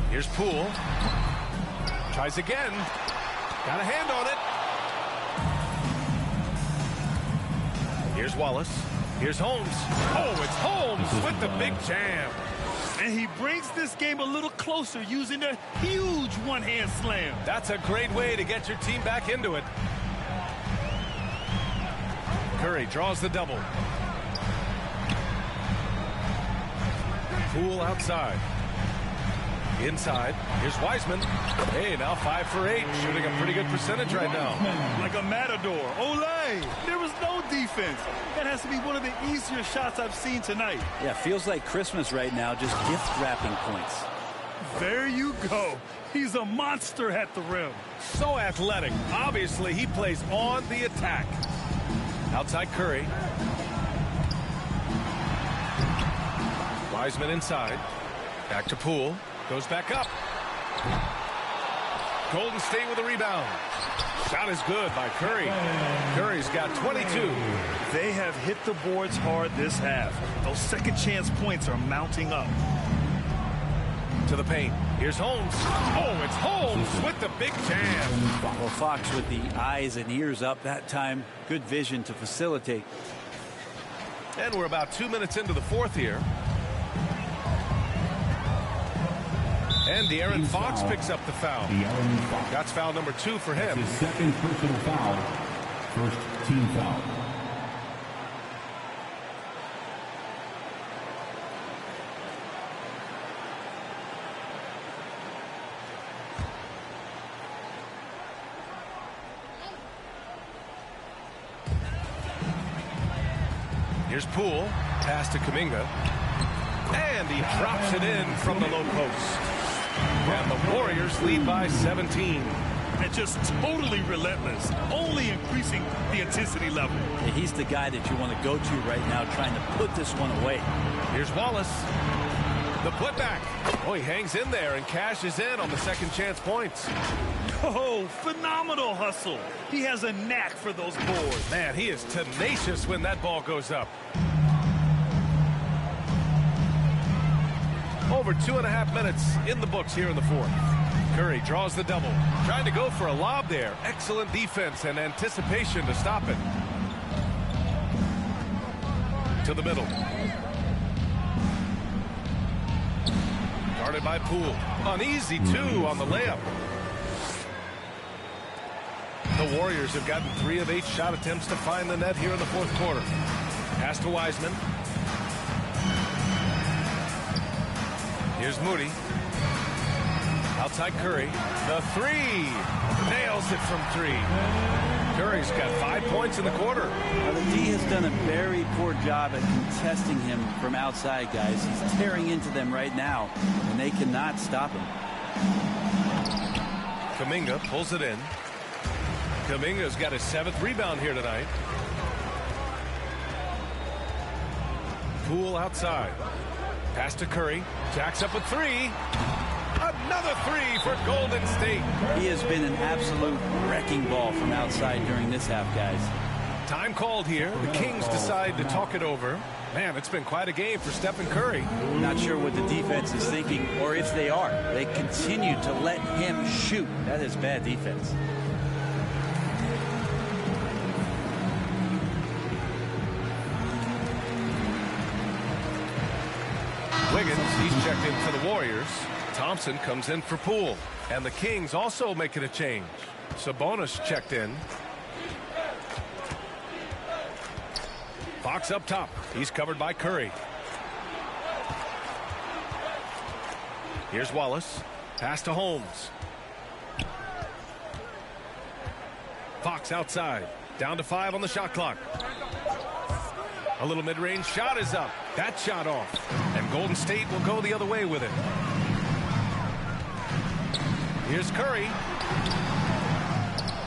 Here's Poole. Tries again. Got a hand on it. Here's Wallace. Here's Holmes. Oh, it's Holmes with the big jam. And he brings this game a little closer using a huge one-hand slam. That's a great way to get your team back into it. Curry draws the double. Poole outside. Inside. Here's Wiseman. Hey, now 5 for 8. Shooting a pretty good percentage right now. Like a matador. Olé! There was no defense. That has to be one of the easier shots I've seen tonight. Yeah, feels like Christmas right now, just gift wrapping points. There you go. He's a monster at the rim. So athletic. Obviously, he plays on the attack. Outside Curry. Wiseman inside. Back to Poole. Goes back up. Golden State with a rebound. Shot is good by Curry. Curry's got 22. They have hit the boards hard this half. Those second chance points are mounting up. To the paint. Here's Holmes. Oh, it's Holmes with the big jam. Well, Fox with the eyes and ears up that time. Good vision to facilitate. And we're about 2 minutes into the fourth here. And De'Aaron Fox picks up the foul. That's foul number 2 for him. His second personal foul. First team foul. Here's Poole. Pass to Kuminga. And he drops it in from the low post. And the Warriors lead by 17. And just totally relentless, only increasing the intensity level. Yeah, he's the guy that you want to go to right now, trying to put this one away. Here's Wallace. The putback. Oh, he hangs in there and cashes in on the second chance points. Oh, phenomenal hustle. He has a knack for those boards. Man, he is tenacious when that ball goes up. Over 2.5 minutes in the books here in the fourth. Curry draws the double. Trying to go for a lob there. Excellent defense and anticipation to stop it. To the middle. Guarded by Poole. An easy 2 on the layup. The Warriors have gotten 3 of 8 shot attempts to find the net here in the fourth quarter. Pass to Wiseman. Here's Moody. Outside Curry. The 3. Nails it from 3. Curry's got 5 points in the quarter. Now, the D has done a very poor job at contesting him from outside, guys. He's tearing into them right now, and they cannot stop him. Kuminga pulls it in. Kuminga's got his 7th rebound here tonight. Poole outside. Pass to Curry. Jacks up a 3. Another 3 for Golden State. He has been an absolute wrecking ball from outside during this half, guys. Time called here. The Kings decide to talk it over. Man, it's been quite a game for Stephen Curry. Not sure what the defense is thinking, or if they are. They continue to let him shoot. That is bad defense. Wiggins, he's checked in for the Warriors. Thompson comes in for Poole. And the Kings also making a change. Sabonis checked in. Fox up top. He's covered by Curry. Here's Wallace. Pass to Holmes. Fox outside. Down to 5 on the shot clock. A little mid-range shot is up. That shot off. And Golden State will go the other way with it. Here's Curry.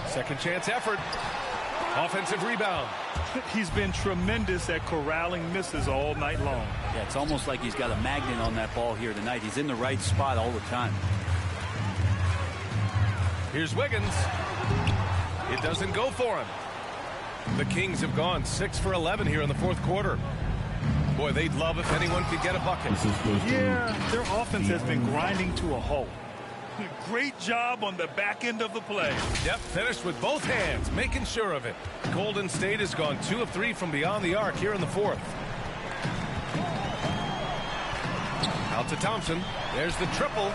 Second chance effort. Offensive rebound. He's been tremendous at corralling misses all night long. Yeah, it's almost like he's got a magnet on that ball here tonight. He's in the right spot all the time. Here's Wiggins. It doesn't go for him. The Kings have gone 6 for 11 here in the fourth quarter. Boy, they'd love if anyone could get a bucket. Yeah, their offense has been grinding to a halt. Great job on the back end of the play. Yep, finished with both hands, making sure of it. Golden State has gone 2 of 3 from beyond the arc here in the fourth. Out to Thompson. There's the triple.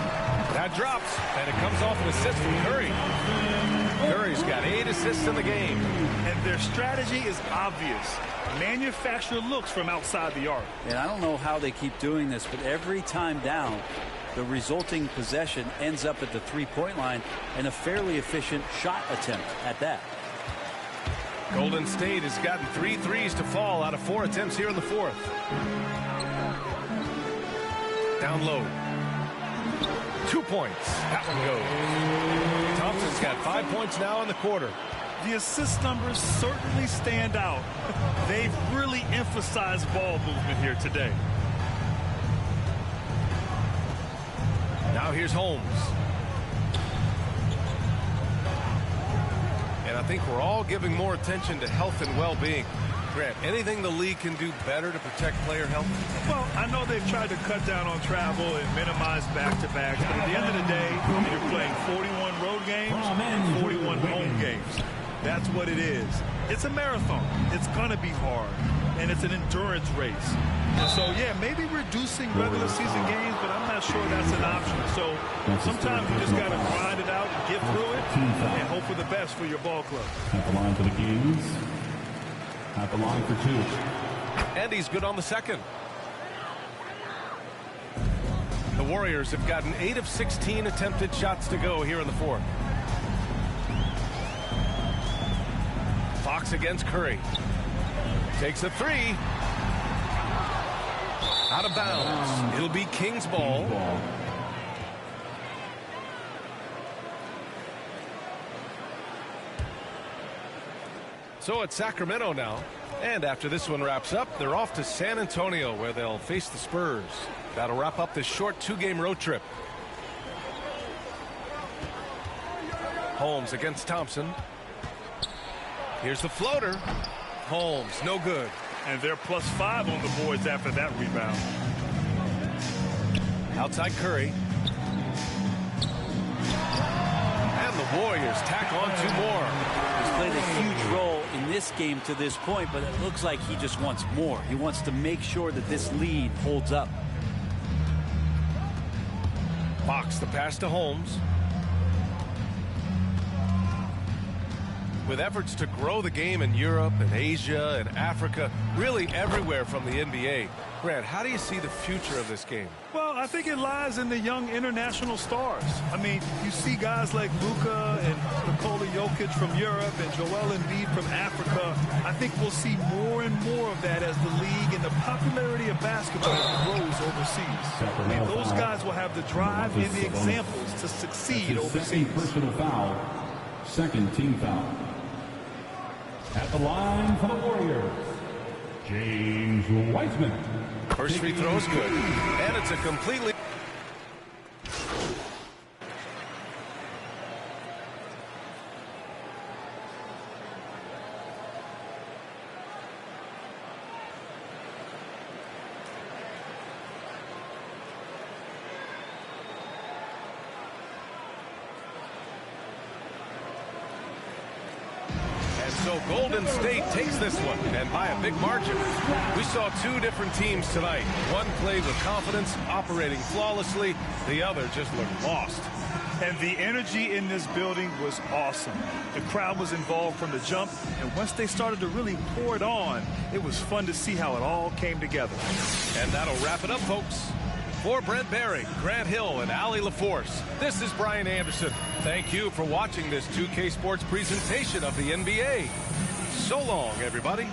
That drops, and it comes off an assist from Curry. Curry's got 8 assists in the game. And their strategy is obvious. Manufacture looks from outside the arc. And I don't know how they keep doing this, but every time down, the resulting possession ends up at the three-point line and a fairly efficient shot attempt at that. Golden State has gotten 3 threes to fall out of 4 attempts here in the fourth. Down low. 2 points. That one goes. Thompson's got 5 points now in the quarter. The assist numbers certainly stand out. They've really emphasized ball movement here today. Now here's Holmes. And I think we're all giving more attention to health and well-being. Grant, anything the league can do better to protect player health? Well, I know they've tried to cut down on travel and minimize back-to-backs, but at the end of the day, you're playing 41 road games and 41 home games. That's what it is. It's a marathon. It's going to be hard, and it's an endurance race. And so, yeah, maybe reducing regular season games, but I'm not sure that's an option. So sometimes you just got to grind it out and get through it and hope for the best for your ball club. At the line for the Kings. At the line for 2. And he's good on the second. The Warriors have gotten 8 of 16 attempted shots to go here in the fourth. Fox against Curry. Takes a 3. Out of bounds. It'll be Kings ball. So it's Sacramento now. And after this one wraps up, they're off to San Antonio where they'll face the Spurs. That'll wrap up this short 2-game road trip. Holmes against Thompson. Here's the floater. Holmes, no good. And they're +5 on the boards after that rebound. Outside Curry. And the Warriors tack on 2 more. He's played a huge role in this game to this point, but it looks like he just wants more. He wants to make sure that this lead holds up. Fox the pass to Holmes. With efforts to grow the game in Europe and Asia and Africa, really everywhere from the NBA. Grant, how do you see the future of this game? Well, I think it lies in the young international stars. I mean, you see guys like Luka and Nikola Jokic from Europe and Joel Embiid from Africa. I think we'll see more and more of that as the league and the popularity of basketball grows overseas. I mean, those guys will have the drive and the examples to succeed overseas. Personal foul. Second team foul. At the line for the Warriors, James Wiseman. First free throw is good. And it's a completely... So Golden State takes this one, and by a big margin. We saw 2 different teams tonight. One played with confidence, operating flawlessly. The other just looked lost. And the energy in this building was awesome. The crowd was involved from the jump, and once they started to really pour it on, it was fun to see how it all came together. And that'll wrap it up, folks. For Brent Barry, Grant Hill, and Allie LaForce, this is Brian Anderson. Thank you for watching this 2K Sports presentation of the NBA. So long, everybody.